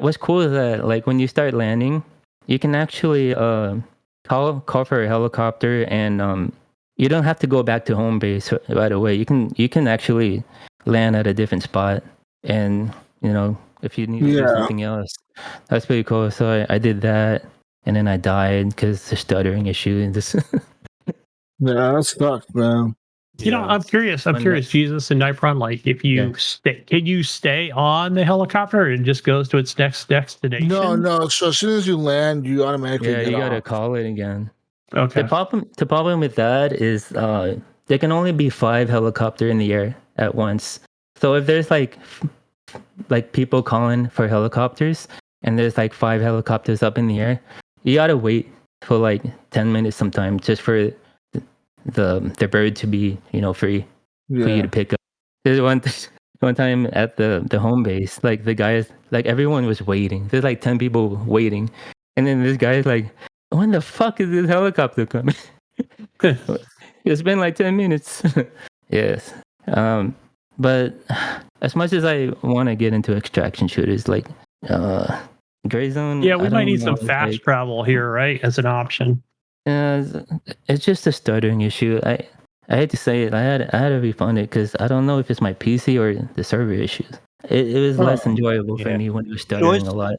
what's cool is that, like, when you start landing, you can actually call for a helicopter, and you don't have to go back to home base right away. You can actually land at a different spot, and if you need to do something else, that's pretty cool. So I did that, and then I died because the stuttering issue. And this. Yeah, that sucks, man. I'm curious, Jesus and Nypron, like, if you can you stay on the helicopter and just goes to its next destination? No. So as soon as you land, you automatically get you gotta off. call it again. Okay. The problem with that is there can only be 5 helicopters in the air at once. So if there's like people calling for helicopters, and there's like 5 helicopters up in the air, you gotta wait for like 10 minutes sometimes just for the bird to be free for you to pick up. There's one time at the home base, like the guys, like everyone was waiting. There's like 10 people waiting, and then this guy is like, "When the fuck is this helicopter coming?" It's been like 10 minutes. Yes. But as much as I want to get into extraction shooters, like Gray Zone, yeah, we might need some fast travel here, right, as an option. It's just a stuttering issue. I hate to say it. I had to refund it because I don't know if it's my PC or the server issues. It was less enjoyable for me when it was stuttering a lot.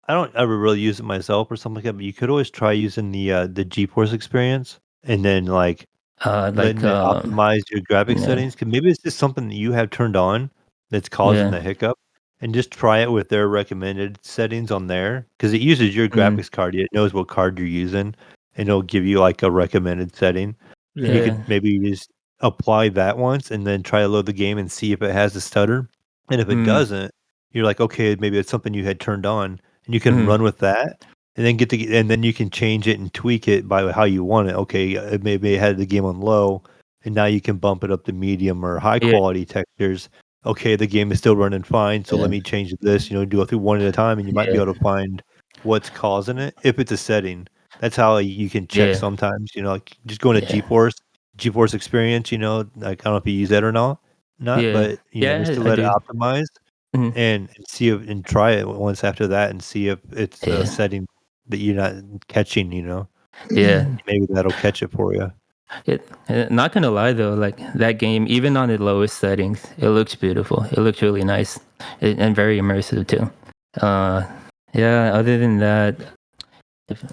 I don't ever really use it myself or something like that, but you could always try using the GeForce experience, and then letting it optimize your graphics settings. Because maybe it's just something that you have turned on that's causing the hiccup, and just try it with their recommended settings on there. Because it uses your graphics card. It knows what card you're using, and it'll give you like a recommended setting. Yeah. You could maybe just apply that once, and then try to load the game and see if it has a stutter. And if it doesn't, you're like, okay, maybe it's something you had turned on, and you can run with that, and then and then you can change it and tweak it by how you want it. Okay, maybe it had the game on low, and now you can bump it up to medium or high quality textures. Okay, the game is still running fine, so let me change this. Do it through one at a time, and you might be able to find what's causing it if it's a setting. That's how you can check sometimes. Like just going to GeForce experience. Like I don't know if you use that or not. But just to let it optimize. And see if, and try it once after that, and see if it's a setting that you're not catching. Maybe that'll catch it for you. Not gonna lie though, like that game, even on the lowest settings, it looks beautiful. It looks really nice and very immersive too. Other than that,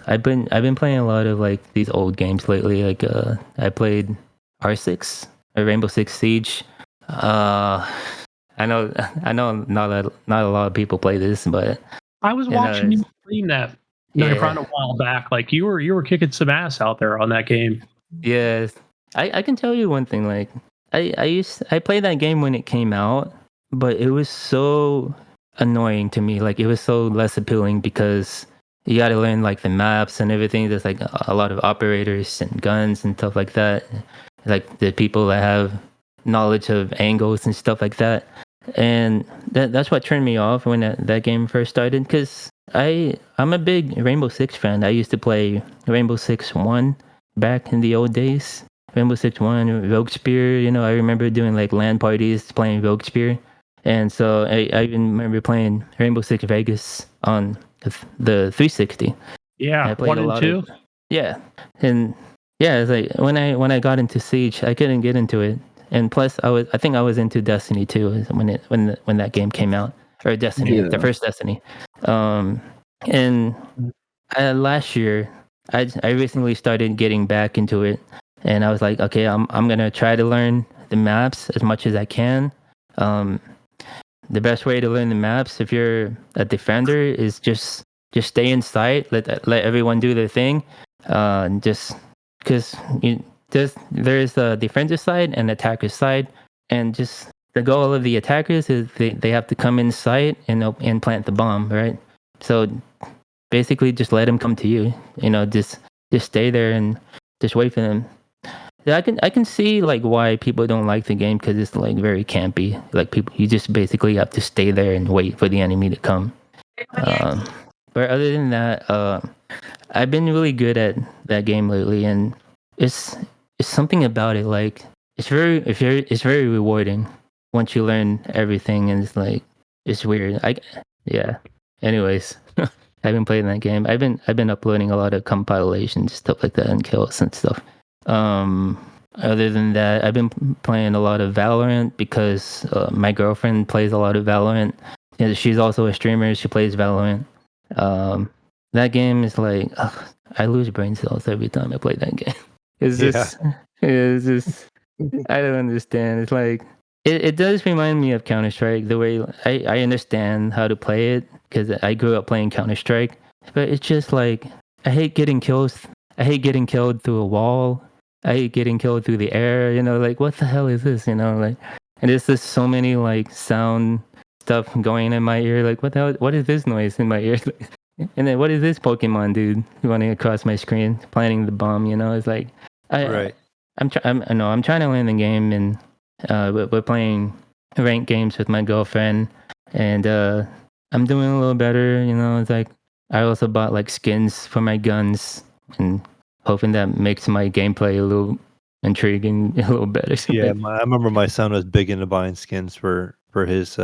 I've been playing a lot of like these old games lately. Like I played R6 or Rainbow Six Siege. I know not a lot of people play this, but I was watching you stream that a while back. Like you were kicking some ass out there on that game. Yes, I can tell you one thing. Like I played that game when it came out, but it was so annoying to me. Like it was so less appealing because you got to learn like the maps and everything. There's like a lot of operators and guns and stuff like that. Like the people that have knowledge of angles and stuff like that. And that's what turned me off when that game first started, because I'm a big Rainbow Six fan. I used to play Rainbow Six 1 back in the old days. Rainbow Six 1, Rogue Spear, I remember doing like LAN parties playing Rogue Spear. And so I even remember playing Rainbow Six Vegas on the 360. Yeah, I played 1 and 2. And it's like when I got into Siege, I couldn't get into it. And plus, I think I was into Destiny too when that game came out, or Destiny, the first Destiny. And last year, I recently started getting back into it, and I was like, okay, I'm gonna try to learn the maps as much as I can. the best way to learn the maps if you're a defender is just stay in sight, let everyone do their thing, just because there's a defensive side and attacker side, and just the goal of the attackers is they have to come in sight and plant the bomb, right? So basically just let them come to you, just stay there and just wait for them. Yeah, I can see like why people don't like the game, because it's like very campy. Like you just basically have to stay there and wait for the enemy to come. But other than that, I've been really good at that game lately, and it's something about it. Like it's very rewarding once you learn everything, and it's weird. Yeah. Anyways, I've been playing that game. I've been uploading a lot of compilations, stuff like that, and kills and stuff. Other than that, I've been playing a lot of Valorant because my girlfriend plays a lot of Valorant. And she's also a streamer. She plays Valorant. That game is like, I lose brain cells every time I play that game. It's just I don't understand. It's like it does remind me of Counter-Strike, the way I understand how to play it because I grew up playing Counter-Strike, but it's just like I hate getting killed through a wall. I hate getting killed through the air. Like what the hell is this? Like, and there's just so many like sound stuff going in my ear. Like what the hell? What is this noise in my ear? And then what is this Pokemon dude running across my screen planting the bomb? It's like I'm trying to learn the game, and we're playing ranked games with my girlfriend, and I'm doing a little better. It's like I also bought like skins for my guns, and hoping that makes my gameplay a little intriguing, a little better. Yeah, I remember my son was big into buying skins for his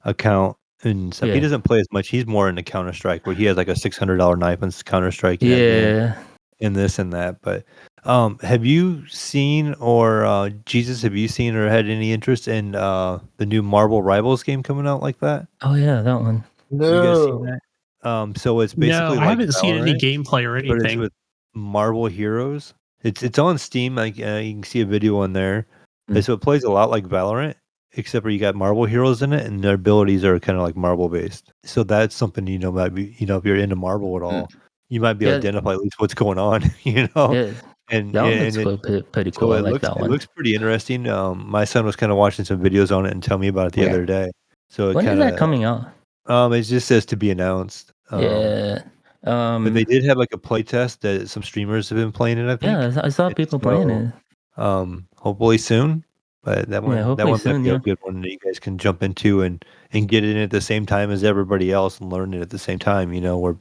account and stuff. Yeah. He doesn't play as much. He's more into Counter-Strike, where he has like a $600 knife on Counter-Strike. Yeah. And this and that. But have you seen, or Jesus, have you seen or had any interest in the new Marvel Rivals game coming out like that? Oh yeah, that one. No. You guys seen that? So it's basically I haven't seen any gameplay or anything. But it's with Marvel heroes. It's on Steam. Like you can see a video on there. So it plays a lot like Valorant, except for you got Marvel heroes in it, and their abilities are kind of like Marvel based. So that's something might be if you're into Marvel at all, you might be able to identify at least what's going on. Yeah. And that looks pretty cool. So it looks pretty interesting. My son was kind of watching some videos on it and telling me about it the other day. So when is that coming out? It just says to be announced. Yeah. But they did have like a play test that some streamers have been playing it, I think. Yeah, I saw people playing it. Hopefully soon. But that one might be a good one that you guys can jump into and get in at the same time as everybody else and learn it at the same time, where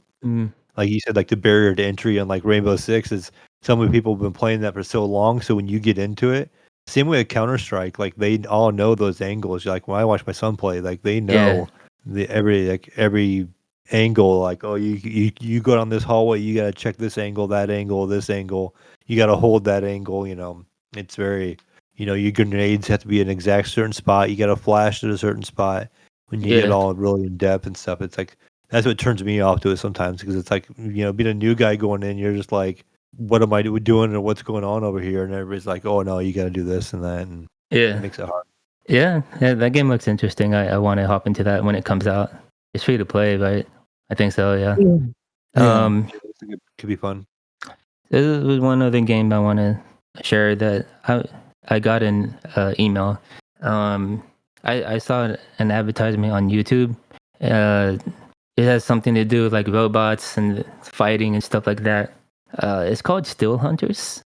like you said, like the barrier to entry on like Rainbow Six is some of the people have been playing that for so long. So when you get into it, same way with Counter-Strike, like they all know those angles. Like when I watch my son play, like they know every angle. Like, oh, you go down this hallway, you gotta check this angle, this angle. You gotta hold that angle. It's very, your grenades have to be in an exact certain spot. You gotta flash at a certain spot. When you get all really in depth and stuff, it's like that's what turns me off to it sometimes, because it's like, being a new guy going in, you're just like, what am I doing or what's going on over here? And everybody's like, oh no, you got to do this and that. And it makes it hard. Yeah, that game looks interesting. I want to hop into that when it comes out. It's free to play, right? I think so, yeah. It could be fun. This was one other game I want to share that I got an email. I saw an advertisement on YouTube. It has something to do with like robots and fighting and stuff like that. It's called Still Hunters.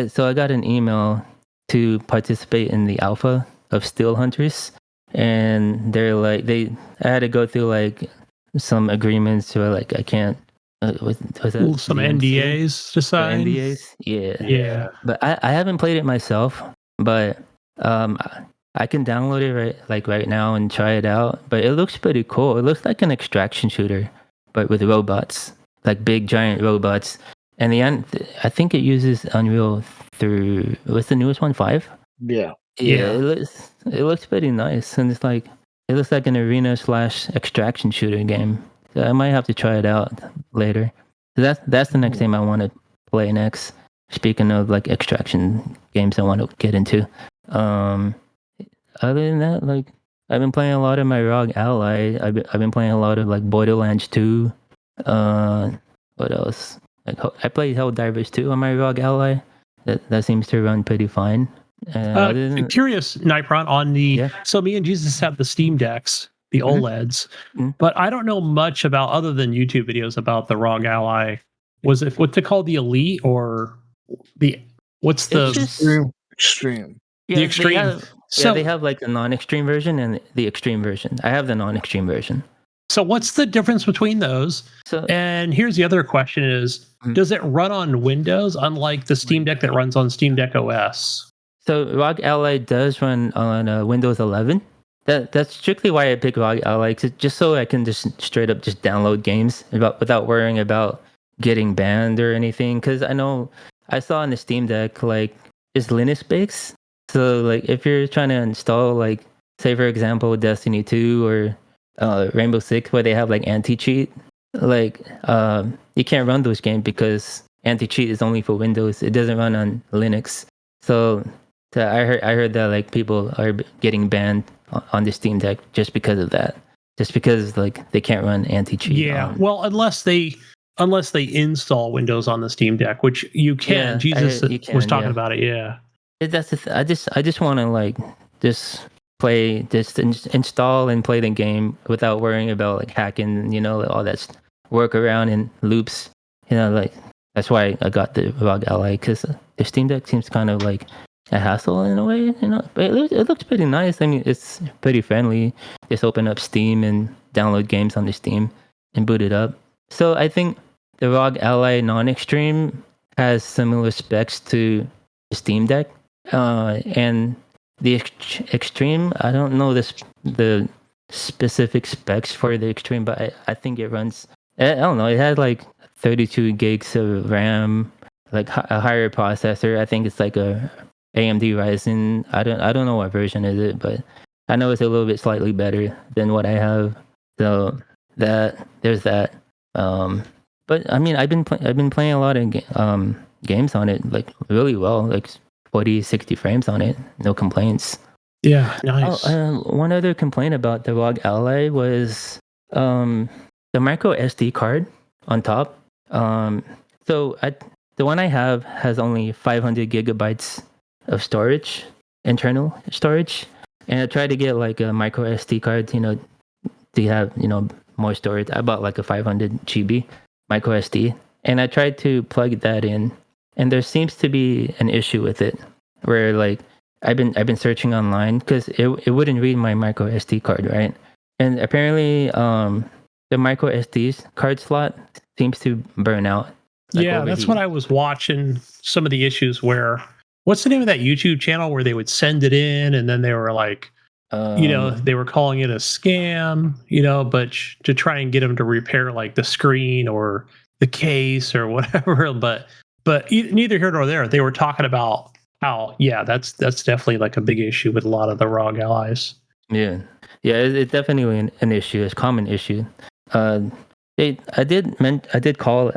So I got an email to participate in the alpha of Still Hunters, and they're like I had to go through like some agreements where like I can't. Was that some NDAs to sign? NDAs, yeah. But I haven't played it myself, but I can download it right now and try it out. But it looks pretty cool. It looks like an extraction shooter, but with robots, like big giant robots. And I think it uses Unreal through what's the newest one, 5? Yeah. It looks pretty nice, and it looks like an arena / extraction shooter game. So I might have to try it out later. So that's the next game I want to play next. Speaking of like extraction games, I want to get into. Other than that, like I've been playing a lot of my ROG Ally. I've been playing a lot of like Borderlands 2. What else? Like I played Helldivers 2 on my ROG Ally. That seems to run pretty fine. Curious, Nypron, on the Yeah. so me and Jesus have the Steam Decks, the Mhm. OLEDs, Mhm. but I don't know much about other than YouTube videos about the ROG Ally. Was it what's it called, the Elite or the what's the It's just Extreme. the Extreme? They have like the non-extreme version and the extreme version. I have the non-extreme version. So what's the difference between those? So And here's the other question is, does it run on Windows unlike the Steam Deck that runs on Steam Deck OS? So ROG Ally does run on Windows 11. That's strictly why I picked ROG Ally, just so I can just straight up just download games without worrying about getting banned or anything. Because I saw on the Steam Deck like it's Linux based. So like if you're trying to install like say for example Destiny 2 or Rainbow Six where they have like anti-cheat, like you can't run those games because anti-cheat is only for Windows. It doesn't run on Linux. So I heard that like people are getting banned on the Steam Deck just because of that. Just because like they can't run anti-cheat. Yeah, well, unless they install Windows on the Steam Deck, which you can. Yeah, Jesus you can, was talking yeah. about it. Yeah, That's I just want to like just play, just install and play the game without worrying about like hacking, all that workaround and loops. Like that's why I got the ROG Ally, because the Steam Deck seems kind of like a hassle in a way, but it looks pretty nice. I mean, it's pretty friendly. Just open up Steam and download games on the Steam and boot it up. So I think the ROG Ally non-extreme has similar specs to the Steam Deck, and the extreme. I don't know the specific specs for the extreme, but I think it runs. I don't know. It had like 32 gigs of RAM, like a higher processor. I think it's like a AMD Ryzen. I don't know what version is it, but I know it's a little bit slightly better than what I have. So there's that. But I mean, I've been playing a lot of games on it, like really well, like 40, 60 frames on it, no complaints. yeah, nice. One other complaint about the ROG Ally was the micro SD card on top. So the one I have has only 500 gigabytes of storage, internal storage, and I tried to get like a micro SD card, to have more storage. I bought like a 500 GB micro SD, and I tried to plug that in, and there seems to be an issue with it, where like I've been searching online because it wouldn't read my micro SD card, right? And apparently the micro SD card slot seems to burn out. Yeah, that's what I was watching. Some of the issues where, what's the name of that YouTube channel where they would send it in and then they were like, they were calling it a scam, but to try and get them to repair like the screen or the case or whatever. But neither here nor there. They were talking about how, that's definitely like a big issue with a lot of the ROG Allies. Yeah, it's definitely an issue. It's a common issue. I did call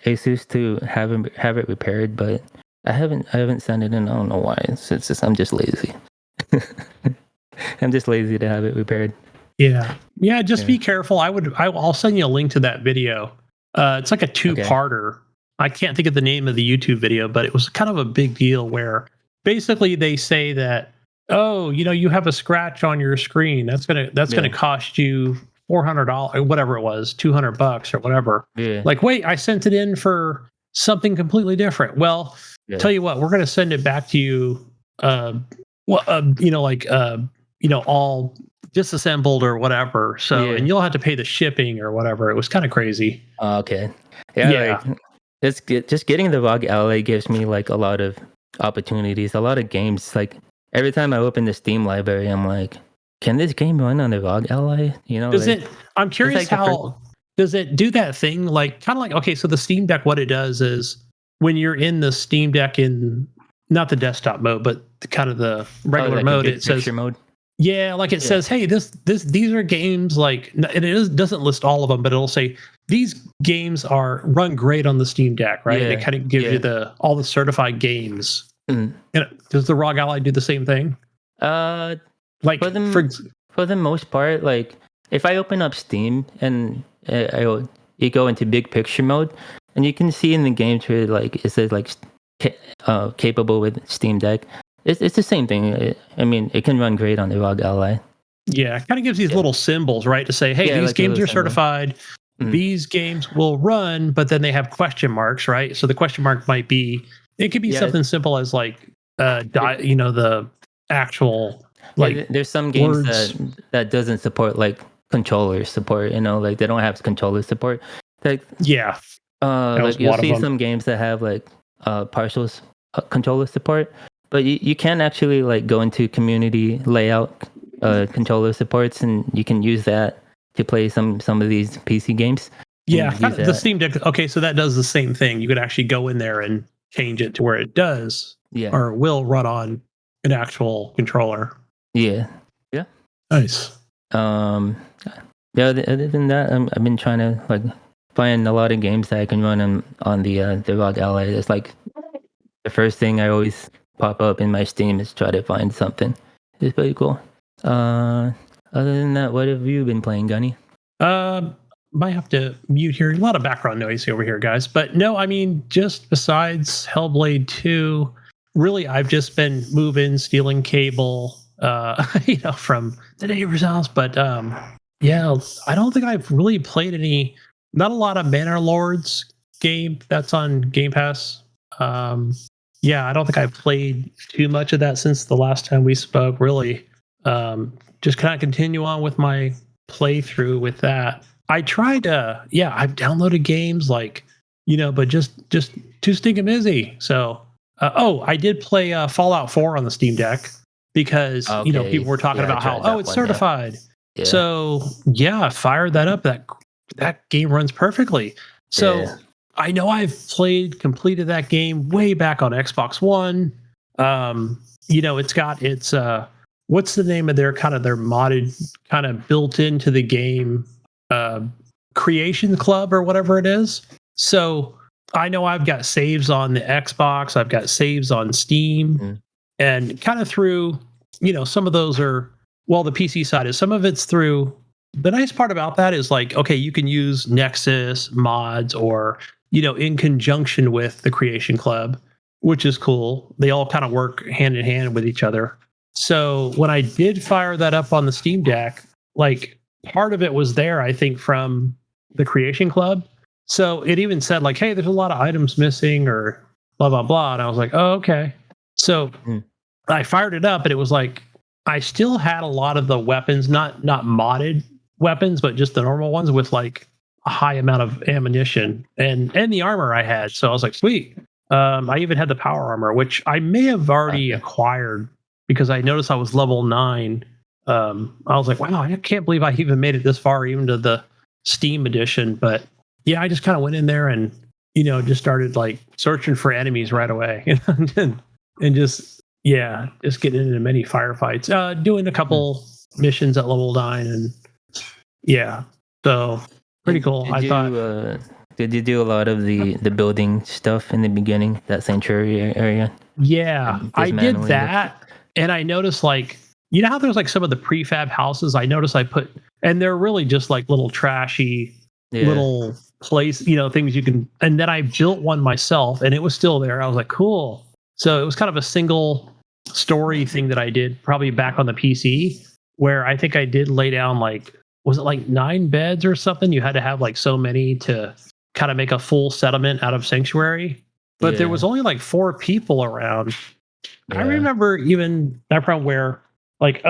Asus to have it repaired, but I haven't sent it in. I don't know why. It's just I'm just lazy. I'm just lazy to have it repaired. Yeah. Just be careful. I'll send you a link to that video. It's like a two-parter. Okay. I can't think of the name of the YouTube video, but it was kind of a big deal where basically they say that, you have a scratch on your screen. That's gonna cost you $400, whatever it was, $200 or whatever. Yeah. Like, wait, I sent it in for something completely different. Well, tell you what, we're gonna send it back to you. All disassembled or whatever. So, and you'll have to pay the shipping or whatever. It was kind of crazy. Okay. Yeah. Like, just getting the ROG Ally gives me like a lot of opportunities, a lot of games. Like every time I open the Steam library, I'm like, can this game run on the ROG Ally? I'm curious does it do that thing? Like kind of like, okay, so the Steam Deck, what it does is when you're in the Steam Deck in not the desktop mode, but kind of the regular mode, it says mode. Yeah, like it says, hey, these are games like, and it doesn't list all of them, but it'll say these games run great on the Steam Deck, right? Yeah, it kind of gives you all the certified games. Mm. Does the ROG Ally do the same thing? For for the most part, like if I open up Steam and you go into big picture mode, and you can see in the game where like it says like capable with Steam Deck. It's the same thing. I mean, it can run great on the ROG Ally. Yeah, it kind of gives these little symbols, right, to say, hey, these like games are symbol. certified. These games will run, but then they have question marks, right? So the question mark might be, it could be something simple as like, the actual like. There's some games words. that doesn't support like controller support. Like they don't have controller support. Like like you'll see some games that have like partial controller support, but you can actually like go into community layout controller supports, and you can use that to play some of these PC games. Yeah, the Steam Deck. Okay, so that does the same thing. You could actually go in there and change it to where it does, or will run on an actual controller. Yeah. Nice. Other than that, I've been trying to like find a lot of games that I can run on the ROG Ally. It's like the first thing I always pop up in my Steam is try to find something. It's pretty cool. Other than that, what have you been playing, Gunny? Might have to mute here. A lot of background noise over here, guys. But no, I mean, just besides Hellblade 2, really, I've just been moving, stealing cable, from the neighbor's house. But yeah, I don't think I've really played not a lot of Manor Lords game that's on Game Pass. Yeah, I don't think I've played too much of that since the last time we spoke, really. Just kind of continue on with my playthrough with that. I tried I've downloaded games like, but just too stinking busy. So, I did play Fallout 4 on the Steam Deck because, people were talking about how, it's certified. Yeah. So, I fired that up. That game runs perfectly. So, I know I've completed that game way back on Xbox One. It's got its, what's the name of their modded, kind of built into the game, Creation Club or whatever it is. So I know I've got saves on the Xbox, I've got saves on Steam, and kind of through, some of those are, the PC side is, some of it's through. The nice part about that is like, okay, you can use Nexus mods or, in conjunction with the Creation Club, which is cool. They all kind of work hand in hand with each other. So when I did fire that up on the Steam Deck, like part of it was there, I think, from the Creation Club. So it even said like, hey, there's a lot of items missing or blah, blah, blah. And I was like, oh, okay. So I fired it up and it was like, I still had a lot of the weapons, not modded weapons, but just the normal ones with like a high amount of ammunition and the armor I had. So I was like, sweet. I even had the power armor, which I may have already acquired because I noticed I was level 9. I was like, wow, I can't believe I even made it this far, even to the Steam edition. But yeah, I just kind of went in there and, just started like searching for enemies right away and just getting into many firefights, doing a couple missions at level 9 and so pretty cool. Did you do a lot of the building stuff in the beginning, that sanctuary area? Yeah, I did that. And I noticed like, how there's like some of the prefab houses I noticed and they're really just like little trashy little place, things you can, and then I built one myself and it was still there. I was like, cool. So it was kind of a single story thing that I did probably back on the PC where I think I did lay down like, was it like 9 beds or something? You had to have like so many to kind of make a full settlement out of Sanctuary. But there was only like 4 people around. I remember even Nypron where like,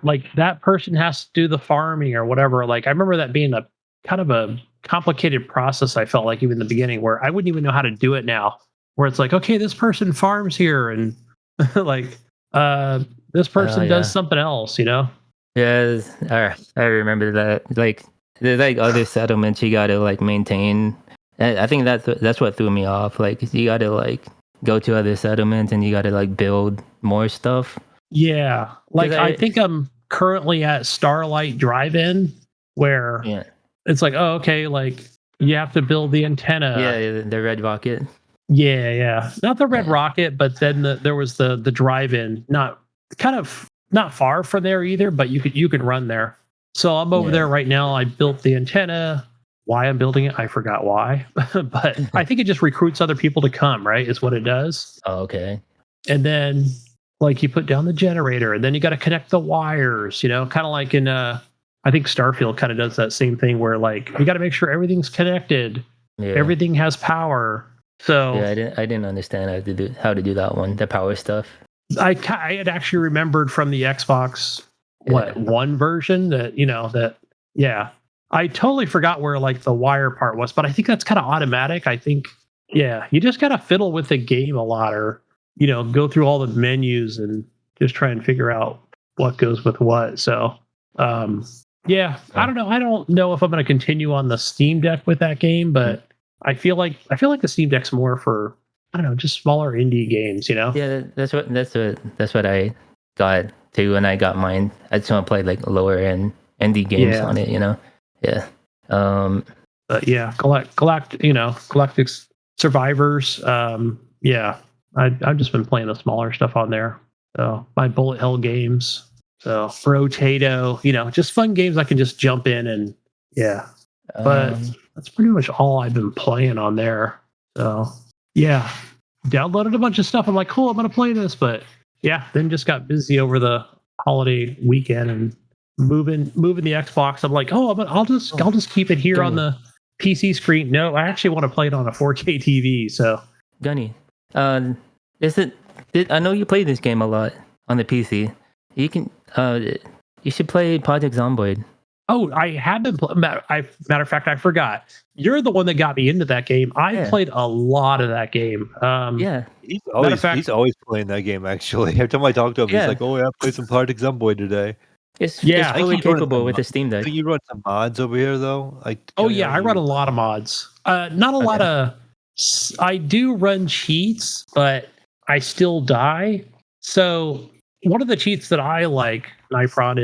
like that person has to do the farming or whatever. Like I remember that being a kind of a complicated process. I felt like even in the beginning where I wouldn't even know how to do it now, where it's like, okay, this person farms here and like this person does something else, Yes, I remember that. Like there's like other settlements you gotta like maintain. I think that's what threw me off. Like you gotta like go to other settlements and you gotta like build more stuff. Yeah, like I think I'm currently at Starlight Drive-In where it's like, oh, okay, like you have to build the antenna. Yeah, the red rocket. Yeah, not the red rocket, but then there was the drive-in, not kind of not far from there either, but you could run there. So I'm over there right now. I built the antenna. Why I'm building it, I forgot why, but I think it just recruits other people to come. Right, is what it does. Oh, okay. And then like you put down the generator, and then you got to connect the wires. You know, kind of like in I think Starfield kind of does that same thing where like you got to make sure everything's connected, everything has power. So I didn't understand how to do that one, the power stuff. I had actually remembered from the Xbox one version that I totally forgot where like the wire part was, but I think that's kind of automatic. I think you just gotta fiddle with the game a lot, or go through all the menus and just try and figure out what goes with what. So I don't know. I don't know if I'm going to continue on the Steam Deck with that game, but I feel like the Steam Deck's more for, I don't know, just smaller indie games, Yeah, that's what I got too when I got mine. I just want to play like lower end indie games on it, Yeah. But yeah, Galactic Survivors. I've just been playing the smaller stuff on there. So my bullet hell games. So Rotato, just fun games I can just jump in and But that's pretty much all I've been playing on there. So downloaded a bunch of stuff. I'm like, cool, I'm gonna play this, but then just got busy over the holiday weekend and moving the Xbox. I'm like, I'll just keep it here on the PC screen. No, I actually want to play it on a 4K TV. So Gunny, I know you play this game a lot on the PC. You can you should play Project Zomboid. Oh, I have been. Matter of fact, I forgot. You're the one that got me into that game. I played a lot of that game. He's always playing that game. Actually, every time I talk to him, he's like, "Oh, yeah, I played some Project Zomboid today." It's fully capable with the Steam Deck. I think you run some mods over here, though. I run a lot of mods. Not a lot of. I do run cheats, but I still die. So one of the cheats that I like, Nypron,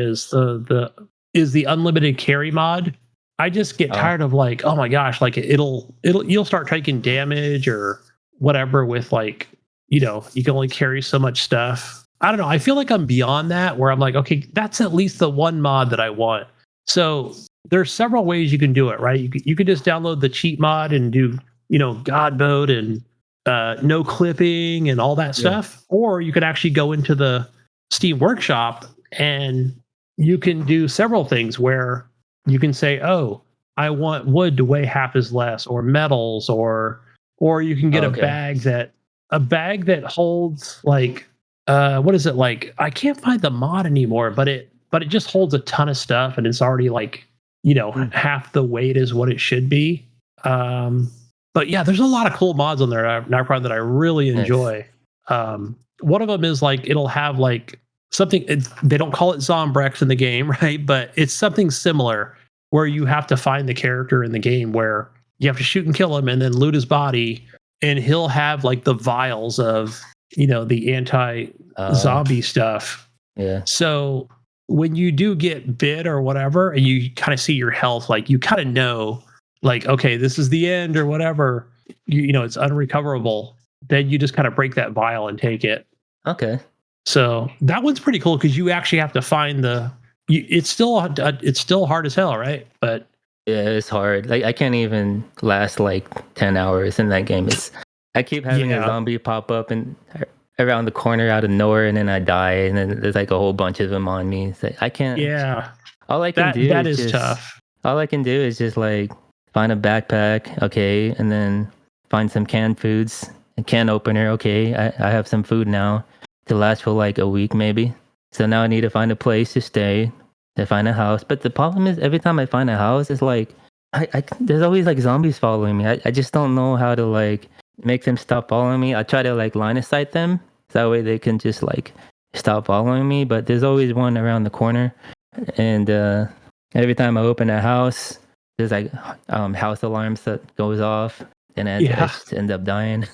is the unlimited carry mod. I just get tired of like, oh my gosh, like you'll start taking damage or whatever with like, you can only carry so much stuff. I don't know. I feel like I'm beyond that where I'm like, okay, that's at least the one mod that I want. So there's several ways you can do it, right? You could just download the cheat mod and do, God mode and no clipping and all that stuff. Or you could actually go into the Steam Workshop and you can do several things where you can say, oh, I want wood to weigh half as less, or metals, or you can get a bag that holds like what is it like? I can't find the mod anymore, but it just holds a ton of stuff and it's already like, half the weight is what it should be. But yeah, there's a lot of cool mods on there, Nypron, that I really enjoy. One of them is like it'll have like something, they don't call it Zombrex in the game, right? But it's something similar where you have to find the character in the game where you have to shoot and kill him and then loot his body, and he'll have like the vials of, the anti-zombie stuff. Yeah. So when you do get bit or whatever, and you kind of see your health, like you kind of know, like, okay, this is the end or whatever, it's unrecoverable, then you just kind of break that vial and take it. Okay. So that one's pretty cool because you actually have to find it's still hard as hell, right? But yeah, it's hard. Like I can't even last like 10 hours in that game. I keep having a zombie pop up and around the corner out of nowhere, and then I die, and then there's like a whole bunch of them on me. So I can't. Yeah. All I can do that is tough. All I can do is just like find a backpack, okay, and then find some canned foods, a can opener, okay. I have some food now to last for like a week maybe. So now I need to find a place to stay, to find a house. But the problem is every time I find a house, it's like there's always like zombies following me. I just don't know how to like make them stop following me. I try to like line of sight them so that way they can just like stop following me. But there's always one around the corner, and every time I open a house, there's like house alarms that goes off, and I just end up dying.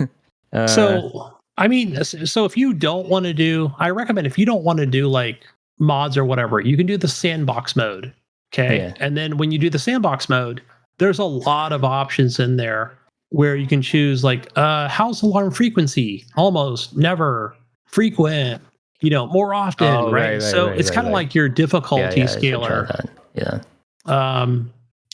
So if you don't want to do, I recommend if you don't want to do like mods or whatever, you can do the sandbox mode. Okay. Yeah. And then when you do the sandbox mode, there's a lot of options in there where you can choose like house alarm frequency, almost, never, frequent, more often, Oh, right? So it's kind of like your difficulty I should try scaler. that. Yeah.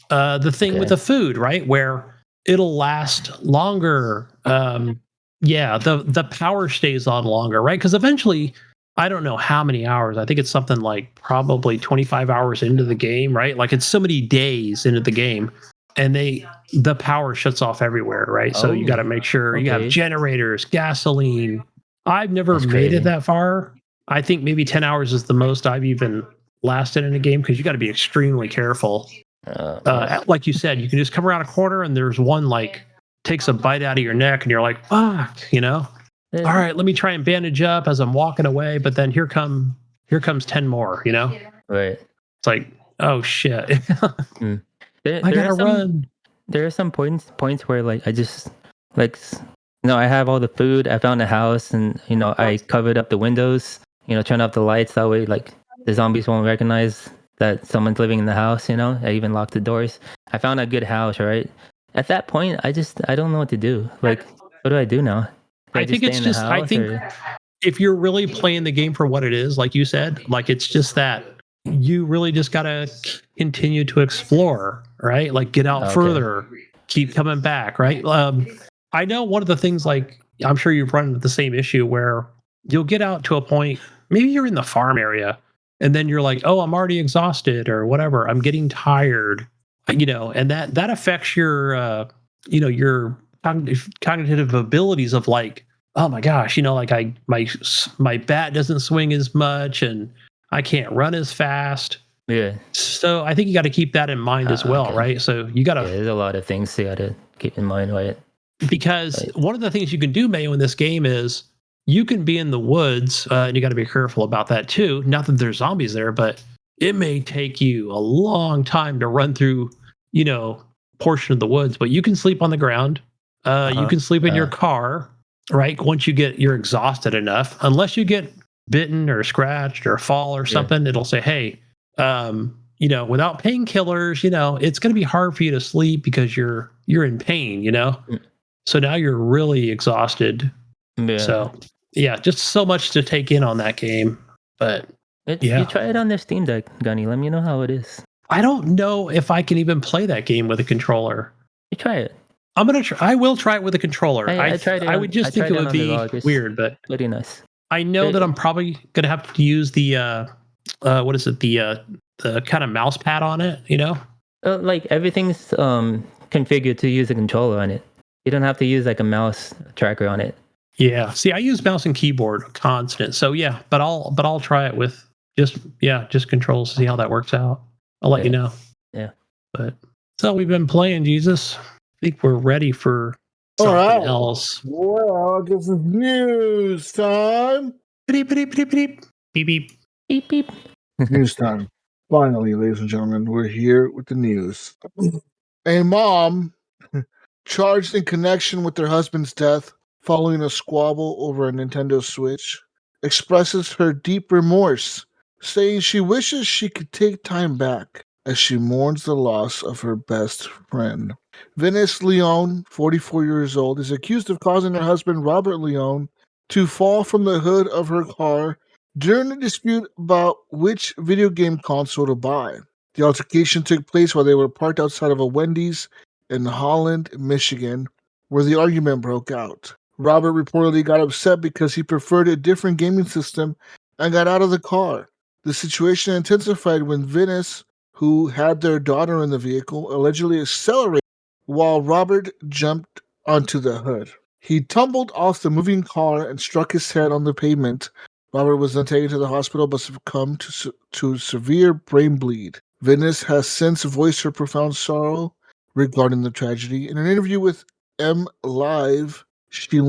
The thing with the food, right, where it'll last longer. The power stays on longer, right? Because eventually, I don't know how many hours. I think it's something like probably 25 hours into the game, right? Like it's so many days into the game, and the power shuts off everywhere, right? So you got to make sure you have generators, gasoline. I've never made it that far. I think maybe 10 hours is the most I've even lasted in a game because you got to be extremely careful. Like you said, you can just come around a corner and there's one like takes a bite out of your neck and you're like, fuck, all right, let me try and bandage up as I'm walking away. But then here comes 10 more, Right. It's like, oh shit. I gotta run. There are some points where like I just like I have all the food. I found a house and I covered up the windows, turn off the lights, that way like the zombies won't recognize that someone's living in the house. I even locked the doors. I found a good house, right? At that point, I don't know what to do. Like, what do I do now? I think if you're really playing the game for what it is, like you said, like it's just that you really just gotta continue to explore, right? Like get out further, keep coming back, right? I know one of the things, like I'm sure you've run into the same issue where you'll get out to a point, maybe you're in the farm area, and then you're like, oh, I'm already exhausted or whatever. I'm getting tired, and that affects your, your cognitive abilities of like, oh my gosh, like my bat doesn't swing as much and I can't run as fast. Yeah. So I think you got to keep that in mind as well, right? So you got to. There's a lot of things you got to keep in mind, right? Because one of the things you can do, Mayo, in this game is you can be in the woods, and you got to be careful about that too. Not that there's zombies there, but it may take you a long time to run through, portion of the woods. But you can sleep on the ground. You can sleep in your car, right? Once you're exhausted enough, unless you get bitten or scratched or fall or something, it'll say, hey, without painkillers, it's going to be hard for you to sleep because you're in pain, So now you're really exhausted. Yeah. So just so much to take in on that game. But you try it on the Steam Deck, Gunny. Let me know how it is. I don't know if I can even play that game with a controller. You try it. I will try it with a controller. I tried it. I would just think it would be weird, but pretty nice. I know that I'm probably gonna have to use the what is it, the kind of mouse pad on it, like everything's configured to use a controller on it. You don't have to use like a mouse tracker on it. Yeah. See, I use mouse and keyboard constant. So yeah, but I'll try it with just controls to see how that works out. I'll let you know. Yeah. But so we've been playing, Jesus. I think we're ready for something else. Well, I guess it's news time. Beep beep beep beep beep beep beep beep. News time. Finally, ladies and gentlemen, we're here with the news. A mom charged in connection with her husband's death following a squabble over a Nintendo Switch expresses her deep remorse, saying she wishes she could take time back as she mourns the loss of her best friend. Venice Leone, 44 years old, is accused of causing her husband, Robert Leone, to fall from the hood of her car during a dispute about which video game console to buy. The altercation took place while they were parked outside of a Wendy's in Holland, Michigan, where the argument broke out. Robert reportedly got upset because he preferred a different gaming system and got out of the car. The situation intensified when Venice, who had their daughter in the vehicle, allegedly accelerated while Robert jumped onto the hood. He tumbled off the moving car and struck his head on the pavement. Robert was then taken to the hospital but succumbed to severe brain bleed. Venice has since voiced her profound sorrow regarding the tragedy. In an interview with M Live, she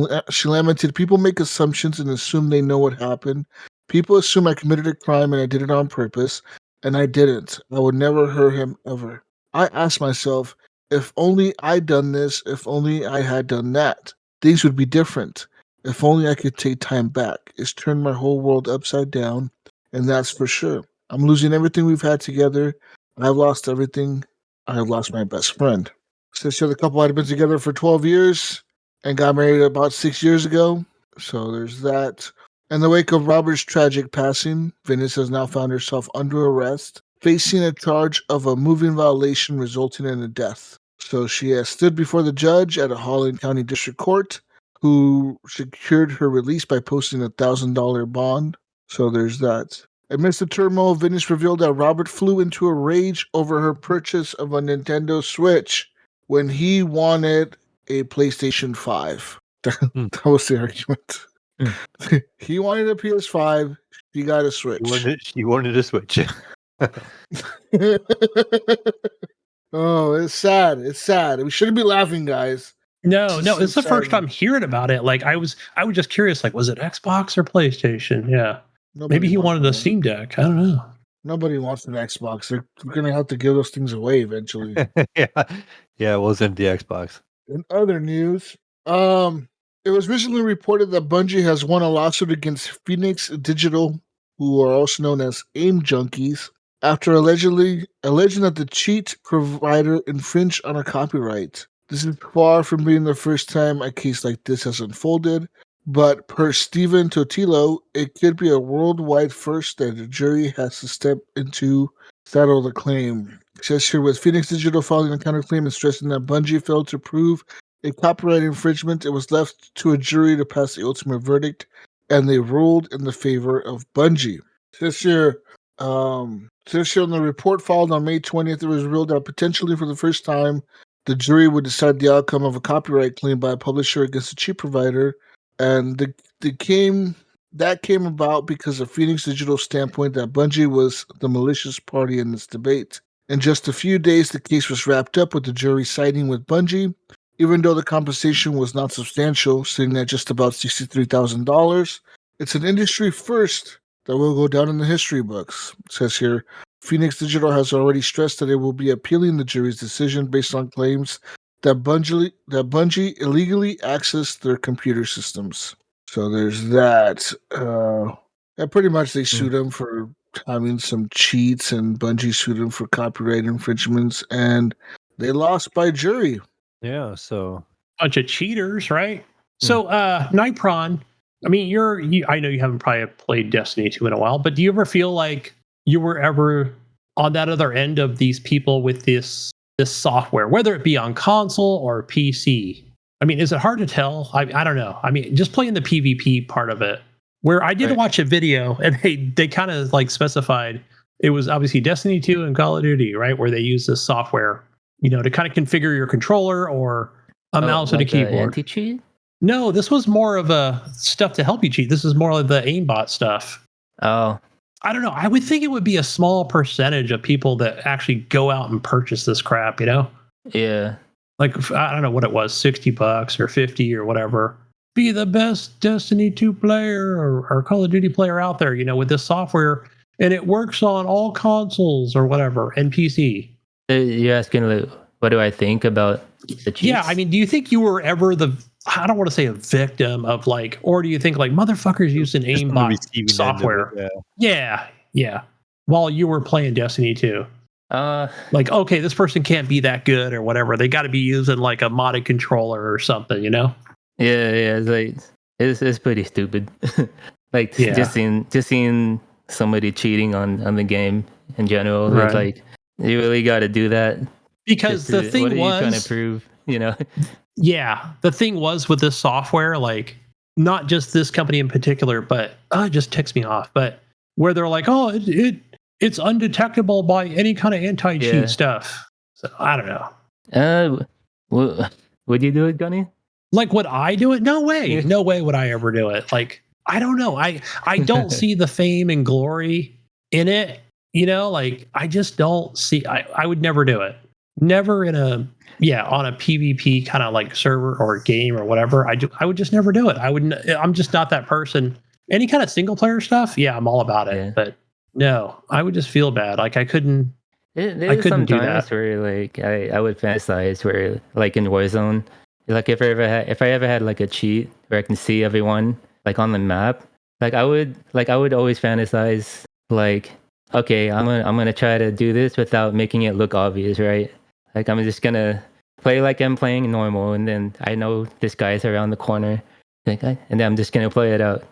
lamented, "People make assumptions and assume they know what happened. People assume I committed a crime and I did it on purpose, and I didn't. I would never hurt him ever. I asked myself, if only I'd done this, if only I had done that, things would be different. If only I could take time back. It's turned my whole world upside down, and that's for sure. I'm losing everything we've had together. I've lost everything. I've lost my best friend." Since the couple had been together for 12 years and got married about 6 years ago. So there's that. In the wake of Robert's tragic passing, Venice has now found herself under arrest, facing a charge of a moving violation resulting in a death. So she has stood before the judge at a Holland County District Court, who secured her release by posting a $1,000 bond. So there's that. Amidst the turmoil, Venice revealed that Robert flew into a rage over her purchase of a Nintendo Switch when he wanted a PlayStation 5. That was the argument. He wanted a PS5. She got a Switch. She wanted a Switch. Oh, it's sad. It's sad. We shouldn't be laughing, guys. No, it's the first time hearing about it. Like I was just curious. Like, was it Xbox or PlayStation? Yeah, maybe he wanted a Steam Deck. I don't know. Nobody wants an Xbox. They're gonna have to give those things away eventually. Yeah, it wasn't the Xbox. In other news, it was recently reported that Bungie has won a lawsuit against Phoenix Digital, who are also known as AIM Junkies, after alleging that the cheat provider infringed on a copyright. This is far from being the first time a case like this has unfolded, but per Stephen Totilo, it could be a worldwide first that a jury has to step into settle the claim. It says here, with Phoenix Digital filing a counterclaim and stressing that Bungie failed to prove a copyright infringement, it was left to a jury to pass the ultimate verdict, and they ruled in the favor of Bungie. This year, on the report filed on May 20th, it was revealed that potentially for the first time, the jury would decide the outcome of a copyright claim by a publisher against a cheat provider, and that came about because of Phoenix Digital's standpoint that Bungie was the malicious party in this debate. In just a few days, the case was wrapped up with the jury siding with Bungie, even though the compensation was not substantial, sitting at just about $63,000. It's an industry first that will go down in the history books. It says here, Phoenix Digital has already stressed that it will be appealing the jury's decision based on claims that Bungie illegally accessed their computer systems. So there's that. Pretty much they sued him for having some cheats, and Bungie sued him for copyright infringements, and they lost by jury. Yeah, so bunch of cheaters, right? So Nypron, I mean, I know you haven't probably played Destiny 2 in a while, but do you ever feel like you were ever on that other end of these people with this software, whether it be on console or PC? I mean, is it hard to tell? I don't know. I mean, just playing the PvP part of it, where I did watch a video and they kind of like specified it was obviously Destiny 2 and Call of Duty, right? Where they use this software, to kind of configure your controller or a mouse and a keyboard. Anti-cheat? No, this was more of a stuff to help you cheat. This is more like the aimbot stuff. Oh. I don't know. I would think it would be a small percentage of people that actually go out and purchase this crap, Yeah. Like, I don't know what it was, $60 or 50 or whatever. Be the best Destiny 2 player or Call of Duty player out there, with this software. And it works on all consoles or whatever and PC. You're asking, like, what do I think about the cheats? Yeah, I mean, do you think you were ever I don't want to say a victim of or do you think like motherfuckers using aimbot software? Yeah. While you were playing Destiny 2. Like, okay, this person can't be that good or whatever. They got to be using like a modded controller or something, Yeah, it's like it's pretty stupid. Like just seeing somebody cheating on the game in general. Right. It's like you really got to do that because the thing what are was you trying to prove, Yeah, the thing was with this software, like not just this company in particular, but it just ticks me off. But where they're like, oh, it's undetectable by any kind of anti-cheat stuff. So I don't know. Would you do it, Gunny? Like, would I do it? No way. No way would I ever do it. Like, I don't know. I don't see the fame and glory in it. Like I just don't see. I would never do it. Never on a PvP kind of like server or game or whatever. I would just never do it. I'm just not that person. Any kind of single player stuff, I'm all about it. Yeah. But no, I would just feel bad. Like I couldn't. I couldn't do that. Where like I would fantasize where like in Warzone, like if I ever had like a cheat where I can see everyone like on the map, like I would always fantasize like, okay, I'm gonna try to do this without making it look obvious, right? Like I'm just gonna play like I'm playing normal, and then I know this guy's around the corner, and then I'm just gonna play it out.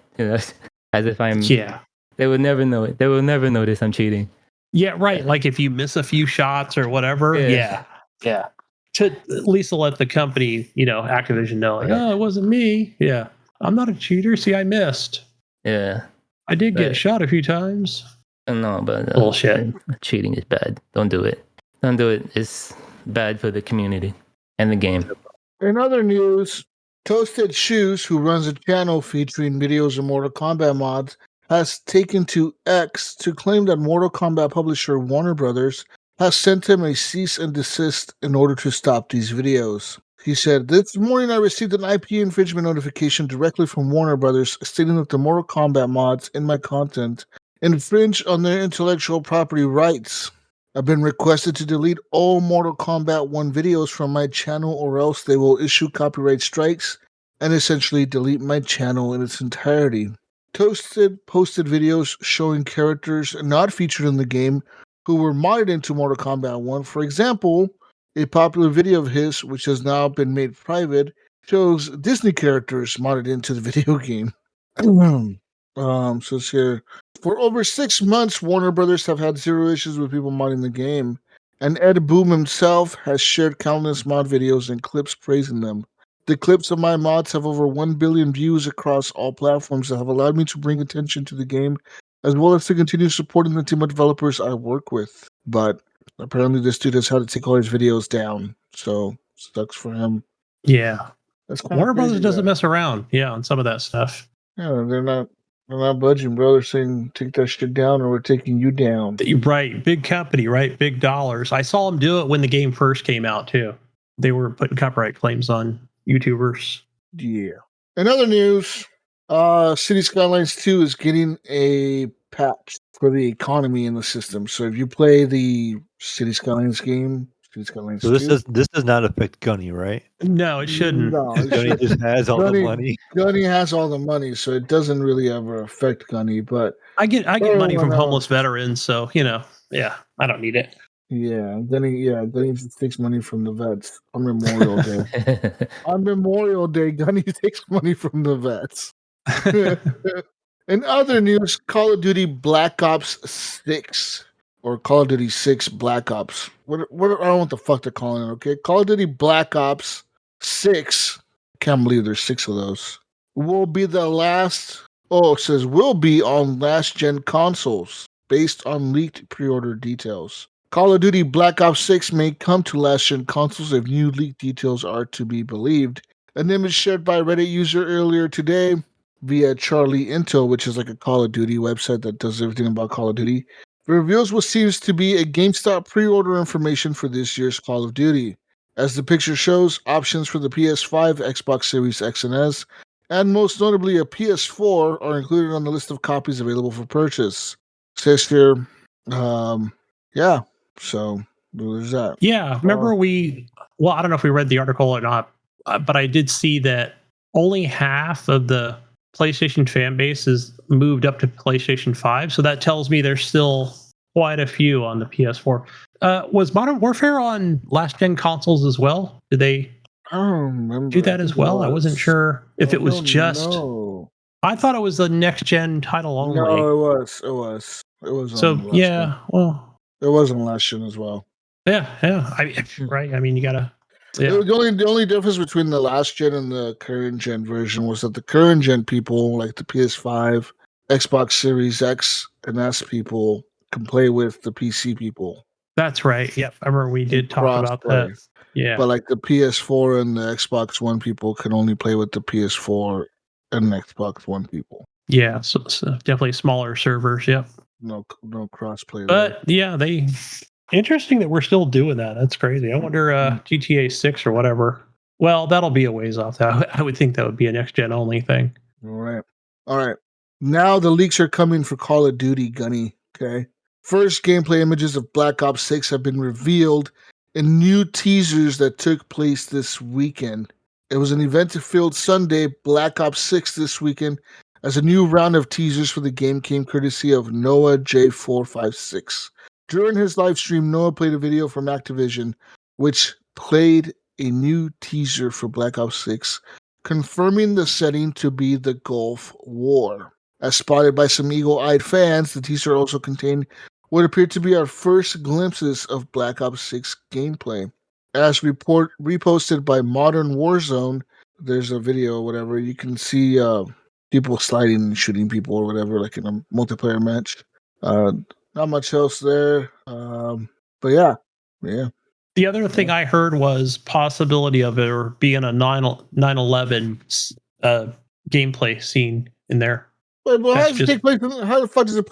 As if I'm. Yeah. They would never know it. They will never notice I'm cheating. Yeah, right. Like if you miss a few shots or whatever. Yeah. Yeah. To at least let the company, Activision know, like, Right. oh, it wasn't me. Yeah. I'm not a cheater. See, I missed. Yeah. I did get But- shot a few times. No, but Bullshit. Cheating is bad. Don't do it. Don't do it. It's bad for the community and the game. In other news, Toasted Shoes, who runs a channel featuring videos of Mortal Kombat mods, has taken to X to claim that Mortal Kombat publisher Warner Brothers has sent him a cease and desist in order to stop these videos. He said, "This morning I received an IP infringement notification directly from Warner Brothers stating that the Mortal Kombat mods in my content infringe on their intellectual property rights. I've been requested to delete all Mortal Kombat 1 videos from my channel or else they will issue copyright strikes and essentially delete my channel in its entirety." Toasted posted videos showing characters not featured in the game who were modded into Mortal Kombat 1. For example, a popular video of his, which has now been made private, shows Disney characters modded into the video game. So it's here. For over 6 months, Warner Brothers have had zero issues with people modding the game, and Ed Boon himself has shared countless mod videos and clips praising them. The clips of my mods have over 1 billion views across all platforms that have allowed me to bring attention to the game, as well as to continue supporting the team of developers I work with. But apparently this dude has had to take all his videos down, so sucks for him. Yeah. That's kind Warner of Brothers crazy, doesn't though. mess around. Yeah, on some of that stuff. Yeah, they're not budging, bro. They're saying take that shit down or we're taking you down. Right. Big company, right? Big dollars. I saw them do it when the game first came out, too. They were putting copyright claims on YouTubers. Yeah. In other news, City Skylines 2 is getting a patch for the economy in the system. So if you play the City Skylines game, City Skylines So 2, this does not affect Gunny, right? No, it shouldn't. No, it Gunny shouldn't. just has all the money. Gunny has all the money, so it doesn't really ever affect Gunny. But I get money everyone from else- homeless veterans, so yeah, I don't need it. Gunny takes money from the vets on Memorial Day. On Memorial Day, Gunny takes money from the vets. In other news, Call of Duty Black Ops 6 or Call of Duty 6 Black Ops. What I don't know what the fuck they're calling it, okay? Call of Duty Black Ops 6. Can't believe there's 6 of those. Will be the last. Oh, it says will be on last gen consoles based on leaked pre-order details. Call of Duty Black Ops 6 may come to last gen consoles if new leaked details are to be believed. An image shared by a Reddit user earlier today via Charlie Intel, which is like a Call of Duty website that does everything about Call of Duty, reveals what seems to be a GameStop pre-order information for this year's Call of Duty. As the picture shows, options for the PS5, Xbox Series X and S, and most notably a PS4 are included on the list of copies available for purchase. Says here, yeah, so there's that. Yeah, remember I don't know if we read the article or not, but I did see that only half of the PlayStation fan base is moved up to PlayStation 5. So that tells me there's still quite a few on the PS4. Was Modern Warfare on last gen consoles as well? Did they I don't remember. do that as well? I wasn't sure if it was just. No, I thought it was the next gen title only. it was. It was So on last yeah, gen. well, It was on last gen as well. yeah. Right. I mean, you gotta. Yeah. The only difference between the last gen and the current gen version was that the current gen people, like the PS5, Xbox Series X and S people, can play with the PC people. That's right. Yep. I remember we did talk about that. Crossplay. Yeah. But like the PS4 and the Xbox One people can only play with the PS4 and Xbox One people. Yeah. So definitely smaller servers. Yep. No crossplay. But yeah, interesting that we're still doing that. That's crazy. I wonder GTA 6 or whatever. Well, that'll be a ways off. I would think that would be a next gen only thing. All right. Now the leaks are coming for Call of Duty, Gunny. Okay. First gameplay images of Black Ops 6 have been revealed in new teasers that took place this weekend. It was an event-filled Sunday, Black Ops 6 this weekend, as a new round of teasers for the game came courtesy of Noah J456. During his live stream, Noah played a video from Activision, which played a new teaser for Black Ops 6, confirming the setting to be the Gulf War. As spotted by some eagle-eyed fans, the teaser also contained what appeared to be our first glimpses of Black Ops 6 gameplay. As reposted by Modern Warzone, there's a video or whatever, you can see people sliding and shooting people or whatever, like in a multiplayer match. Not much else there. But yeah. The other thing I heard was possibility of it or being a 9/11 gameplay scene in there. Well, how the fuck does it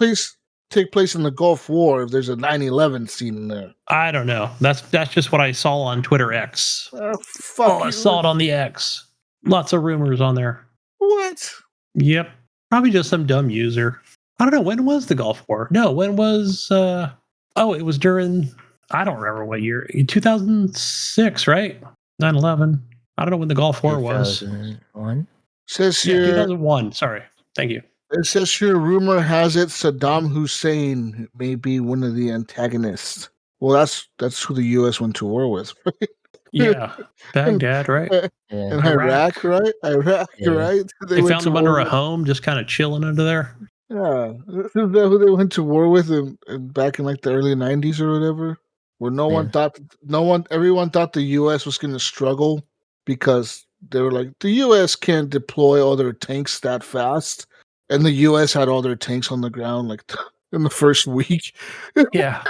take place in the Gulf War if there's a 9/11 scene in there? I don't know. That's just what I saw on Twitter X. Fuck I saw it on the X. Lots of rumors on there. What? Yep. Probably just some dumb user. I don't know. When was the Gulf War? No, when was... it was during... I don't remember what year. 2006, right? 9/11. I don't know when the Gulf War was. 2001? Says here... 2001. Sorry. Thank you. It says here, rumor has it Saddam Hussein may be one of the antagonists. Well, that's who the U.S. went to war with, right? Yeah. Baghdad, right? And Iraq, right? Iraq, right? They found him under a home, just kind of chilling under there. Yeah. Isn't that who they went to war with back in like the early 90s or whatever? Where everyone thought the U.S. was going to struggle because they were like, the U.S. can't deploy all their tanks that fast. And the U.S. had all their tanks on the ground like in the first week. Yeah.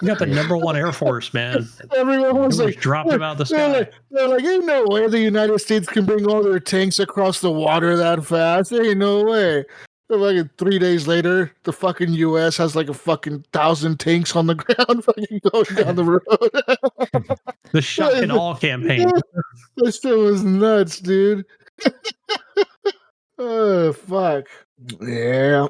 You got the number one Air Force, man. Everyone was like, dropped them out the sky. They're like, ain't no way the United States can bring all their tanks across the water that fast. There ain't no way. Like 3 days later, the fucking U.S. has like a fucking 1,000 tanks on the ground fucking going down the road. The shock and awe campaign. This shit was nuts, dude. Oh, fuck. Yeah.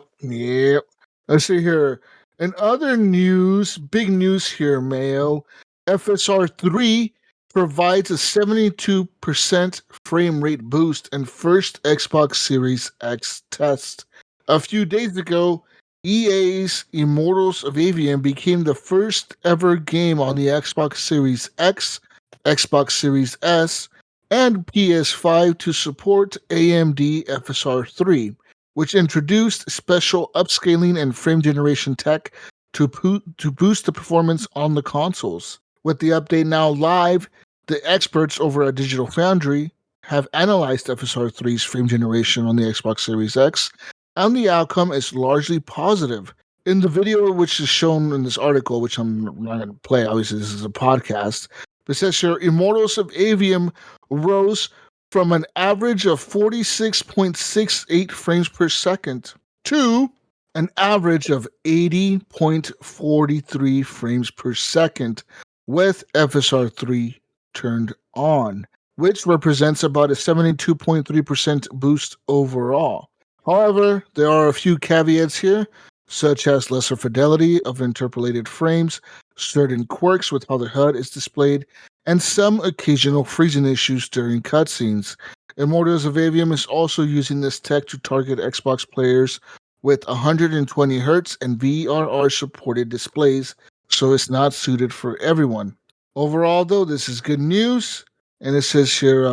Let's see here. In other news, big news here, Mayo. FSR 3 provides a 72% frame rate boost in first Xbox Series X test. A few days ago, EA's Immortals of Avium became the first ever game on the Xbox Series X, Xbox Series S, and PS5 to support AMD FSR 3, which introduced special upscaling and frame generation tech to boost the performance on the consoles. With the update now live, the experts over at Digital Foundry have analyzed FSR 3's frame generation on the Xbox Series X, and the outcome is largely positive. In the video which is shown in this article, which I'm not going to play, obviously this is a podcast, it says here, Immortals of Avium rose from an average of 46.68 frames per second to an average of 80.43 frames per second with FSR 3 turned on, which represents about a 72.3% boost overall. However, there are a few caveats here, such as lesser fidelity of interpolated frames, certain quirks with how the HUD is displayed, and some occasional freezing issues during cutscenes. Immortals of Avium is also using this tech to target Xbox players with 120 Hz and VRR supported displays, so it's not suited for everyone. Overall, though, this is good news, and it says here,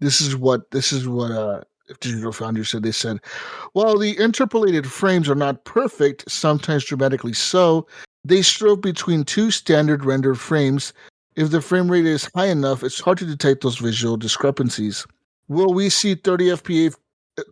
this is what Digital Foundry said. They said, while the interpolated frames are not perfect, sometimes dramatically so, they strove between two standard rendered frames. If the frame rate is high enough, it's hard to detect those visual discrepancies. Will we see 30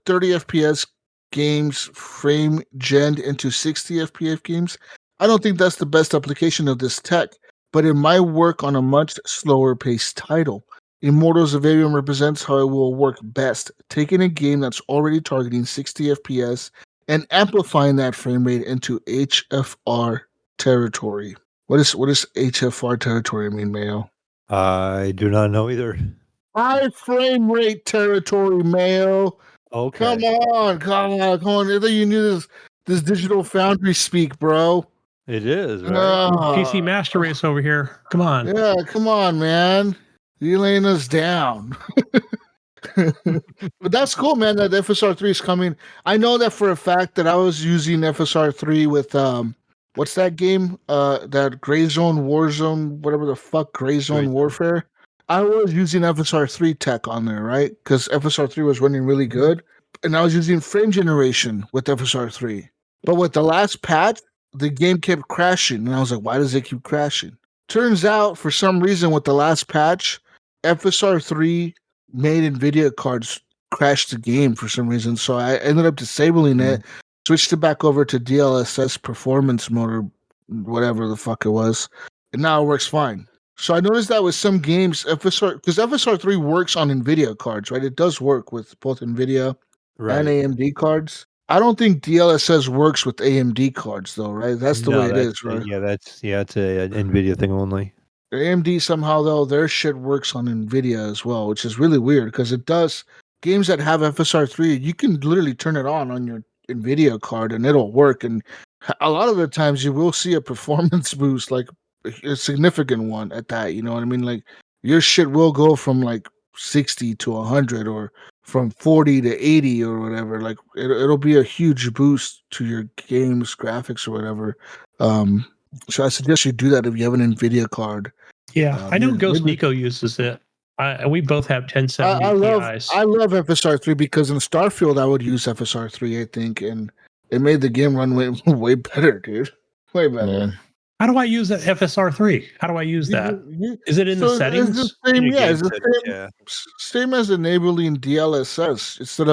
FPS games frame gen into 60 FPS games? I don't think that's the best application of this tech, but it might work on a much slower paced title. Immortals of Avium represents how it will work best, taking a game that's already targeting 60 FPS and amplifying that frame rate into HFR territory. What does HFR territory mean, Mayo? I do not know either. High frame rate territory, Mayo. Okay. Come on. I thought you knew this Digital Foundry speak, bro. It is, right? PC Master Race over here. Come on. Yeah, come on, man. You're laying us down. But that's cool, man, that FSR 3 is coming. I know that for a fact that I was using FSR 3 with, what's that game? That Gray Zone, Warzone, whatever the fuck, Gray Zone Warfare. I was using FSR 3 tech on there, right? Because FSR 3 was running really good. using frame generation with FSR 3. But with the last patch, the game kept crashing, and I was like, why does it keep crashing? Turns out, for some reason, with the last patch, FSR 3 made NVIDIA cards crash the game for some reason. So I ended up disabling it, switched it back over to DLSS performance mode or whatever the fuck it was, and now it works fine. So I noticed that with some games, because FSR 3 works on NVIDIA cards, right? It does work with both NVIDIA and AMD cards. I don't think DLSS works with AMD cards, though, right? That's the way it is, right? It's a NVIDIA thing only. AMD somehow, though, their shit works on NVIDIA as well, which is really weird because it does. Games that have FSR 3, you can literally turn it on your NVIDIA card and it'll work. And a lot of the times you will see a performance boost, like a significant one at that. You know what I mean? Like your shit will go from like 60 to 100 or from 40 to 80 or whatever. Like it'll be a huge boost to your game's graphics or whatever. So I suggest you do that if you have an NVIDIA card. Yeah, I know Ghost Nico uses it. We both have 1070 Ti's. I love FSR 3 because in Starfield I would use FSR 3, I think, and it made the game run way better, dude. Way better. Yeah. How do I use that FSR 3? How do I use that? Is it in the settings? It's the same, it's the same as enabling DLSS. Instead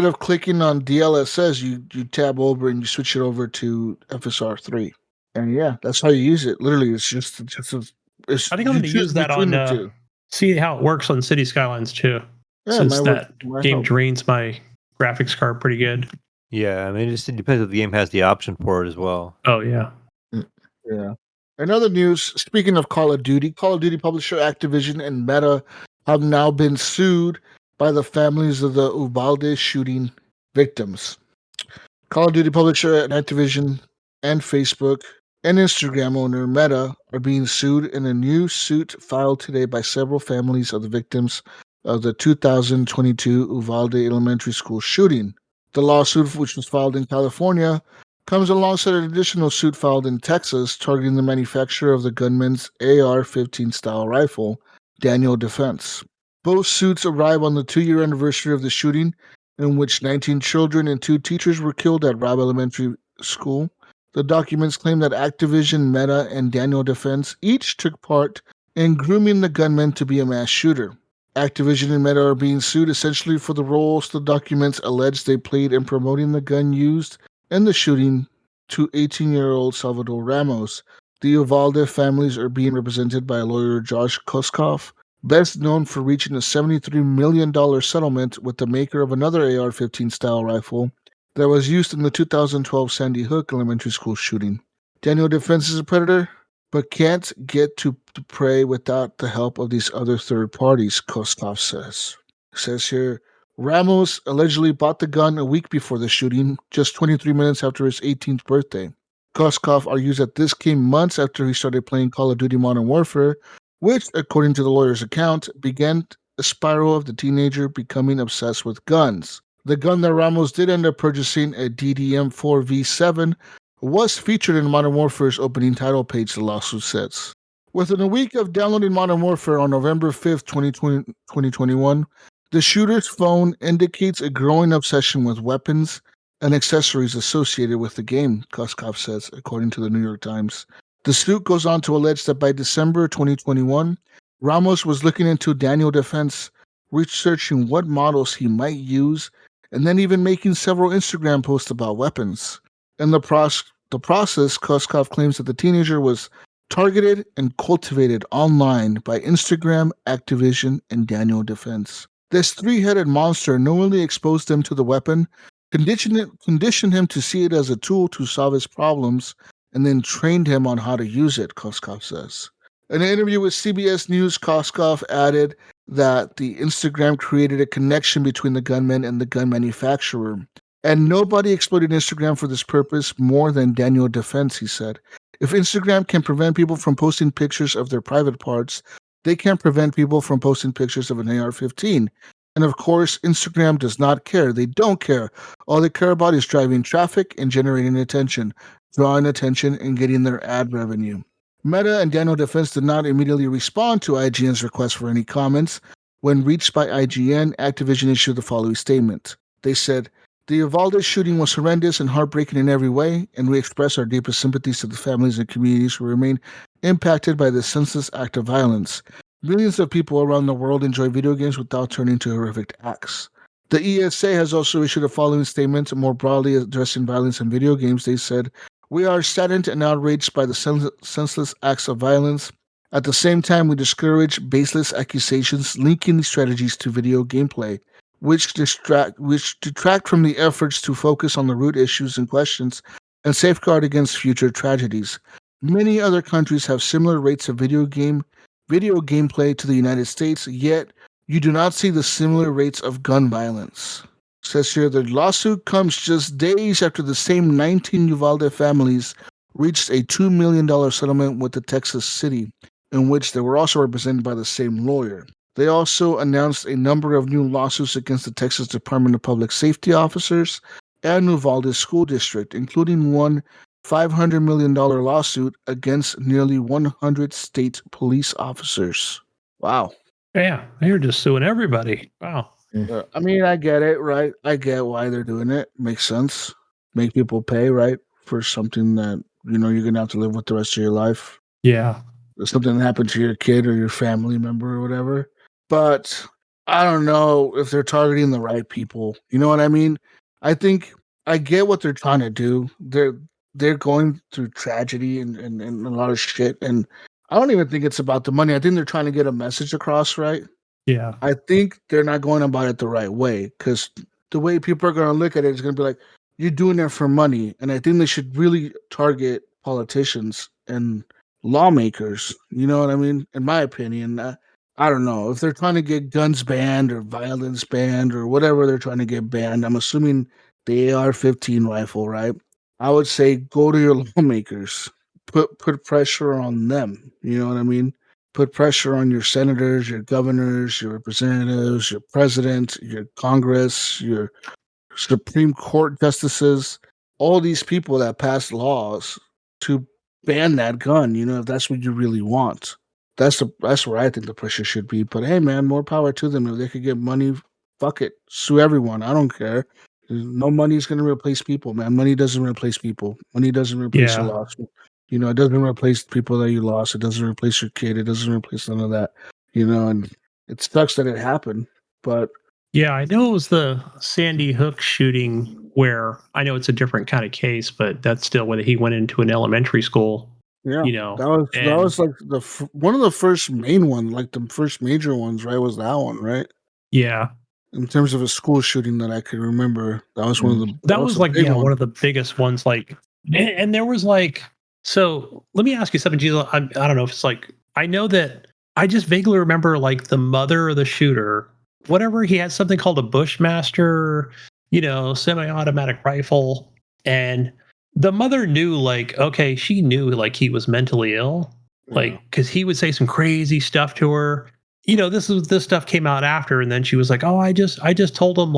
of clicking on DLSS, you tab over and you switch it over to FSR 3. And yeah, that's how you use it. Literally, it's just I think I'm going to use that on see how it works on City Skylines too. Yeah, since that game drains my graphics card pretty good. Yeah, I mean, it depends if the game has the option for it as well. Oh yeah. Yeah. In other news, speaking of Call of Duty publisher Activision and Meta have now been sued by the families of the Uvalde shooting victims. Call of Duty publisher and Activision and Facebook and Instagram owner Meta are being sued in a new suit filed today by several families of the victims of the 2022 Uvalde Elementary School shooting. The lawsuit, which was filed in California, comes alongside an additional suit filed in Texas targeting the manufacturer of the gunman's AR-15 style rifle, Daniel Defense. Both suits arrive on the 2-year anniversary of the shooting, in which 19 children and 2 teachers were killed at Robb Elementary School. The documents claim that Activision, Meta, and Daniel Defense each took part in grooming the gunman to be a mass shooter. Activision and Meta are being sued essentially for the roles the documents allege they played in promoting the gun used in the shooting to 18-year-old Salvador Ramos. The Uvalde families are being represented by lawyer Josh Koskoff, best known for reaching a $73 million settlement with the maker of another AR-15 style rifle that was used in the 2012 Sandy Hook Elementary School shooting. Daniel Defense is a predator, but can't get to prey without the help of these other third parties, Koskoff says. It says here, Ramos allegedly bought the gun a week before the shooting, just 23 minutes after his 18th birthday. Koskoff argues that this came months after he started playing Call of Duty Modern Warfare, which, according to the lawyer's account, began a spiral of the teenager becoming obsessed with guns. The gun that Ramos did end up purchasing, a DDM-4 V7, was featured in Modern Warfare's opening title page, the lawsuit says. Within a week of downloading Modern Warfare on November 5th, 2021, the shooter's phone indicates a growing obsession with weapons and accessories associated with the game, Koskoff says, according to the New York Times. The suit goes on to allege that by December 2021, Ramos was looking into Daniel Defense, researching what models he might use, and then even making several Instagram posts about weapons. In the process, Koskoff claims that the teenager was targeted and cultivated online by Instagram, Activision, and Daniel Defense. This 3-headed monster knowingly exposed him to the weapon, conditioned him to see it as a tool to solve his problems, and then trained him on how to use it, Koskoff says. In an interview with CBS News, Koskoff added that the Instagram created a connection between the gunman and the gun manufacturer. And nobody exploited Instagram for this purpose more than Daniel Defense, he said. If Instagram can prevent people from posting pictures of their private parts, they can't prevent people from posting pictures of an AR-15. And of course, Instagram does not care. They don't care. All they care about is driving traffic and generating attention, drawing attention and getting their ad revenue. Meta and Daniel Defense did not immediately respond to IGN's request for any comments. When reached by IGN, Activision issued the following statement. They said, the Uvalde shooting was horrendous and heartbreaking in every way, and we express our deepest sympathies to the families and communities who remain impacted by this senseless act of violence. Millions of people around the world enjoy video games without turning to horrific acts. The ESA has also issued a following statement more broadly addressing violence in video games. They said, we are saddened and outraged by the senseless acts of violence. At the same time, we discourage baseless accusations linking these strategies to video gameplay, which detract from the efforts to focus on the root issues and questions and safeguard against future tragedies. Many other countries have similar rates of video gameplay to the United States, yet you do not see the similar rates of gun violence. It says here, the lawsuit comes just days after the same 19 Uvalde families reached a $2 million settlement with the Texas city, in which they were also represented by the same lawyer. They also announced a number of new lawsuits against the Texas Department of Public Safety officers and Uvalde School District, including one $500 million lawsuit against nearly 100 state police officers. Wow. Yeah, you're just suing everybody. Wow. I mean, I get it, right? I get why they're doing it. Makes sense. Make people pay, right? For something that, you're going to have to live with the rest of your life. Yeah. There's something that happened to your kid or your family member or whatever. But I don't know if they're targeting the right people. You know what I mean? I think I get what they're trying to do. They're going through tragedy and a lot of shit. And I don't even think it's about the money. I think they're trying to get a message across, right? Yeah. I think they're not going about it the right way, because the way people are going to look at it is going to be like, you're doing it for money. And I think they should really target politicians and lawmakers. You know what I mean? In my opinion, I don't know. If they're trying to get guns banned or violence banned or whatever they're trying to get banned, I'm assuming the AR-15 rifle, right? I would say go to your lawmakers. Put pressure on them. You know what I mean? Put pressure on your senators, your governors, your representatives, your president, your Congress, your Supreme Court justices, all these people that pass laws to ban that gun, if that's what you really want. That's where I think the pressure should be. But hey, man, more power to them. If they could get money, fuck it. Sue everyone. I don't care. No money's going to replace people, man. Money doesn't replace people. Money doesn't replace a lawsuit. It doesn't replace people that you lost. It doesn't replace your kid. It doesn't replace none of that. And it sucks that it happened. But yeah, I know it was the Sandy Hook shooting where I know it's a different kind of case, but that's still when he went into an elementary school. Yeah, that was like one of the first main one, like the first major ones, right? Was that one, right? Yeah. In terms of a school shooting that I could remember, that was one of the. That was like one of the biggest ones. Like, and there was like. So let me ask you something, Jesus. I don't know if it's like, I know that I just vaguely remember like the mother of the shooter, whatever, he had something called a Bushmaster, semi-automatic rifle. And the mother knew she knew like he was mentally ill, because he would say some crazy stuff to her. This stuff came out after. And then she was like, oh, I just told him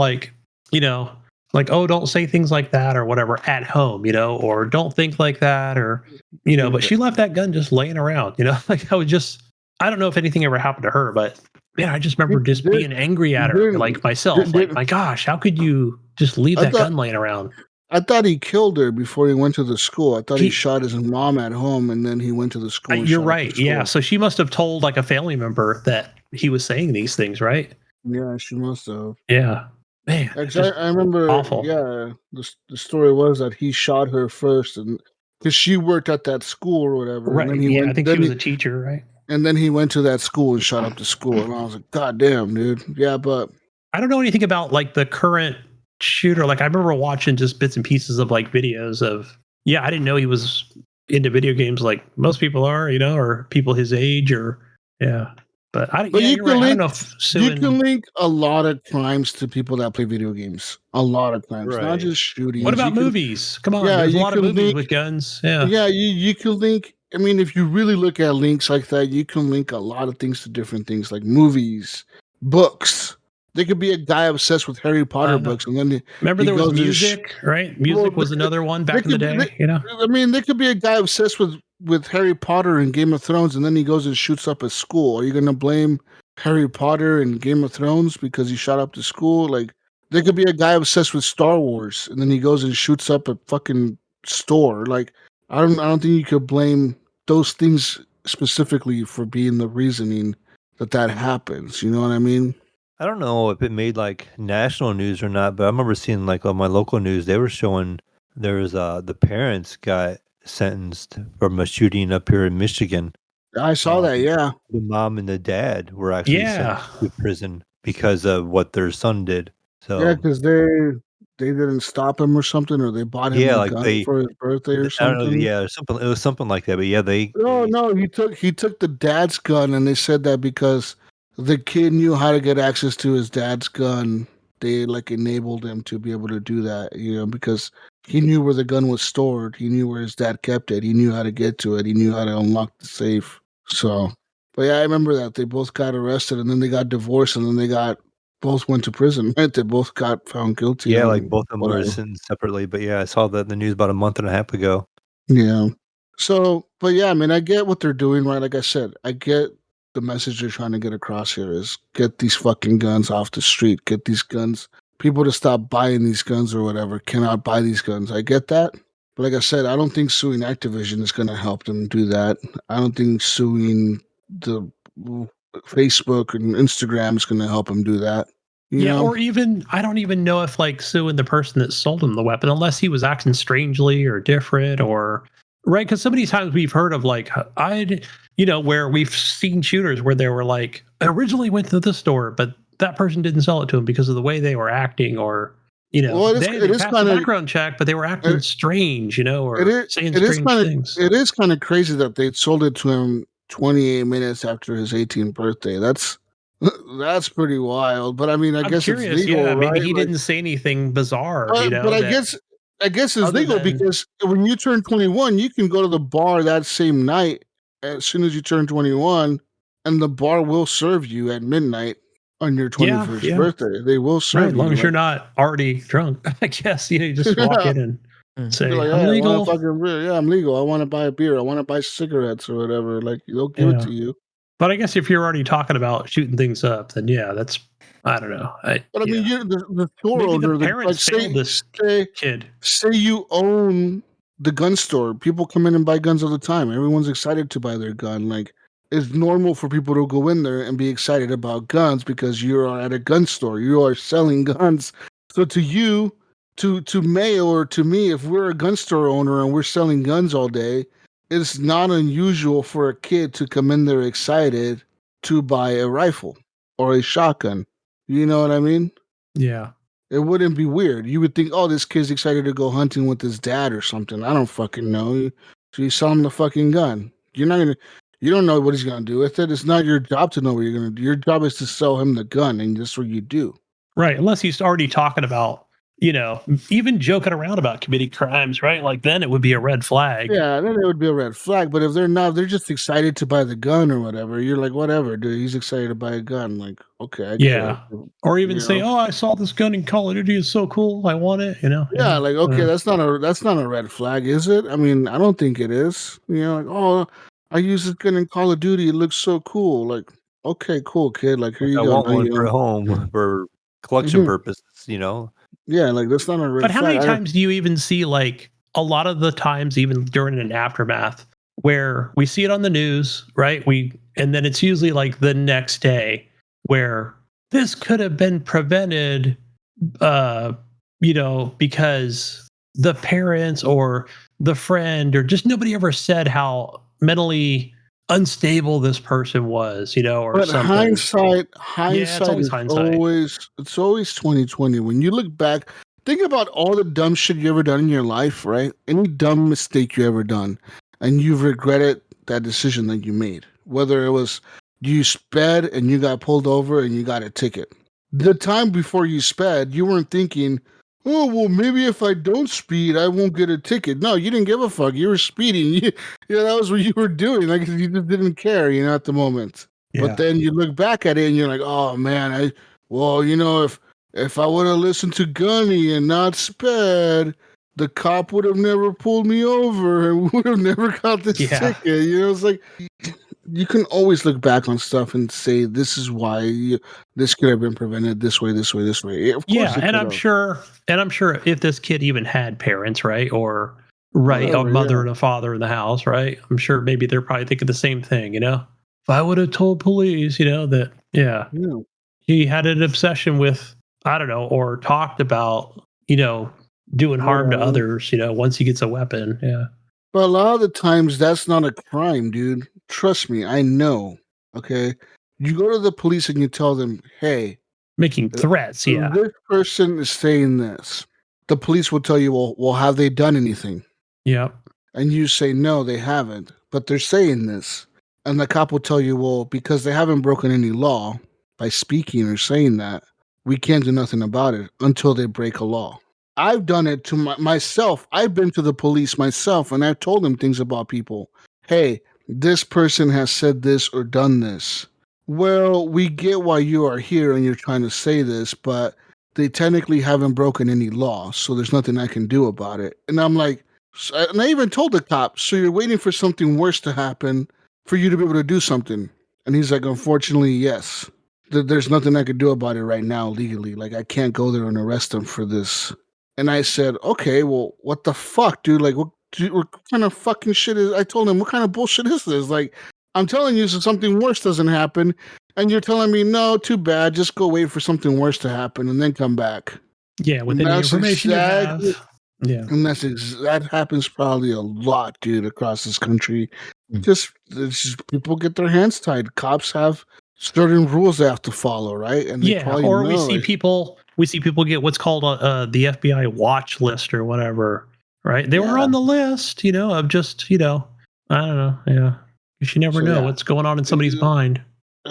oh, don't say things like that or whatever at home, or don't think like that, or, but she left that gun just laying around, I don't know if anything ever happened to her, but man, I just remember just being angry at her, like myself, like, my gosh, how could you just leave that gun laying around? I thought he killed her before he went to the school. I thought he shot his mom at home and then he went to the school. You're right. Yeah. So she must have told like a family member that he was saying these things, right? Yeah, she must have. Yeah. Man, I remember. Awful. Yeah, the story was that he shot her first, and because she worked at that school or whatever. Right. And then I think she was a teacher, right? And then he went to that school and shot up the school, and I was like, God damn, dude. Yeah, but I don't know anything about like the current shooter. Like I remember watching just bits and pieces of like videos of. Yeah, I didn't know he was into video games like most people are, or people his age, or yeah. But I don't know if you can link a lot of crimes to people that play video games. A lot of crimes, not just shootings. What about movies? Come on, there's a lot of movies with guns. Yeah, you can link. I mean, if you really look at links like that, you can link a lot of things to different things, like movies, books. There could be a guy obsessed with Harry Potter books, and then remember there was music, right? Music was another one back in the day. I mean, there could be a guy obsessed with Harry Potter and Game of Thrones, and then he goes and shoots up a school. Are you going to blame Harry Potter and Game of Thrones because he shot up the school? Like, There could be a guy obsessed with Star Wars, and then he goes and shoots up a fucking store. Like, I don't think you could blame those things specifically for being the reasoning that happens. You know what I mean? I don't know if it made like national news or not, but I remember seeing like on my local news they were showing there was the parents got sentenced from a shooting up here in Michigan. I saw that. Yeah, The mom and the dad were actually Yeah. sent to prison because of what their son did. So yeah, because they didn't stop him or something, or they bought him yeah, a like gun for his birthday or I don't know, something. yeah, something. It was something like that. But yeah, No, he took the dad's gun, and they said that because the kid knew how to get access to his dad's gun, they like enabled him to be able to do that. Because he knew where the gun was stored, he knew where his dad kept it, he knew how to get to it, he knew how to unlock the safe. So, but yeah, I remember that they both got arrested, and then they got divorced, and then both went to prison. Right? They both got found guilty. yeah, like On both of them were whatever. sentenced separately. But yeah, I saw that in the news about a month and a half ago. Yeah. So, but yeah, I mean, I get what they're doing, right? Like I said, I get the message they're trying to get across here is get these fucking guns off the street. Get these guns. People to stop buying these guns or whatever cannot buy these guns. I get that. But like I said, I don't think suing Activision is going to help them do that. I don't think suing the Facebook and Instagram is going to help them do that. You know? Or even I don't even know if like suing the person that sold him the weapon, unless he was acting strangely or different, or right? Because so many times we've heard of like where we've seen shooters where they were like originally went to the store, but that person didn't sell it to him because of the way they were acting, or Well, they passed the background check, but they were acting strange, or saying strange things. It is kind of crazy that they sold it to him 28 minutes after his 18th birthday. That's pretty wild. But I mean, I'm guess curious, it's legal, right? Maybe he didn't say anything bizarre, But I guess it's legal because when you turn 21, you can go to the bar that same night as soon as you turn 21, and the bar will serve you at midnight on your 21st birthday. They will serve you. As long as you're not already drunk, I guess. You just walk in and say, like, I'm legal. I'm legal. I want to buy a beer. I want to buy cigarettes or whatever. Like, they'll give it to you. But I guess if you're already talking about shooting things up, then that's, I don't know. But I mean, the store owner, the parents failed this kid. Say you own the gun store. People come in and buy guns all the time. Everyone's excited to buy their gun. Like, it's normal for people to go in there and be excited about guns because you are at a gun store. You are selling guns. So to you, to Mayo or to me, if we're a gun store owner and we're selling guns all day, it's not unusual for a kid to come in there excited to buy a rifle or a shotgun. You know what I mean? Yeah. It wouldn't be weird. You would think, oh, this kid's excited to go hunting with his dad or something. I don't fucking know. So you sell him the fucking gun. You don't know what he's going to do with it. It's not your job to know what you're going to do. Your job is to sell him the gun, and that's what you do. Right. Unless he's already talking about, even joking around about committing crimes, right? Like then it would be a red flag. Yeah, then it would be a red flag. But if they're not, they're just excited to buy the gun or whatever. You're like, whatever, dude. He's excited to buy a gun. Like, okay, I get it. Or even say, oh, I saw this gun in Call of Duty. It's so cool. I want it. Yeah, like okay, that's not a red flag, is it? I mean, I don't think it is. Like, oh, I use this gun in Call of Duty. It looks so cool. Like, okay, cool, kid. Like, here you go. I want one for home for collection purposes. Yeah, like that's not a red flag. But how many times do you even see, like, a lot of the times, even during an aftermath, where we see it on the news, right? And then it's usually like the next day where this could have been prevented, because the parents or the friend or just nobody ever said how mentally unstable this person was, or but something. Hindsight it's always is hindsight. It's always 2020. When you look back, think about all the dumb shit you ever done in your life, right? Any dumb mistake you ever done, and you've regretted that decision that you made. Whether it was you sped and you got pulled over and you got a ticket. The time before you sped, you weren't thinking, oh, well, maybe if I don't speed, I won't get a ticket. No, you didn't give a fuck. You were speeding. That was what you were doing. Like, you just didn't care, at the moment. Yeah. But then you look back at it and you're like, oh, man, if I would have listened to Gunny and not sped, the cop would have never pulled me over and would have never got this ticket. It's like, you can always look back on stuff and say this is why this could have been prevented this way, this way, this way. Of course, and I'm sure if this kid even had parents, right, or a mother and a father in the house, right, I'm sure maybe they're probably thinking the same thing. If I would have told police, that he had an obsession with, I don't know, or talked about, doing harm to others, once he gets a weapon. Yeah. But a lot of the times that's not a crime, dude. Trust me, I know. Okay. You go to the police and you tell them, hey, making threats, this person is saying this. The police will tell you, well, have they done anything? Yeah. And you say, no, they haven't, but they're saying this. And the cop will tell you, well, because they haven't broken any law by speaking or saying that, we can't do nothing about it until they break a law. I've done it to myself. I've been to the police myself, and I've told them things about people. Hey, this person has said this or done this. Well, we get why you are here and you're trying to say this, but they technically haven't broken any law, so there's nothing I can do about it. And I'm like, and I even told the cop, so you're waiting for something worse to happen for you to be able to do something. And he's like, unfortunately, yes. There's nothing I could do about it right now legally. Like, I can't go there and arrest them for this. And I said, okay, well, what the fuck, dude? Like, what kind of fucking shit is... I told him, what kind of bullshit is this? Like, I'm telling you so something worse doesn't happen, and you're telling me, no, too bad, just go wait for something worse to happen and then come back. Yeah, with any information you have. Yeah. And that happens probably a lot, dude, across this country. Just people get their hands tied. Cops have certain rules they have to follow, right? And we see people get what's called the FBI watch list or whatever, right? They were on the list, of just, I don't know, yeah. You never know what's going on in somebody's mind.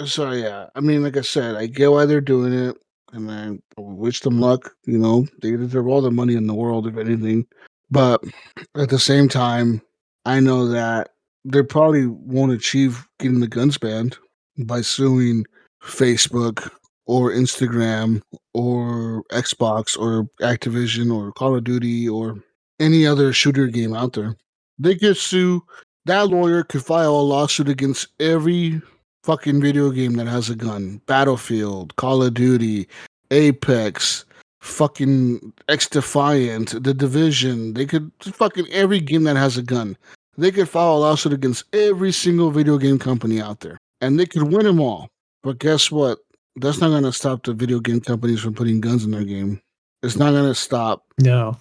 So I mean, like I said, I get why they're doing it, and I wish them luck. They deserve all the money in the world, if anything. But at the same time, I know that they probably won't achieve getting the guns banned by suing Facebook or Instagram or Xbox or Activision or Call of Duty or any other shooter game out there. They could sue. That lawyer could file a lawsuit against every fucking video game that has a gun. Battlefield, Call of Duty, Apex, fucking X-Defiant, The Division. They could fucking every game that has a gun. They could file a lawsuit against every single video game company out there. And they could win them all. But guess what? That's not going to stop the video game companies from putting guns in their game. It's not going to stop the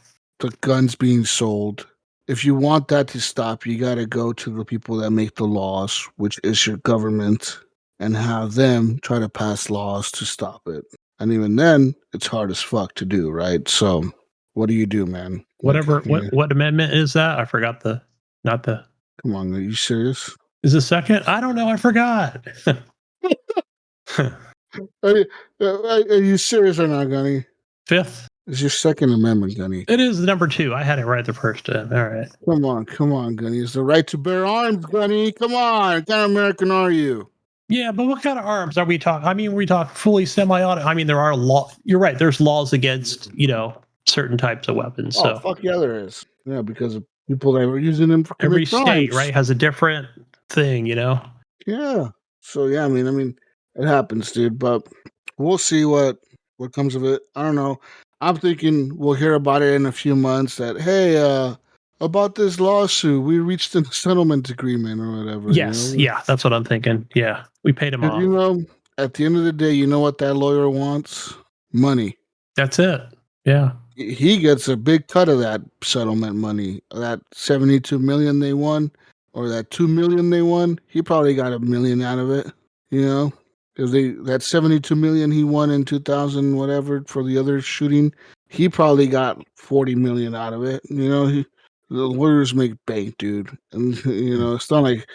guns being sold. If you want that to stop, you got to go to the people that make the laws, which is your government, and have them try to pass laws to stop it. And even then, it's hard as fuck to do, right? So, what do you do, man? What amendment is that? I forgot not the. Come on, are you serious? Is the second? I don't know. I forgot. Are you serious or not, Gunny? Fifth. It's your Second Amendment, Gunny. It is number 2. I had it right the first time. All right. Come on, Gunny. It's the right to bear arms, Gunny. Come on. What kind of American are you? Yeah, but what kind of arms are we talking? I mean, we talk fully semi-auto. I mean, there are You're right. There's laws against, certain types of weapons. Oh, so fuck yeah, there is. Yeah, because of people that were using them for every state, right, has a different thing, Yeah. So yeah, I mean, it happens, dude. But we'll see what comes of it. I don't know. I'm thinking we'll hear about it in a few months. That hey, about this lawsuit, we reached a settlement agreement or whatever. Yes, yeah, that's what I'm thinking. Yeah, we paid him off. At the end of the day, you know what that lawyer wants? Money. That's it. Yeah. He gets a big cut of that settlement money. That $72 million they won, or that $2 million they won. He probably got $1 million out of it. Because that $72 million he won in 2000 whatever for the other shooting, he probably got $40 million out of it. The lawyers make bank, dude, and it's not like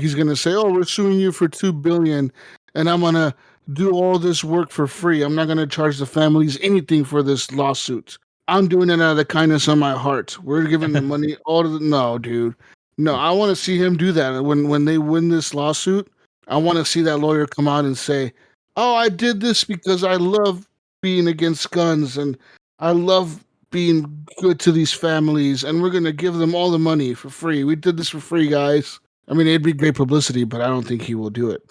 he's gonna say, "Oh, we're suing you for $2 billion, and I'm gonna do all this work for free. I'm not gonna charge the families anything for this lawsuit. I'm doing it out of the kindness of my heart. We're giving the money all to no, dude. No, I want to see him do that when they win this lawsuit. I want to see that lawyer come out and say, "Oh, I did this because I love being against guns and I love being good to these families, and we're going to give them all the money for free. We did this for free, guys." I mean, it'd be great publicity, but I don't think he will do it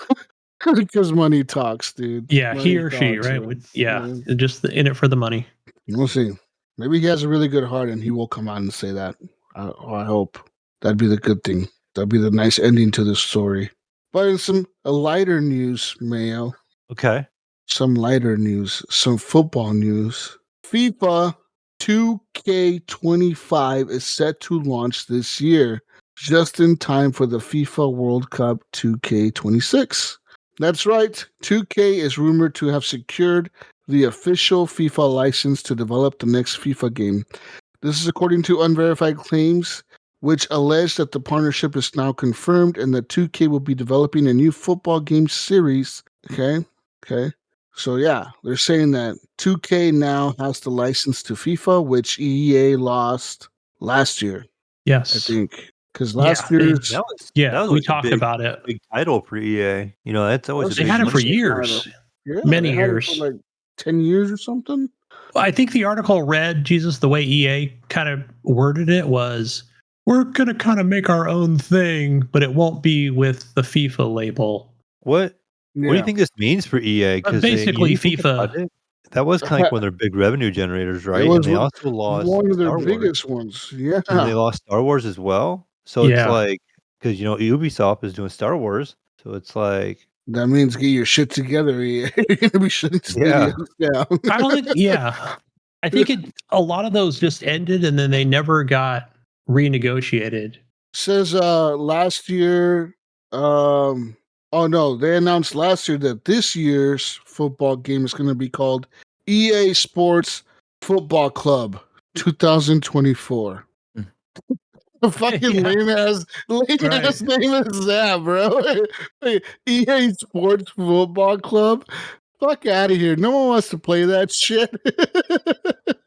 because money talks, dude. Yeah, money he or she, talks, right? man. Just in it for the money. We'll see. Maybe he has a really good heart, and he will come out and say that. I hope that'd be the good thing. That'd be the nice ending to this story. But in some lighter news, Mayo. Okay. Some lighter news, some football news. FIFA 2K25 is set to launch this year, just in time for the FIFA World Cup 2K26. That's right, 2K is rumored to have secured the official FIFA license to develop the next FIFA game. This is according to unverified claims, which allege that the partnership is now confirmed and that 2K will be developing a new football game series. Okay. So yeah, they're saying that 2K now has the license to FIFA, which EA lost last year. Yes, I think because last year's we talked about it. Big title for EA. You know, that's always a They big had it for money years, yeah, many they had years, it for like 10 years or something. I think the article read, Jesus, the way EA kind of worded it was, we're going to kind of make our own thing, but it won't be with the FIFA label. What? Yeah. What do you think this means for EA? Because basically FIFA. That was kind of like one of their big revenue generators, right? It was And they also lost one of their Star Wars. biggest ones. Yeah. And they lost Star Wars as well. So it's Yeah. like, because, you know, Ubisoft is doing Star Wars. So it's like, That means get your shit together. EA. You're going to be shutting studios down. I don't think, I think a lot of those just ended and then they never got renegotiated. Says last year, oh no, they announced last year that this year's football game is going to be called EA Sports Football Club 2024. A fucking lame ass name is that, bro. EA Sports Football Club. Fuck out of here. No one wants to play that shit.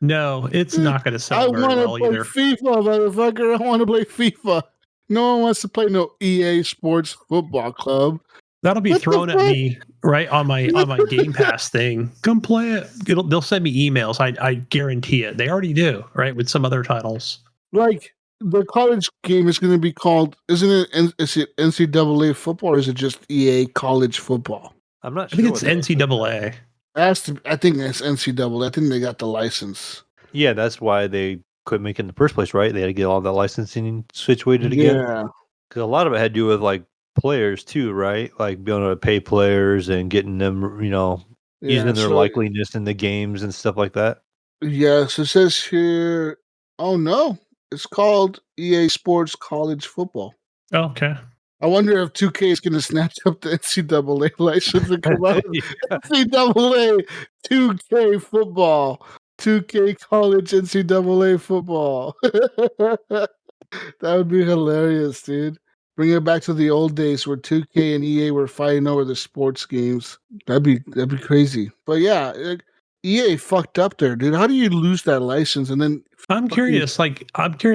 No, it's not going to sell very well either. I want to play FIFA, motherfucker. I want to play FIFA. No one wants to play no EA Sports Football Club. That'll be thrown at me right on my Game Pass thing. Come play it. They'll send me emails. I guarantee it. They already do, right? With some other titles. Like the college game is going to be called, isn't it? Is it NCAA football or is it just EA college football? I'm not sure. I think it's NCAA. I think it's NCAA. I think they got the license. Yeah, that's why they quit making it in the first place, right? They had to get all that licensing situated again. Yeah. Because a lot of it had to do with like players too, right? Like being able to pay players and getting them, you know, using their likeliness in the games and stuff like that. Yeah, so it says here, oh no, it's called EA Sports College Football. Oh, okay. I wonder if 2K is going to snatch up the NCAA license and come out with NCAA 2K football, 2K college NCAA football. That would be hilarious, dude. Bring it back to the old days where 2K and EA were fighting over the sports games. That'd be crazy. But yeah, EA fucked up there, dude. How do you lose that license and then? I'm curious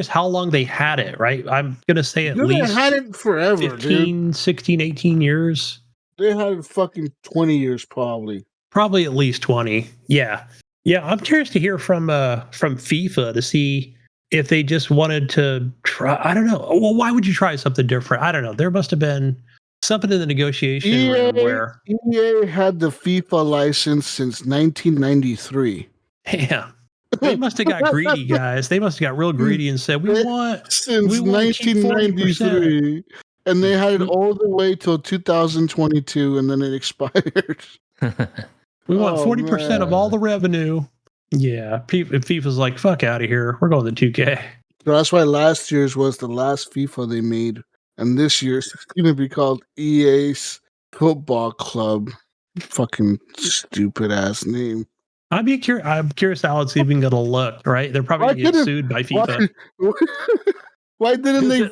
how long they had it, right? I'm going to say at least they had it forever, 15, dude. 16, 18 years. They had it fucking 20 years probably. Probably at least 20. Yeah. Yeah, I'm curious to hear from FIFA to see if they just wanted to try. I don't know. Well, why would you try something different? I don't know. There must have been something in the negotiation room where EA had the FIFA license since 1993. Damn. They must have got greedy, guys. They must have got real greedy and said, we want since 1993. And they had it all the way till 2022, and then it expired. We want 40% of all the revenue. Yeah, FIFA's like, fuck out of here. We're going to 2K. So that's why last year's was the last FIFA they made. And this year's going to be called EA's Football Club. Fucking stupid ass name. I'm curious how it's even going to look, right? They're probably going to get sued by FIFA. Why didn't they just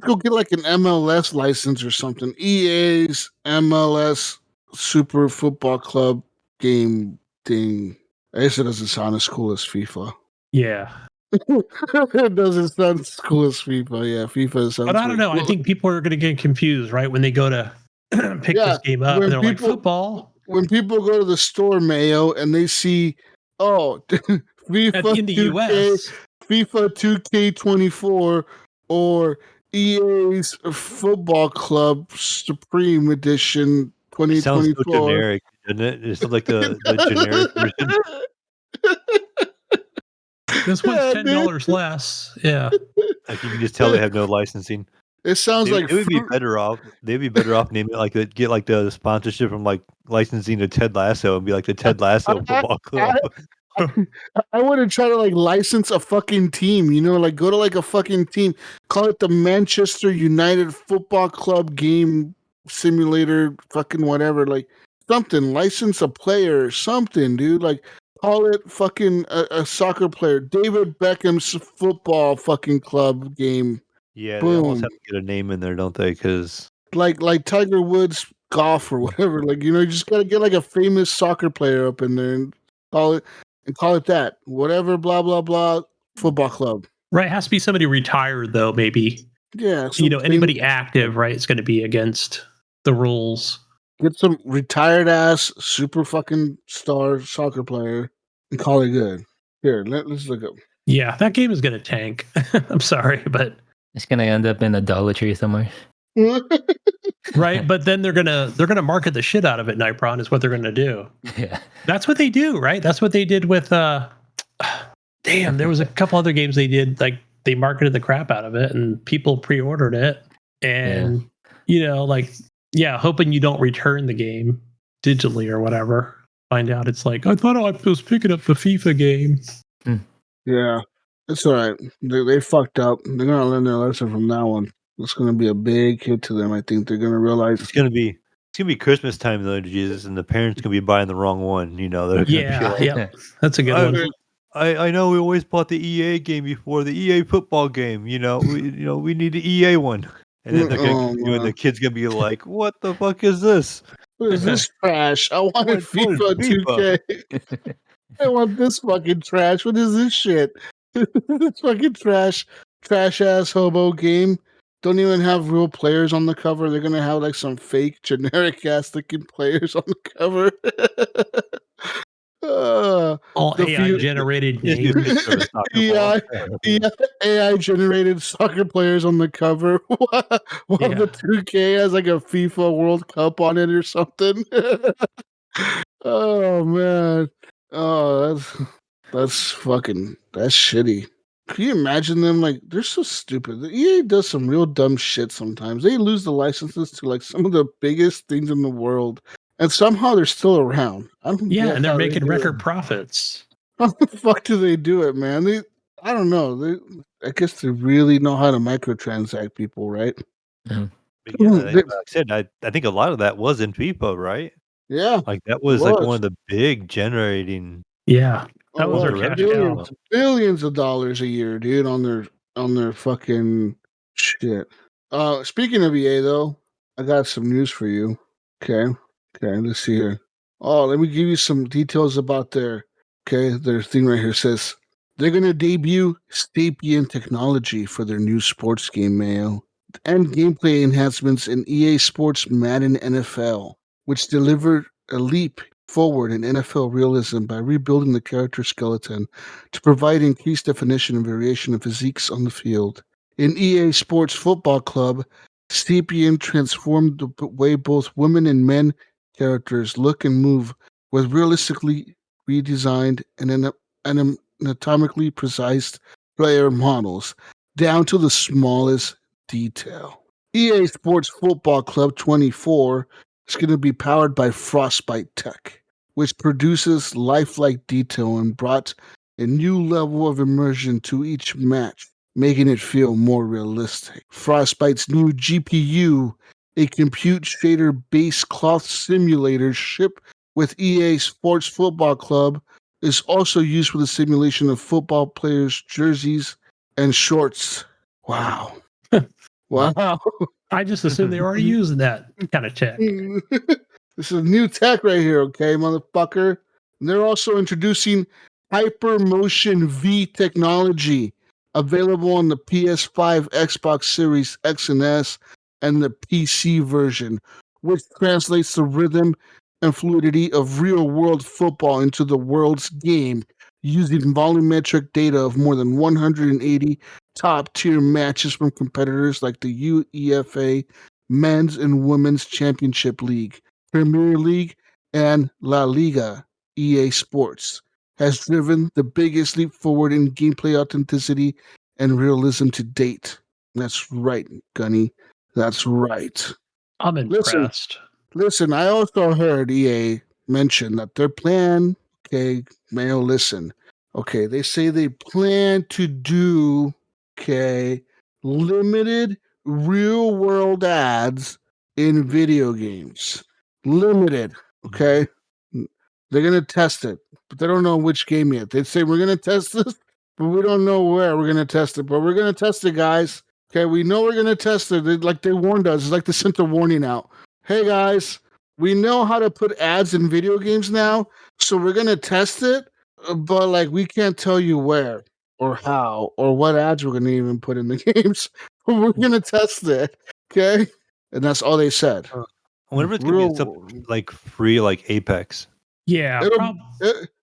go get like an MLS license or something? EA's MLS Super Football Club game thing. I guess it doesn't sound as cool as FIFA. Yeah. It doesn't sound as cool as FIFA. Yeah, FIFA sounds. But I don't know. Cool. I think people are going to get confused, right? When they go to pick this game up and they're like, football. When people go to the store, Mayo, and they see, FIFA in the US. FIFA 2K24 or EA's Football Club Supreme Edition It sounds so 2024. generic, doesn't it? It sounds like the generic version. This one's $10 less. Yeah. Like you can just tell they have no licensing. It sounds like They would be better off. They'd be better off naming it like get like the sponsorship from like licensing to Ted Lasso and be like the Ted Lasso Football Club. I wouldn't try to like license a fucking team, like go to like a fucking team, call it the Manchester United Football Club game simulator, fucking whatever, like something, license a player or something, dude. Like call it fucking a soccer player, David Beckham's football fucking club game. Yeah, Boom. they almost have to get a name in there, don't they? Because like Tiger Woods golf or whatever. Like, you just gotta get like a famous soccer player up in there and call it that. Whatever, blah blah blah, football club. Right, it has to be somebody retired though, maybe. Yeah. Anybody active, right? It's gonna be against the rules. Get some retired ass super fucking star soccer player and call it good. Here, let's look up. Yeah, that game is gonna tank. I'm sorry, but it's gonna end up in a Dollar Tree somewhere. Right, but then they're gonna market the shit out of it. Nypron is what they're gonna do. Yeah, that's what they do, right? That's what they did with. Damn, there was a couple other games they did. Like they marketed the crap out of it, and people pre-ordered it, and hoping you don't return the game digitally or whatever. Find out it's like I thought I was picking up the FIFA game. Yeah, it's all right. They fucked up. They're gonna learn their lesson from that one. It's going to be a big hit to them. I think they're going to realize it's going to be Christmas time though, Jesus, and the parents going to be buying the wrong one. Yeah, that's a good one. I know we always bought the EA game before the EA football game. We need the EA one, and then the kid's going to be like, "What the fuck is this? What is this trash? I wanted FIFA 2K. I want this fucking trash. What is this shit? This fucking trash ass hobo game." Don't even have real players on the cover. They're gonna have like some fake generic ass looking players on the cover. All AI generated names. AI generated soccer players on the cover. While the 2K has like a FIFA World Cup on it or something. Oh man. Oh, that's shitty. Can you imagine them? Like, they're so stupid. The EA does some real dumb shit sometimes. They lose the licenses to like some of the biggest things in the world, and somehow they're still around. And they're making record profits. How the fuck do they do it, man? I don't know. I guess they really know how to microtransact people, right? Mm-hmm. Like I said, I think a lot of that was in FIFA, right? Yeah, like that was like one of the big generating. Yeah. That was their cash cow. Billions of dollars a year, dude, on their fucking shit. Speaking of EA though, I got some news for you. Okay, let's see here. Oh, let me give you some details about their thing right here. It says they're gonna debut Sapien technology for their new sports game, Mayo, and gameplay enhancements in EA Sports Madden NFL, which delivered a leap forward in NFL realism by rebuilding the character skeleton to provide increased definition and variation of physiques on the field. In EA Sports Football Club, Sapien transformed the way both women and men characters look and move with realistically redesigned and anatomically precise player models down to the smallest detail. EA Sports Football Club 24 is going to be powered by Frostbite Tech, which produces lifelike detail and brought a new level of immersion to each match, making it feel more realistic. Frostbite's new GPU, a compute shader-based cloth simulator shipped with EA Sports Football Club, is also used for the simulation of football players' jerseys and shorts. Wow. Wow. I just assumed they already used that kind of tech. This is new tech right here, okay, motherfucker? And they're also introducing Hypermotion V technology, available on the PS5, Xbox Series X and S, and the PC version, which translates the rhythm and fluidity of real-world football into the world's game, using volumetric data of more than 180 top-tier matches from competitors like the UEFA Men's and Women's Championship League, Premier League, and La Liga. EA Sports has driven the biggest leap forward in gameplay authenticity and realism to date. That's right, Gunny. That's right. I'm impressed. Listen, I also heard EA mention that their plan, okay, Mayo, listen. Okay, they say they plan to do, okay, limited real world ads in video games. Limited, okay? They're going to test it, but they don't know which game yet. They say, we're going to test this, but we don't know where we're going to test it. But we're going to test it, guys. Okay, we know we're going to test it. Like they warned us. It's like they sent a warning out. Hey, guys, we know how to put ads in video games now, so we're going to test it, but like we can't tell you where or how or what ads we're going to even put in the games. We're going to test it, okay? And that's all they said. I wonder if it's going to be something like free, like Apex. Yeah,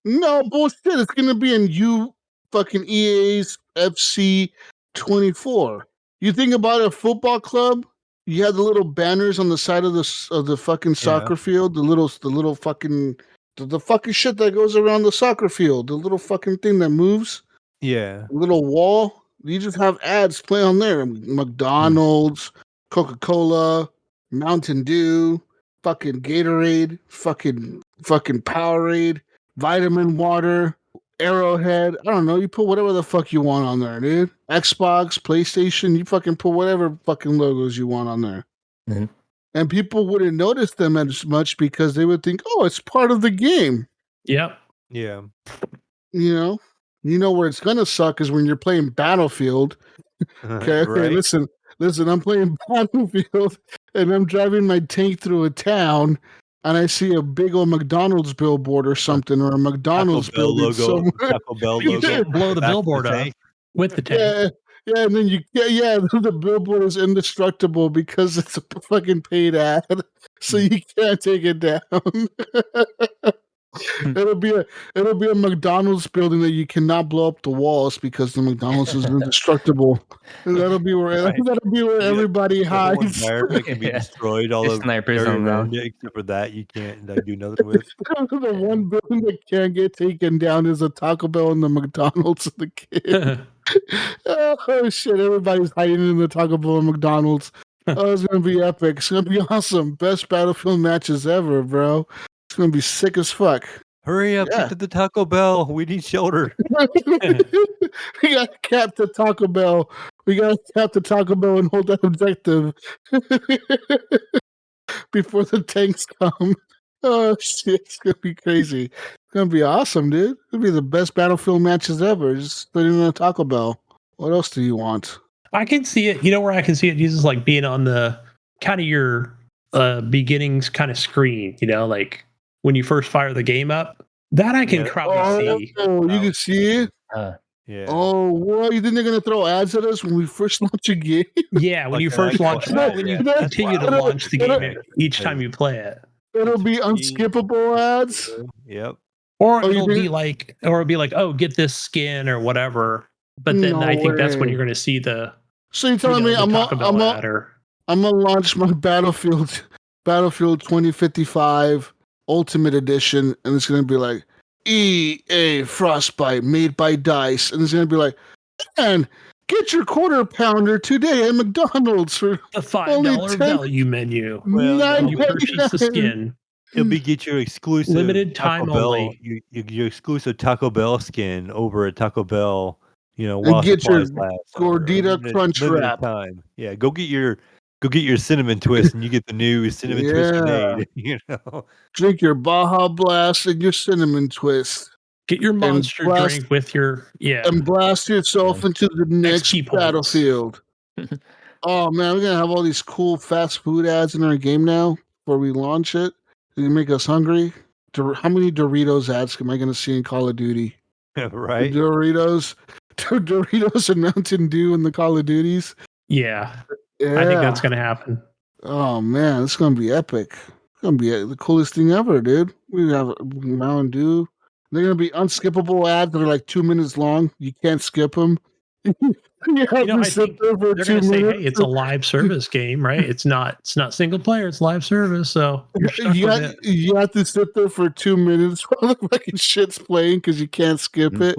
no bullshit. It's gonna be in fucking EA's FC 24. You think about a football club? You have the little banners on the side of the fucking soccer field. The little fucking the fucking shit that goes around the soccer field. The little fucking thing that moves. Yeah. The little wall. You just have ads play on there. McDonald's, Coca-Cola, Mountain Dew, fucking Gatorade, fucking Powerade, vitamin water, Arrowhead. I don't know. You put whatever the fuck you want on there, dude. Xbox, PlayStation. You fucking put whatever fucking logos you want on there. Mm-hmm. And people wouldn't notice them as much because they would think, oh, it's part of the game. Yep. Yeah. You know where it's gonna suck is when you're playing Battlefield. Okay, right? listen, I'm playing Battlefield and I'm driving my tank through a town and I see a big old McDonald's billboard or something, or a McDonald's building somewhere. Taco Bell You logo. can't blow the billboard up with the tank. Yeah, and then the billboard is indestructible because it's a fucking paid ad, so you can't take it down. It'll be a McDonald's building that you cannot blow up the walls because the McDonald's is indestructible. That'll be where everybody hides. Environment can be destroyed. All the snipers around it, except for that, you can't do nothing with. The one building that can't get taken down is a Taco Bell and the McDonald's and the kid. Oh shit! Everybody's hiding in the Taco Bell and McDonald's. Oh, it's gonna be epic. It's gonna be awesome. Best Battlefield matches ever, bro. It's gonna be sick as fuck. Hurry up, get to the Taco Bell. We need shelter. We got to cap the Taco Bell. We got to cap the Taco Bell and hold that objective before the tanks come. Oh, shit. It's going to be crazy. It's going to be awesome, dude. It'll be the best Battlefield matches ever. Just sitting in a Taco Bell. What else do you want? I can see it. You know where I can see it? Jesus, like being on the kind of your beginnings kind of screen, like when you first fire the game up. That I can probably see. Oh, you can see it? Yeah. Oh, what? You think they're going to throw ads at us when we first launch a game? Yeah, when you first launch, when you continue to launch the game each time you play it. It'll be unskippable ads. Yep. Or it'll be like, oh, get this skin or whatever. But then I think that's when you're going to see the. So you're telling me I'm gonna launch my Battlefield 2055 Ultimate Edition, and it's gonna be like EA Frostbite made by DICE, and it's gonna be like, man, get your quarter pounder today at McDonald's for the $5 value menu. Well, you purchase the skin. It'll be get your exclusive limited time only. Your exclusive Taco Bell skin over at Taco Bell. And get your Gordita Crunch Wrap. Time. Yeah, go get your cinnamon twist, and you get the new cinnamon twist grenade. Drink your Baja Blast and your cinnamon twist. Get your monster drink with your and blast yourself into the next Battlefield. Oh man, we're gonna have all these cool fast food ads in our game now before we launch it. You make us hungry. How many Doritos ads am I gonna see in Call of Duty? Right, Doritos and Mountain Dew in the Call of Duties. Yeah. I think that's going to happen. Oh, man. It's going to be epic. It's going to be the coolest thing ever, dude. We have Mountain Dew. They're gonna be unskippable ads that are like 2 minutes long. You can't skip them. You have to I sit think there for they're 2 going to say, minutes. "Hey, it's a live service game, right? It's not single player. It's live service, so you're stuck with it." You have to sit there for 2 minutes while the fucking shit's playing because you can't skip it.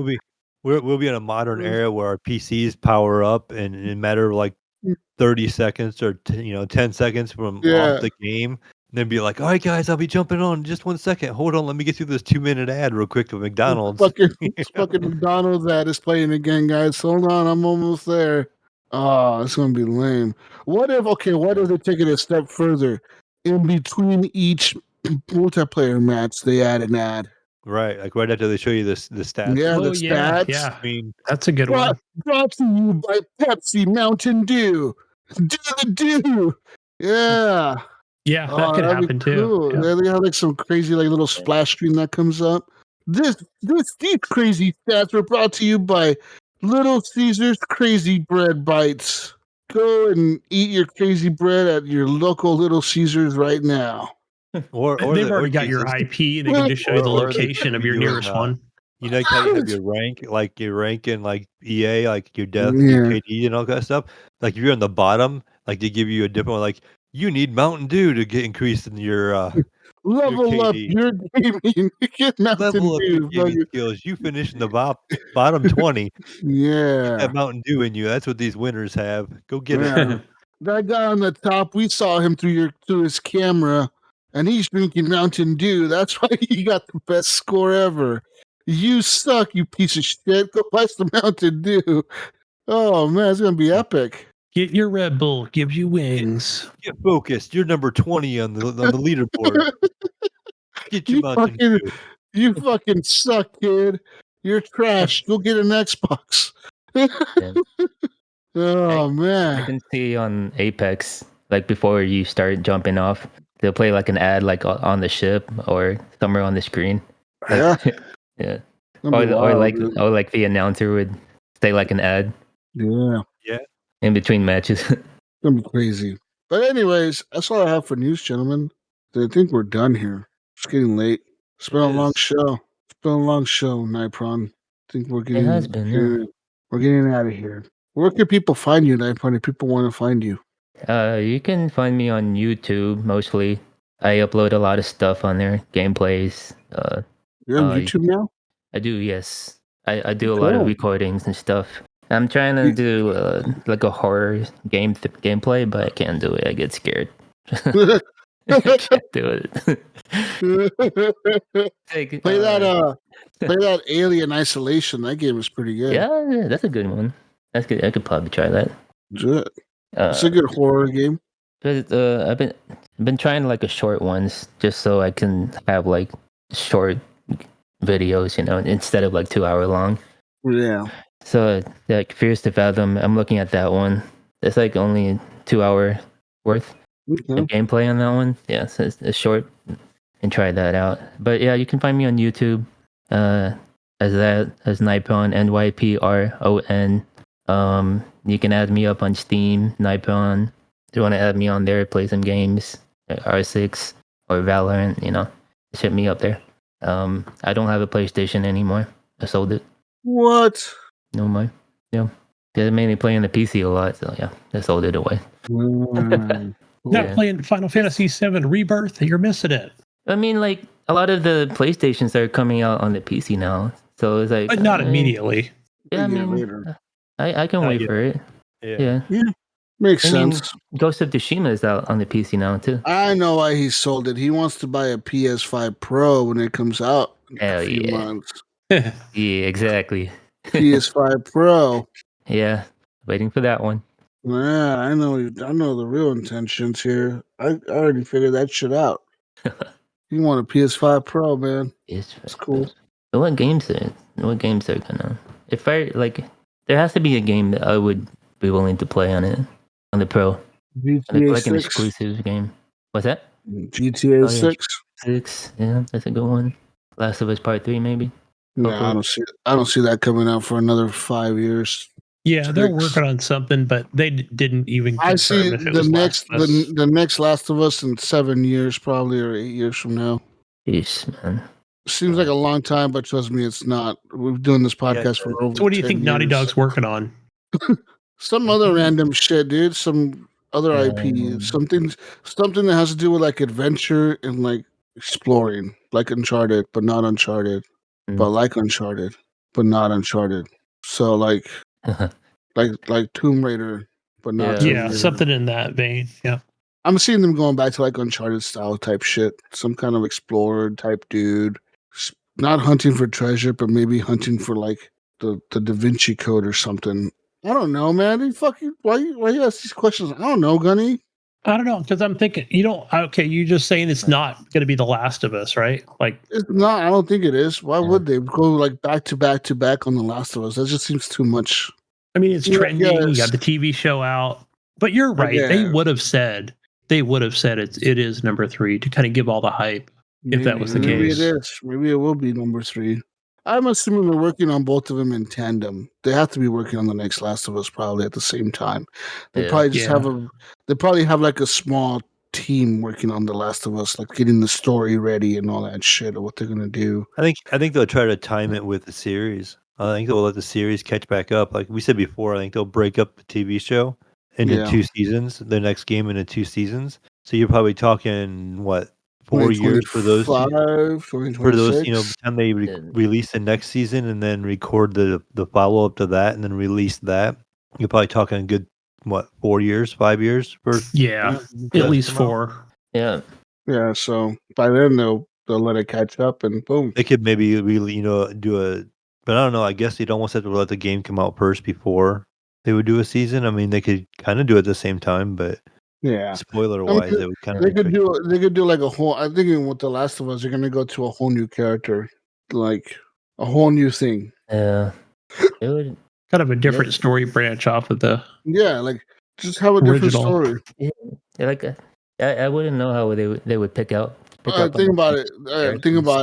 We'll be in a modern era where our PCs power up and in a matter of like 30 seconds or 10 seconds from off the game. And then be like, all right, guys, I'll be jumping on in just 1 second. Hold on, let me get through this 2-minute ad real quick to McDonald's. Fucking McDonald's ad is playing again, guys. Hold on, I'm almost there. Oh, it's gonna be lame. What if they take it a step further? In between each multiplayer match, they add an ad. Right, like right after they show you the stats. Yeah, the stats. Yeah. I mean, That's a good one. Brought to you by Pepsi Mountain Dew. Do the Dew. Yeah. Yeah, that could happen too. Yeah, they have like some crazy like little splash screen that comes up. These crazy stats were brought to you by Little Caesars Crazy Bread Bites. Go and eat your crazy bread at your local Little Caesars right now. Or they've already got your IP. They can just show you the location of your nearest one. You know how you have your rank in like EA, like your death, your KD, and all that stuff. Like if you're on the bottom, like they give you a different one, like you need Mountain Dew to get increased in your level up your gaming. Get Mountain level up Dew, your gaming skills. You finish in the bottom 20. Yeah, get that Mountain Dew in you. That's what these winners have. Go get it. That guy on the top, we saw him through his camera, and he's drinking Mountain Dew. That's why he got the best score ever. You suck, you piece of shit. Go buy some Mountain Dew. Oh man, it's gonna be epic. Get your Red Bull. Gives you wings. Get focused. You're number 20 on the leaderboard. Get your Mountain Dew. You fucking suck, kid. You're trash. Go get an Xbox. Oh man. I can see on Apex, like before you start jumping off, they'll play like an ad like on the ship or somewhere on the screen. Yeah. Yeah. Or like the announcer would say like an ad. Yeah. Yeah. In between matches. It's gonna be crazy. But anyways, that's all I have for news, gentlemen. I think we're done here. It's getting late. It's been a long show. Nypron. I think we're getting we're getting out of here. Where can people find you, Nypron, if people want to find you? You can find me on YouTube mostly. I upload a lot of stuff on there, gameplays. You're on YouTube now? I do, yes. I do a lot of recordings and stuff. I'm trying to do like a horror gameplay, but I can't do it. I get scared. I can't do it. Play that Alien Isolation. That game is pretty good. Yeah, that's a good one. That's good. I could probably try that. Good. It's a good horror game. I've been trying like a short ones just so I can have like short videos, instead of like 2 hour long. Yeah. So like Fears to Fathom, I'm looking at that one. It's like only 2 hour worth of gameplay on that one. Yeah, so it's short, and try that out. But yeah, you can find me on YouTube as Nypron, Nypron. You can add me up on Steam, Nypron. If you want to add me on there, play some games, R6 or Valorant, ship me up there. I don't have a PlayStation anymore. I sold it. What? No more. Yeah. I mainly play on the PC a lot, so yeah, I sold it away. Not playing Final Fantasy VII Rebirth, you're missing it. I mean, like, a lot of the PlayStations are coming out on the PC now, so it's like... But not immediately. Yeah, I mean, I can wait for it. Yeah. Makes sense. Ghost of Tsushima is out on the PC now, too. I know why he sold it. He wants to buy a PS5 Pro when it comes out in a few months. Yeah, exactly. PS5 Pro. Yeah, waiting for that one. Yeah, I know the real intentions here. I already figured that shit out. You want a PS5 Pro, man? It's cool. So what games are gonna? If I like, there has to be a game that I would be willing to play on it on the Pro. GTA like 6. An exclusive game. What's that? GTA 6. 6. Yeah, that's a good one. Last of Us Part 3, maybe. No, I don't see that coming out for another 5 years. Yeah, they're working on something, but they didn't even. I see the next Last of Us in 7 years, probably, or 8 years from now. Jeez, man. Seems like a long time, but trust me, it's not. We've been doing this podcast for over So what do you 10 think Naughty years. Dog's working on? Some other random shit, dude. Some other IP. Something that has to do with like adventure and like exploring, like Uncharted, but not Uncharted. But like Uncharted, but not Uncharted. So like Tomb Raider, but not Tomb Raider. Something in that vein. Yeah. I'm seeing them going back to like Uncharted style type shit. Some kind of explorer type dude. Not hunting for treasure, but maybe hunting for like the Da Vinci Code or something. I don't know, man. Why you ask these questions? I don't know, Gunny. I don't know, because I'm thinking you're just saying it's not going to be The Last of Us, right? Like it's not. I don't think it is. Why would they go like back to back to back on The Last of Us? That just seems too much. I mean, it's trending. You got the TV show out, but you're right. They would have said it is number 3 to kind of give all the hype. If that was the case, maybe it is. Maybe it will be number 3. I'm assuming they're working on both of them in tandem. They have to be working on the next Last of Us probably at the same time. They probably just they probably have like a small team working on the Last of Us, like getting the story ready and all that shit of what they're gonna do. I think they'll try to time it with the series. I think they'll let the series catch back up. Like we said before, I think they'll break up the TV show into 2 seasons, the next game into 2 seasons. So you're probably talking 4 years for those, by the time they release the next season and then record the follow up to that and then release that, you're probably talking a good 4 years, 5 years for at least 4. Yeah. So by then they'll let it catch up and boom. They could maybe really do a, but I don't know. I guess they'd almost have to let the game come out first before they would do a season. I mean, they could kind of do it at the same time, but. Yeah. Spoiler wise, they would kind of. They could do like a whole. I think with The Last of Us, they're gonna go to a whole new character, like a whole new thing. Yeah. It would kind of a different story branch off of the. Yeah, like just have a different story. Yeah, I wouldn't know how they would pick up. Think about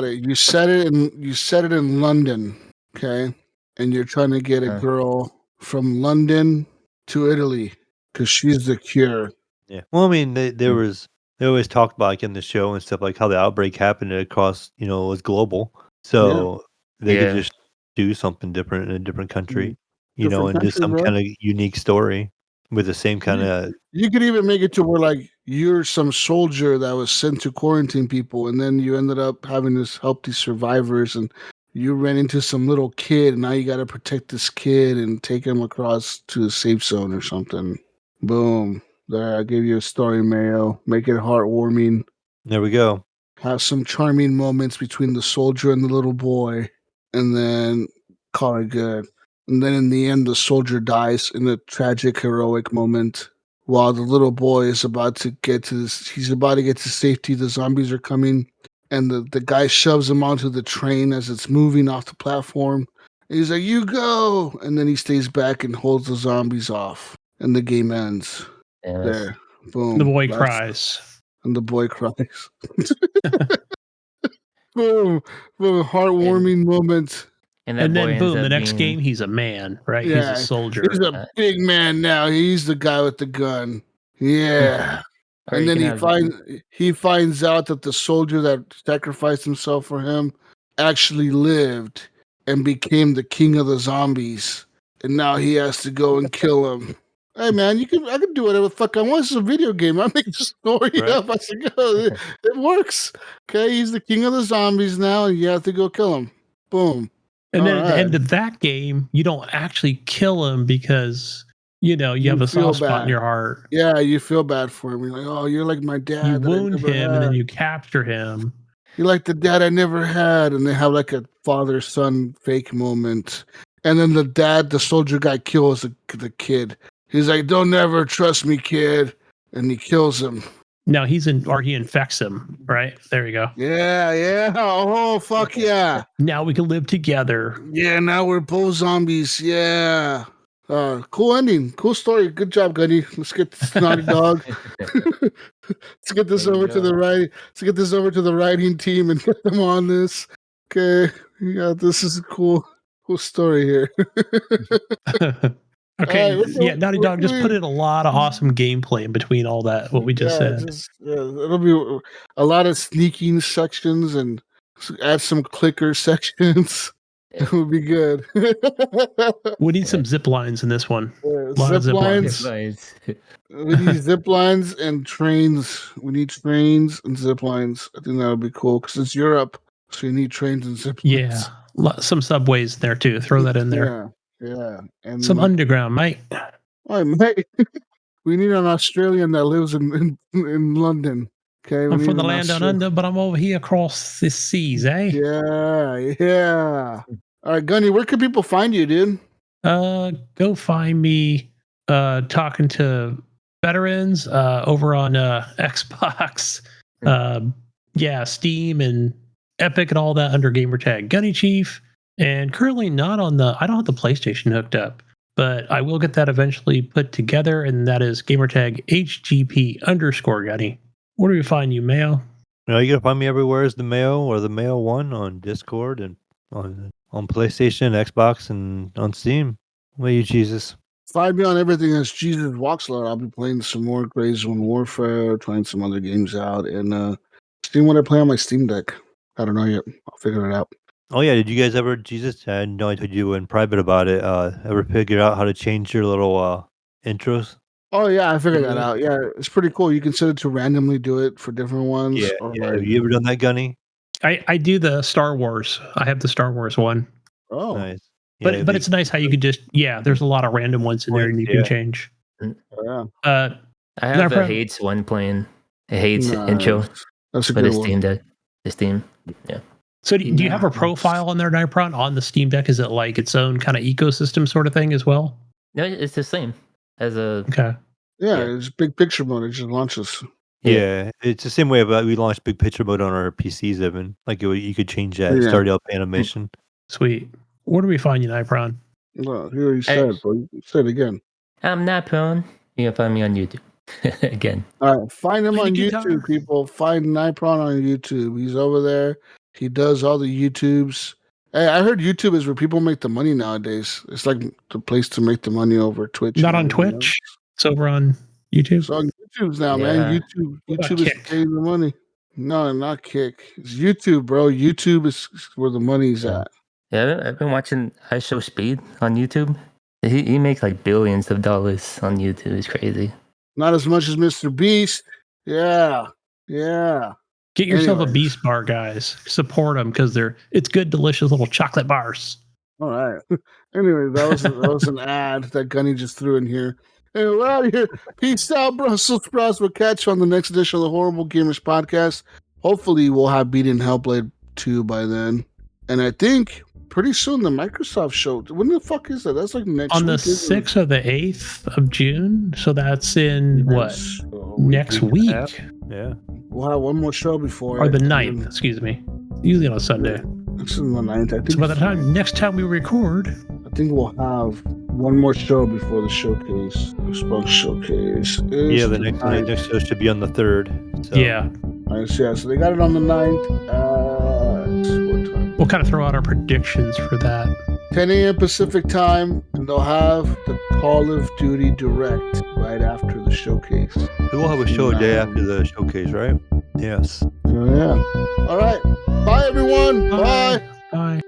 it. You set it in London, okay, and you're trying to get a girl from London to Italy because she's the cure. Yeah. Well, I mean, they always talked about like in the show and stuff like how the outbreak happened across, it was global. So they could just do something different in a different country, and do some kind of unique story with the same kind of. You could even make it to where like you're some soldier that was sent to quarantine people, and then you ended up having to help these survivors, and you ran into some little kid, and now you got to protect this kid and take him across to a safe zone or something. Boom. There, I gave you a story, Mayo. Make it heartwarming. There we go. Have some charming moments between the soldier and the little boy, and then call it good. And then in the end, the soldier dies in a tragic, heroic moment, while the little boy is about to get to safety. The zombies are coming, and the guy shoves him onto the train as it's moving off the platform. And he's like, "You go!" And then he stays back and holds the zombies off, and the game ends. Yes. There, boom. The boy cries. And the boy cries. Boom. Heartwarming moment. And then boom, the next game he's a man, right? Yeah, he's a soldier. He's a big man now. He's the guy with the gun. Yeah. And then he finds out that the soldier that sacrificed himself for him actually lived and became the king of the zombies. And now he has to go and kill him. Hey man, I can do whatever the fuck I want. This is a video game. I make the story up as I go. It works. Okay, he's the king of the zombies now, and you have to go kill him. Boom. And then at the end of that game, you don't actually kill him because you have a soft spot in your heart. Yeah, you feel bad for him. You're like, oh, you're like my dad. You wound him, and then you capture him. You're like the dad I never had, and they have like a father-son fake moment. And then the soldier guy kills the kid. He's like, "Don't never trust me, kid," and he kills him. No, he infects him, right? There you go. Yeah. Oh, fuck yeah. Now we can live together. Yeah, now we're both zombies. Yeah. Cool ending. Cool story. Good job, Gunny. Let's get this Naughty Dog. Let's get this over to the right. Let's get this over to the writing team and get them on this. Okay. Yeah, this is a cool story here. Okay, Naughty Dog just put in a lot of awesome gameplay in between all that, what we just said. It'll be a lot of sneaking sections and Add some clicker sections. It would be good. We need some zip lines in this one. Zip lines. We need zip lines and trains. We need trains and zip lines. I think that would be cool because it's Europe, so you need trains and zip lines. Yeah, some subways there too. Throw that in there. Yeah. And some underground, mate. Oh, mate. We need an Australian that lives in London. Okay, I'm from the land down under, but I'm over here across the seas, eh? Yeah. All right, Gunny, where can people find you, dude? Go find me talking to veterans over on Xbox, Steam and Epic and all that under gamertag Gunny Chief. And currently not on I don't have the PlayStation hooked up, but I will get that eventually put together, and that is gamertag HGP_Gunny. Where do we find you, Mayo? You can find me everywhere as the Mayo or the Mayo 1 on Discord and on PlayStation, Xbox, and on Steam. Where you, Jesus? Find me on everything as Jesus Walkslow. I'll be playing some more Grey Zone Warfare, trying some other games out, and seeing what I play on my Steam Deck. I don't know yet. I'll figure it out. Oh yeah, did you guys ever, Jesus? I know I told you in private about it. Ever figure out how to change your little intros? Oh yeah, I figured that out. Yeah, it's pretty cool. You can set it to randomly do it for different ones. Yeah. Have you ever done that, Gunny? I do the Star Wars. I have the Star Wars one. Oh, nice. Yeah, but it's nice how you could just there's a lot of random ones in there and you can change. Yeah. I have a Hades one playing. A Hades intro. That's a good one. Steam Deck. The Steam. Yeah. So do you have a profile on there, Nypron, on the Steam Deck? Is it like its own kind of ecosystem sort of thing as well? No, it's the same as a. Okay. Yeah, it's big picture mode. It just launches. Yeah, it's the same way about we launched big picture mode on our PCs, even. Like you could change that start up animation. Sweet. Where do we find you, Nypron? Well, here you said, but you said it again. I'm Nypron. You can find me on YouTube. Again. All right, find him on YouTube, people. Find Nypron on YouTube. He's over there. He does all the YouTubes. Hey, I heard YouTube is where people make the money nowadays. It's like the place to make the money over Twitch. Not on Twitch. It's over on YouTube. It's on YouTube now, man. YouTube is paying the money. No, not Kick. It's YouTube, bro. YouTube is where the money's at. Yeah, I've been watching I Show Speed on YouTube. He makes like billions of dollars on YouTube. It's crazy. Not as much as Mr. Beast. Yeah. Get yourself a Beast bar, guys. Support them because it's good, delicious little chocolate bars. All right. Anyway, that was an ad that Gunny just threw in here. Anyway, we're out of here. Peace out, Brussels sprouts. We'll catch you on the next edition of the Horrible Gamers podcast. Hopefully, we'll have Beaten Hellblade 2 by then. And I think pretty soon the Microsoft show. When the fuck is that? That's like next week. On the 6th or the 8th of June. So that's in next week. Yeah. We'll have one more show before. Or the 9th, excuse me. Usually on a Sunday. This is the 9th. I think. So by the next time we record, I think we'll have one more show before the showcase. The Xbox showcase. The next show should be on the 3rd. So. Yeah. So they got it on the 9th. What time? We'll kind of throw out our predictions for that. 10 a.m. Pacific time, and they'll have the Call of Duty Direct right after the showcase. We will have a show a day after the showcase, right? Yes. Yeah. All right. Bye, everyone. Bye. Bye.